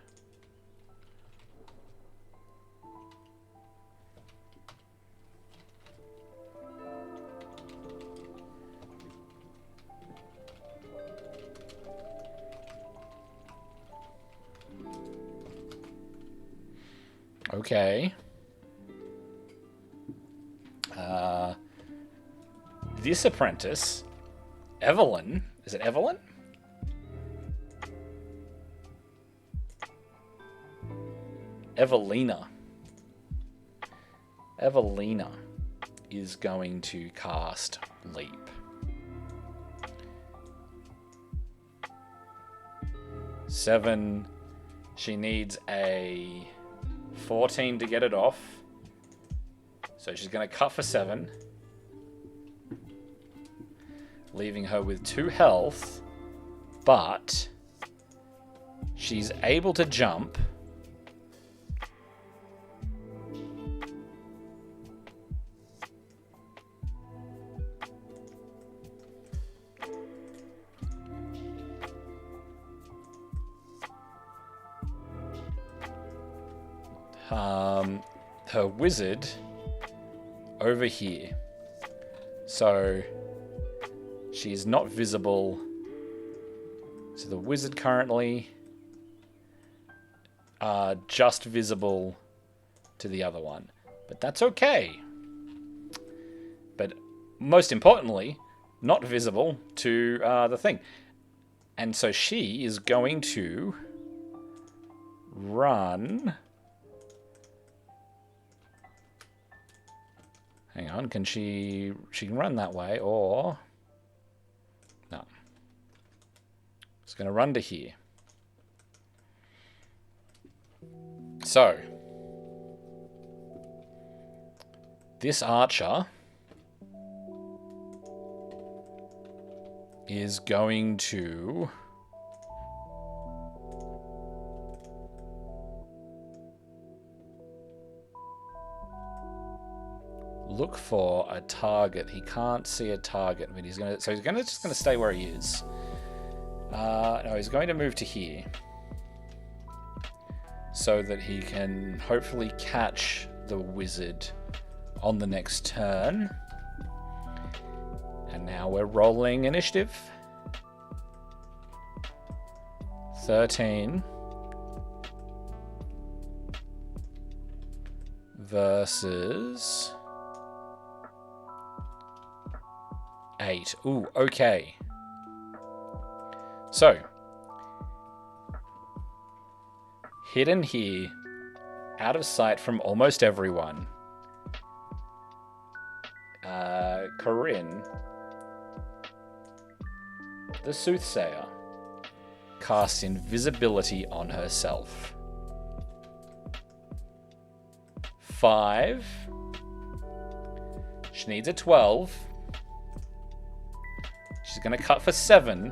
Okay. This apprentice, Evelyn, is it Evelyn? Evelina is going to cast Leap. Seven. She needs a 14 to get it off. So she's going to cut for 7. Leaving her with 2 health. But she's able to jump. Her wizard over here. So she's not visible to the wizard currently. Just visible to the other one. But that's okay. But most importantly, not visible to the thing. And so she is going to run... Hang on, can she can run that way, or... No. It's going to run to here. So, this archer is going to... look for a target. He can't see a target, but he's gonna. So he's just gonna stay where he is. No, he's going to move to here, so that he can hopefully catch the wizard on the next turn. And now we're rolling initiative. 13 versus 8. Ooh, okay. So, hidden here, out of sight from almost everyone, Corinne, the Soothsayer, casts invisibility on herself. 5. She needs a 12. She's going to cut for 7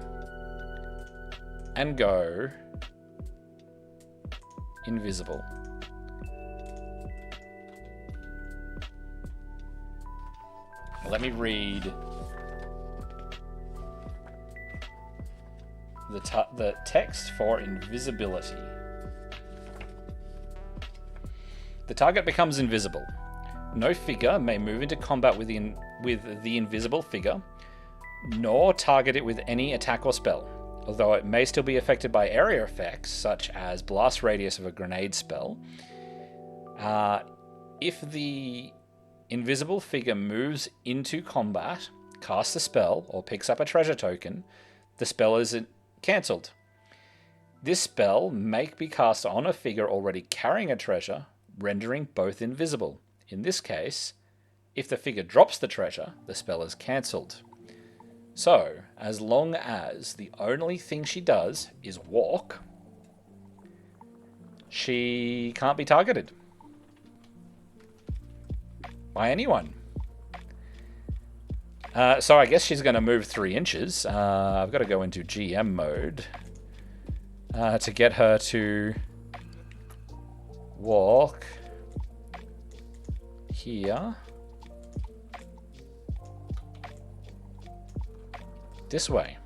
and go invisible. Let me read the text for invisibility. The target becomes invisible. No figure may move into combat with the invisible figure, nor target it with any attack or spell, although it may still be affected by area effects, such as blast radius of a grenade spell. If the invisible figure moves into combat, casts a spell, or picks up a treasure token, the spell is cancelled. This spell may be cast on a figure already carrying a treasure, rendering both invisible. In this case, if the figure drops the treasure, the spell is cancelled. So, as long as the only thing she does is walk, she can't be targeted by anyone. So I guess she's going to move 3 inches. I've got to go into GM mode to get her to walk here. This way.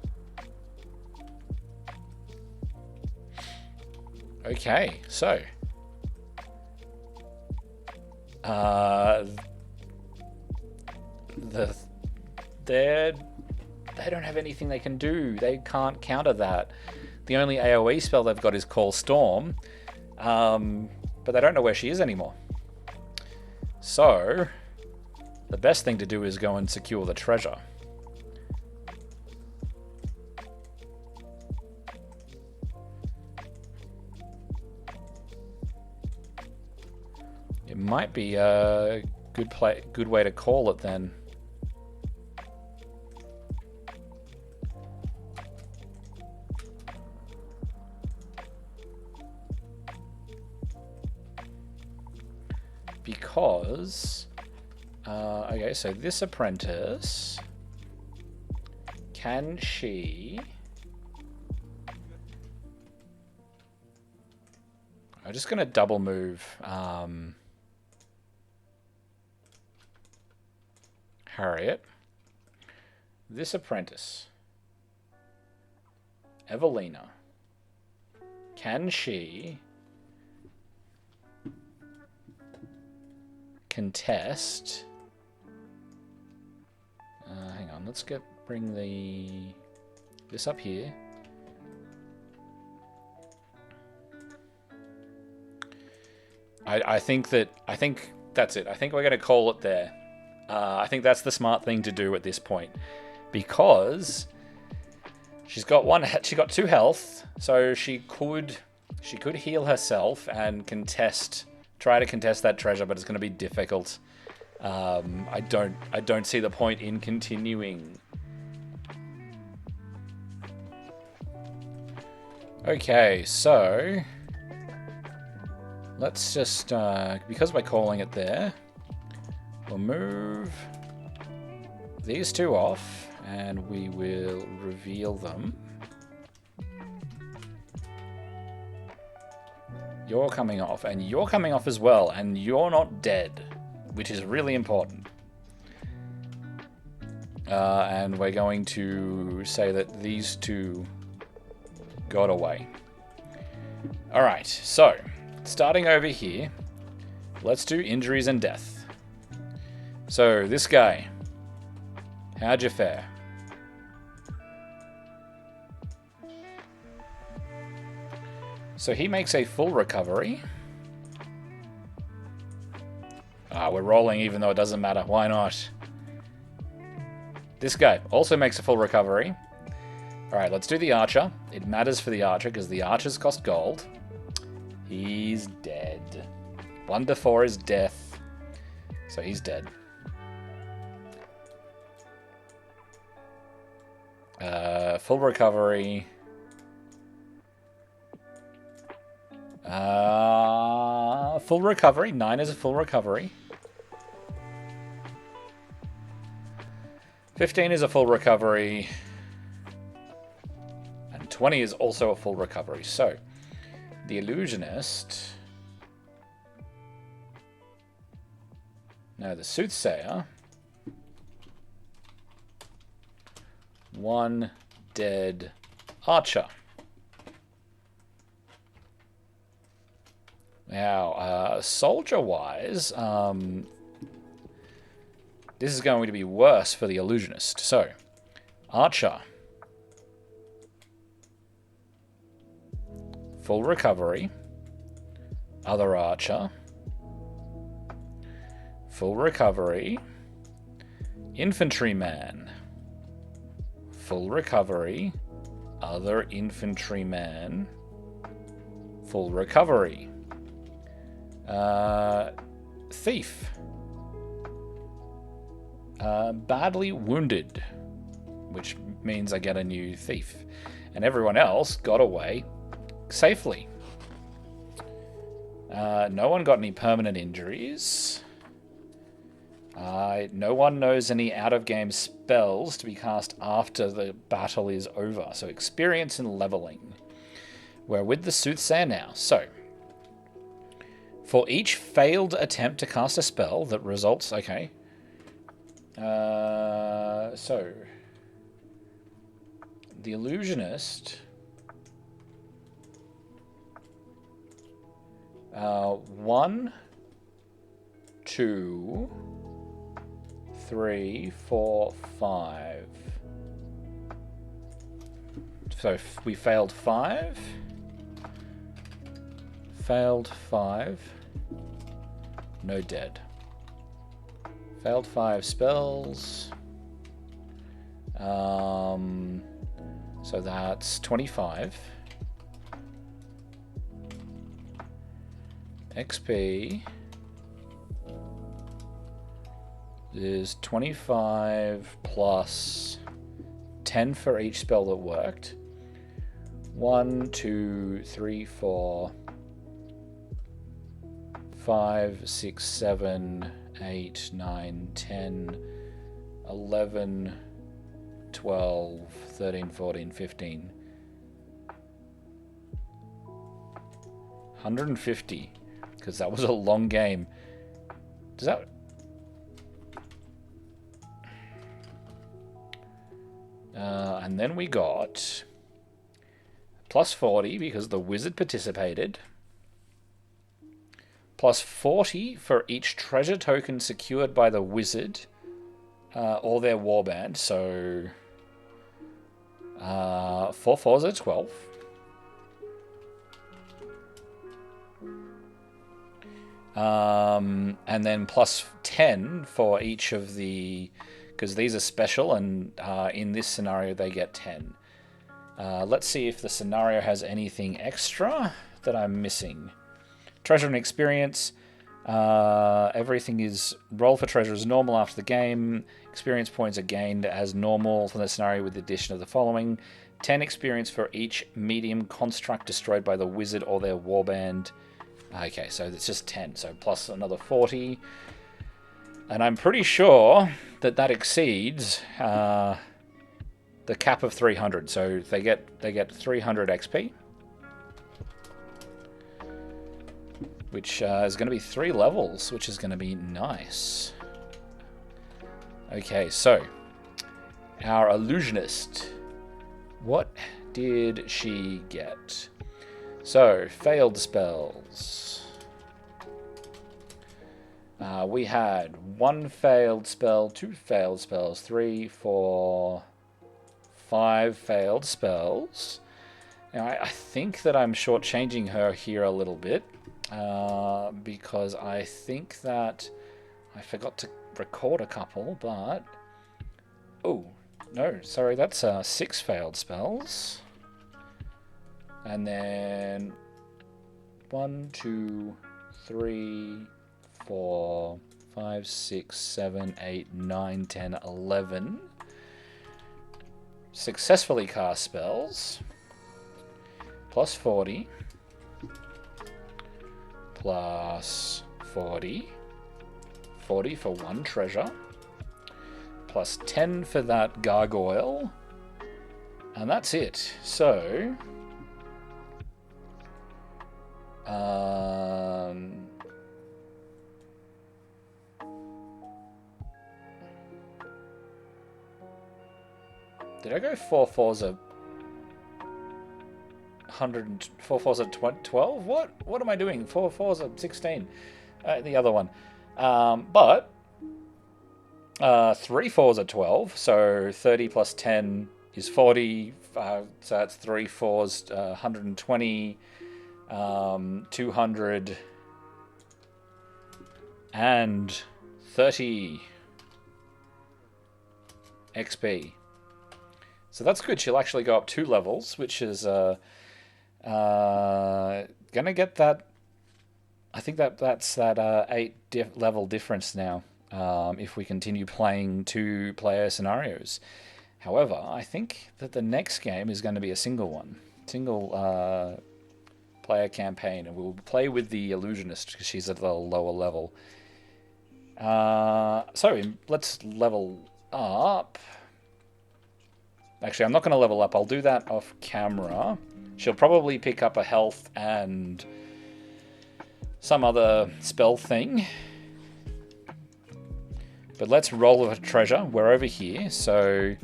Okay, so they don't have anything they can do. They can't counter that. The only AoE spell they've got is Call Storm, but they don't know where she is anymore. So the best thing to do is go and secure the treasure. It might be a good way to call it then. Because, okay, so this apprentice, can she... I'm just going to double move Harriet. This apprentice, Evelina, can she contest? Hang on, let's bring this up here. I think that's it. I think we're going to call it there. I think that's the smart thing to do at this point, because she got 2 health, so she could heal herself and try to contest that treasure, but it's going to be difficult. I don't see the point in continuing. Okay, so let's just, because we're calling it there, we'll move these 2 off and we will reveal them. You're coming off, and you're coming off as well, and you're not dead, which is really important. And we're going to say that these 2 got away. Alright, so, starting over here, let's do injuries and death. So, this guy How'd you fare? So he makes a full recovery. We're rolling even though it doesn't matter. Why not? This guy also makes a full recovery. Alright, let's do the archer. It matters for the archer because the archers cost gold. He's dead. 1 to 4 is death. So he's dead. Full recovery. Full recovery. 9 is a full recovery. 15 is a full recovery. And 20 is also a full recovery. So, the Illusionist... No, the Soothsayer... 1 dead archer. Now, soldier-wise, this is going to be worse for the Illusionist. So, archer. Full recovery. Other archer. Full recovery. Infantryman. Full recovery. Other infantryman. Full recovery. Thief. Badly wounded. Which means I get a new thief. And everyone else got away safely. No one got any permanent injuries. No one knows any out-of-game spells to be cast after the battle is over. So experience and leveling. We're with the Soothsayer now. So, for each failed attempt to cast a spell that results... Okay. So, the Illusionist... 1, 2... 3, 4, 5. So we failed 5. Failed 5. No dead. Failed 5 spells. So that's 25. XP is 25 plus 10 for each spell that worked. 1, 2, 3, 4, 5, 6, 7, 8, 9, 10, 11, 12, 13, 14, 15. 150, because that was a long game. Does that... and then we got plus 40 because the wizard participated. Plus 40 for each treasure token secured by the wizard or their warband. So 4 4s are 12. And then plus 10 for each of the... Because these are special, and in this scenario they get 10. Let's see if the scenario has anything extra that I'm missing. Treasure and experience. Everything is... Roll for treasure is normal after the game. Experience points are gained as normal from the scenario with the addition of the following. 10 experience for each medium construct destroyed by the wizard or their warband. Okay, so it's just 10. So plus another 40. And I'm pretty sure that that exceeds the cap of 300. So they get 300 XP, which is going to be 3 levels, which is going to be nice. Okay, so our Illusionist. What did she get? So, failed spells. We had 1 failed spell, 2 failed spells, 3, 4, 5 failed spells. Now, I think that I'm shortchanging her here a little bit because I think that I forgot to record a couple, but... Oh, no, sorry, that's 6 failed spells. And then 1, 2, 3, 4, 5, 6, 7, 8, 9, 10, 11 successfully cast spells. Plus 40. Plus 40. 40 for 1 treasure. Plus 10 for that gargoyle. And that's it. So... did I go 4 fours of 100, 4 fours of 12? What am I doing? 4 fours of 16. The other one. But 3 fours are 12, so 30 plus 10 is 40. So that's 3 fours, 120, 200, and 30 XP. So that's good. She'll actually go up 2 levels, which is gonna get that. I think that's that 8 level difference now. If we continue playing 2-player scenarios. However, I think that the next game is going to be a single player campaign, and we'll play with the Illusionist because she's at the lower level. So let's level up. Actually, I'm not going to level up. I'll do that off camera. She'll probably pick up a health and some other spell thing. But let's roll a treasure. We're over here. So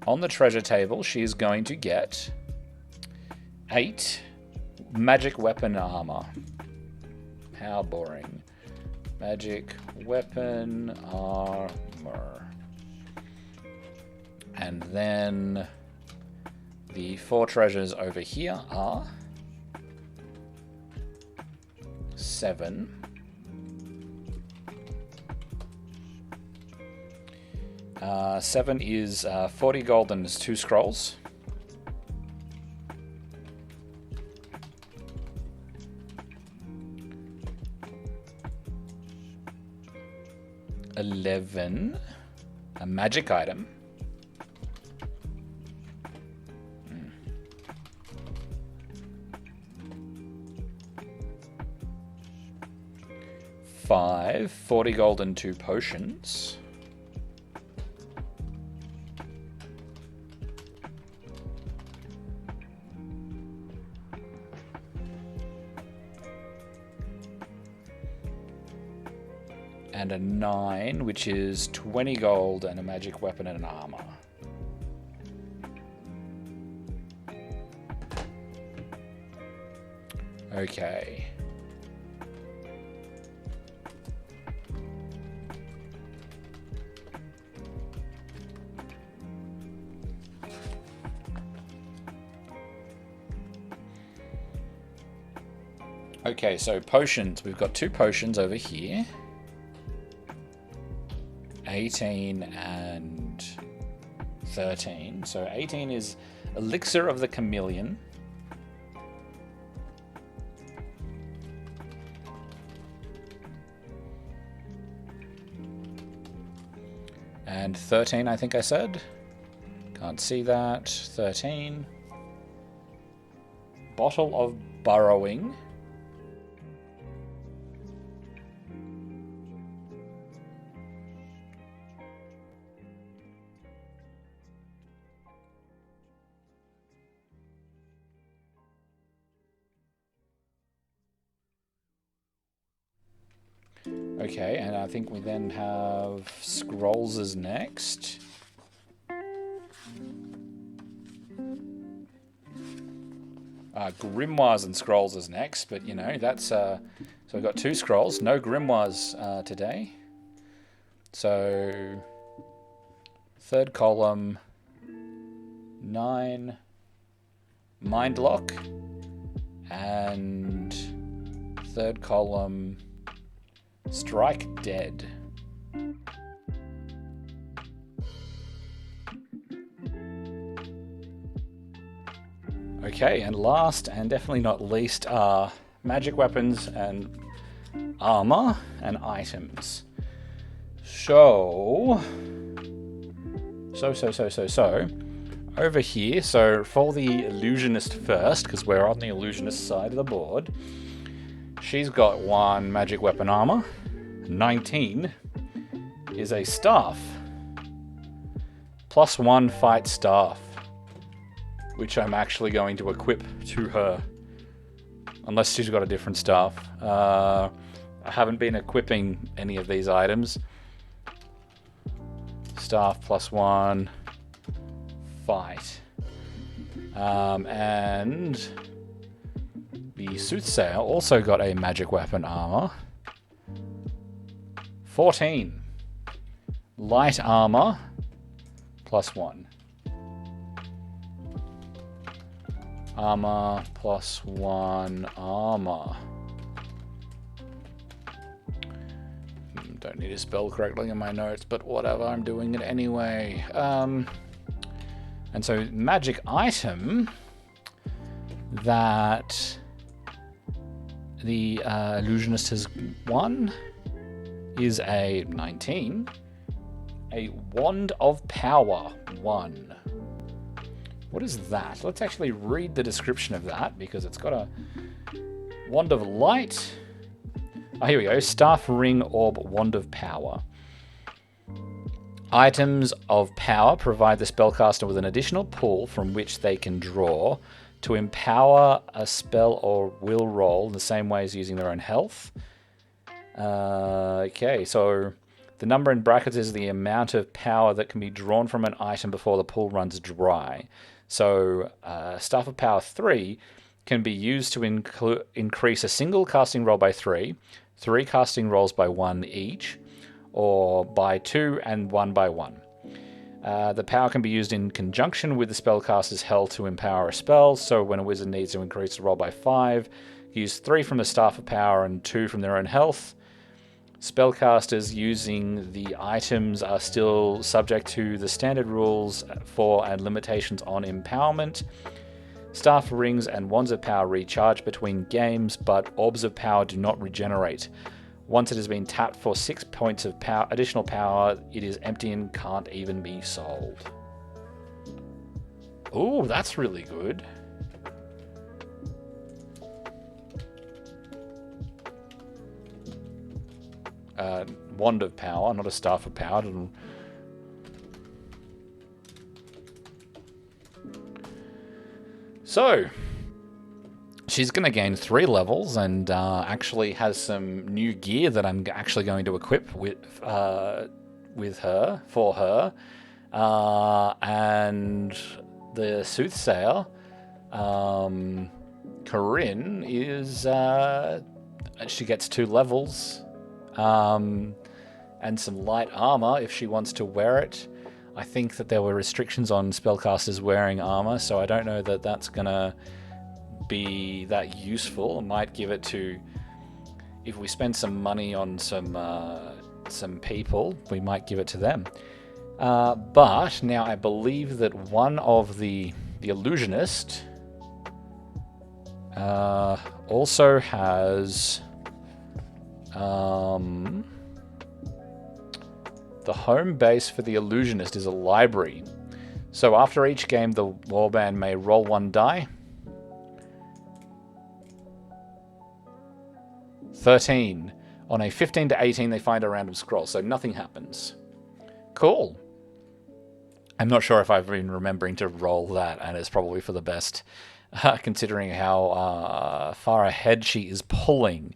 on the treasure table, she's going to get 8 magic weapon armor. How boring. Magic weapon armor. And then the 4 treasures over here are 7. 7 is 40 gold and is 2 scrolls. $11, a magic item. $5, 40 gold and 2 potions. And a 9, which is 20 gold and a magic weapon and an armor. Okay. Okay, so potions. We've got 2 potions over here. 18 and 13. So 18 is Elixir of the Chameleon. And 13, I think I said. Can't see that. 13. Bottle of Burrowing. Okay, and I think we then have Scrolls is next. Grimoires and Scrolls is next, but you know, that's so So we've got 2 scrolls, no grimoires today. So, third column, 9 Mind Lock, and third column, Strike Dead. Okay, and last and definitely not least are magic weapons and armor and items. So over here, so for the Illusionist first, because we're on the Illusionist side of the board, she's got 1 magic weapon armor. 19 is a staff. +1 fight staff, which I'm actually going to equip to her, unless she's got a different staff. I haven't been equipping any of these items. Staff +1 fight. And the Soothsayer also got a magic weapon armor. 14. Light armor +1. Armor +1 armor. Don't need to spell correctly in my notes, but whatever, I'm doing it anyway. And so magic item that the Illusionist has won is a 19. A Wand of Power 1. What is that? Let's actually read the description of that, because it's got a Wand of Light. Oh, here we go. Staff, Ring, Orb, Wand of Power. Items of power provide the spellcaster with an additional pool from which they can draw to empower a spell or will roll in the same way as using their own health. Okay, so the number in brackets is the amount of power that can be drawn from an item before the pool runs dry. So Staff of Power 3 can be used to increase a single casting roll by 3, 3 casting rolls by 1 each, or by 2 and 1 by 1. The power can be used in conjunction with the spellcaster's health to empower a spell, so when a wizard needs to increase the roll by 5, use 3 from the Staff of Power and 2 from their own health. Spellcasters using the items are still subject to the standard rules for and limitations on empowerment. Staff, Rings, and Wands of Power recharge between games, but Orbs of Power do not regenerate. Once it has been tapped for 6 points of power, additional power, it is empty and can't even be sold. Ooh, that's really good. Wand of Power, not a Staff of Power. So, she's going to gain 3 levels and actually has some new gear that I'm actually going to equip with her, for her. And the Soothsayer, Corinne, is... she gets 2 levels. And some light armor if she wants to wear it. I think that there were restrictions on spellcasters wearing armor, so I don't know that that's going to be that useful. I might give it to... If we spend some money on some people, we might give it to them. But now I believe that one of the Illusionist also has... the home base for the Illusionist is a library. So after each game, the warband may roll 1 die. 13. On a 15 to 18, they find a random scroll, so nothing happens. Cool. I'm not sure if I've been remembering to roll that, and it's probably for the best, considering how far ahead she is pulling.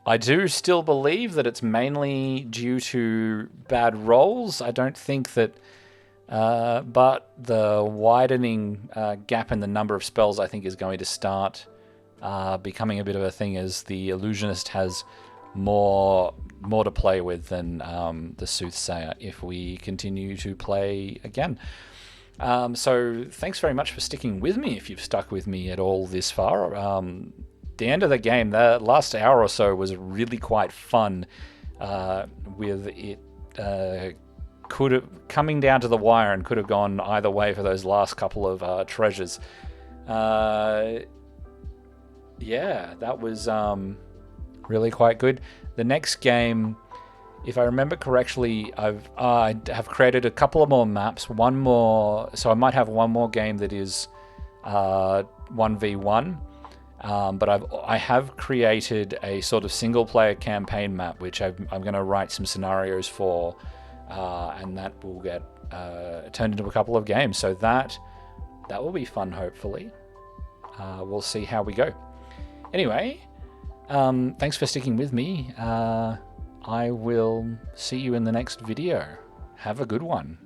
I do still believe that it's mainly due to bad rolls. I don't think that... but the widening gap in the number of spells, I think, is going to start becoming a bit of a thing as the Illusionist has more to play with than the Soothsayer if we continue to play again. So thanks very much for sticking with me if you've stuck with me at all this far. The end of the game, the last hour or so, was really quite fun with it could have coming down to the wire and could have gone either way for those last couple of treasures. Yeah, that was really quite good. The next game, if I remember correctly, I have created a couple of more maps. One more, so I might have one more game that is 1v1. But I have created a sort of single-player campaign map, which I'm going to write some scenarios for, and that will get turned into a couple of games. So that will be fun, hopefully. We'll see how we go. Anyway, thanks for sticking with me. I will see you in the next video. Have a good one.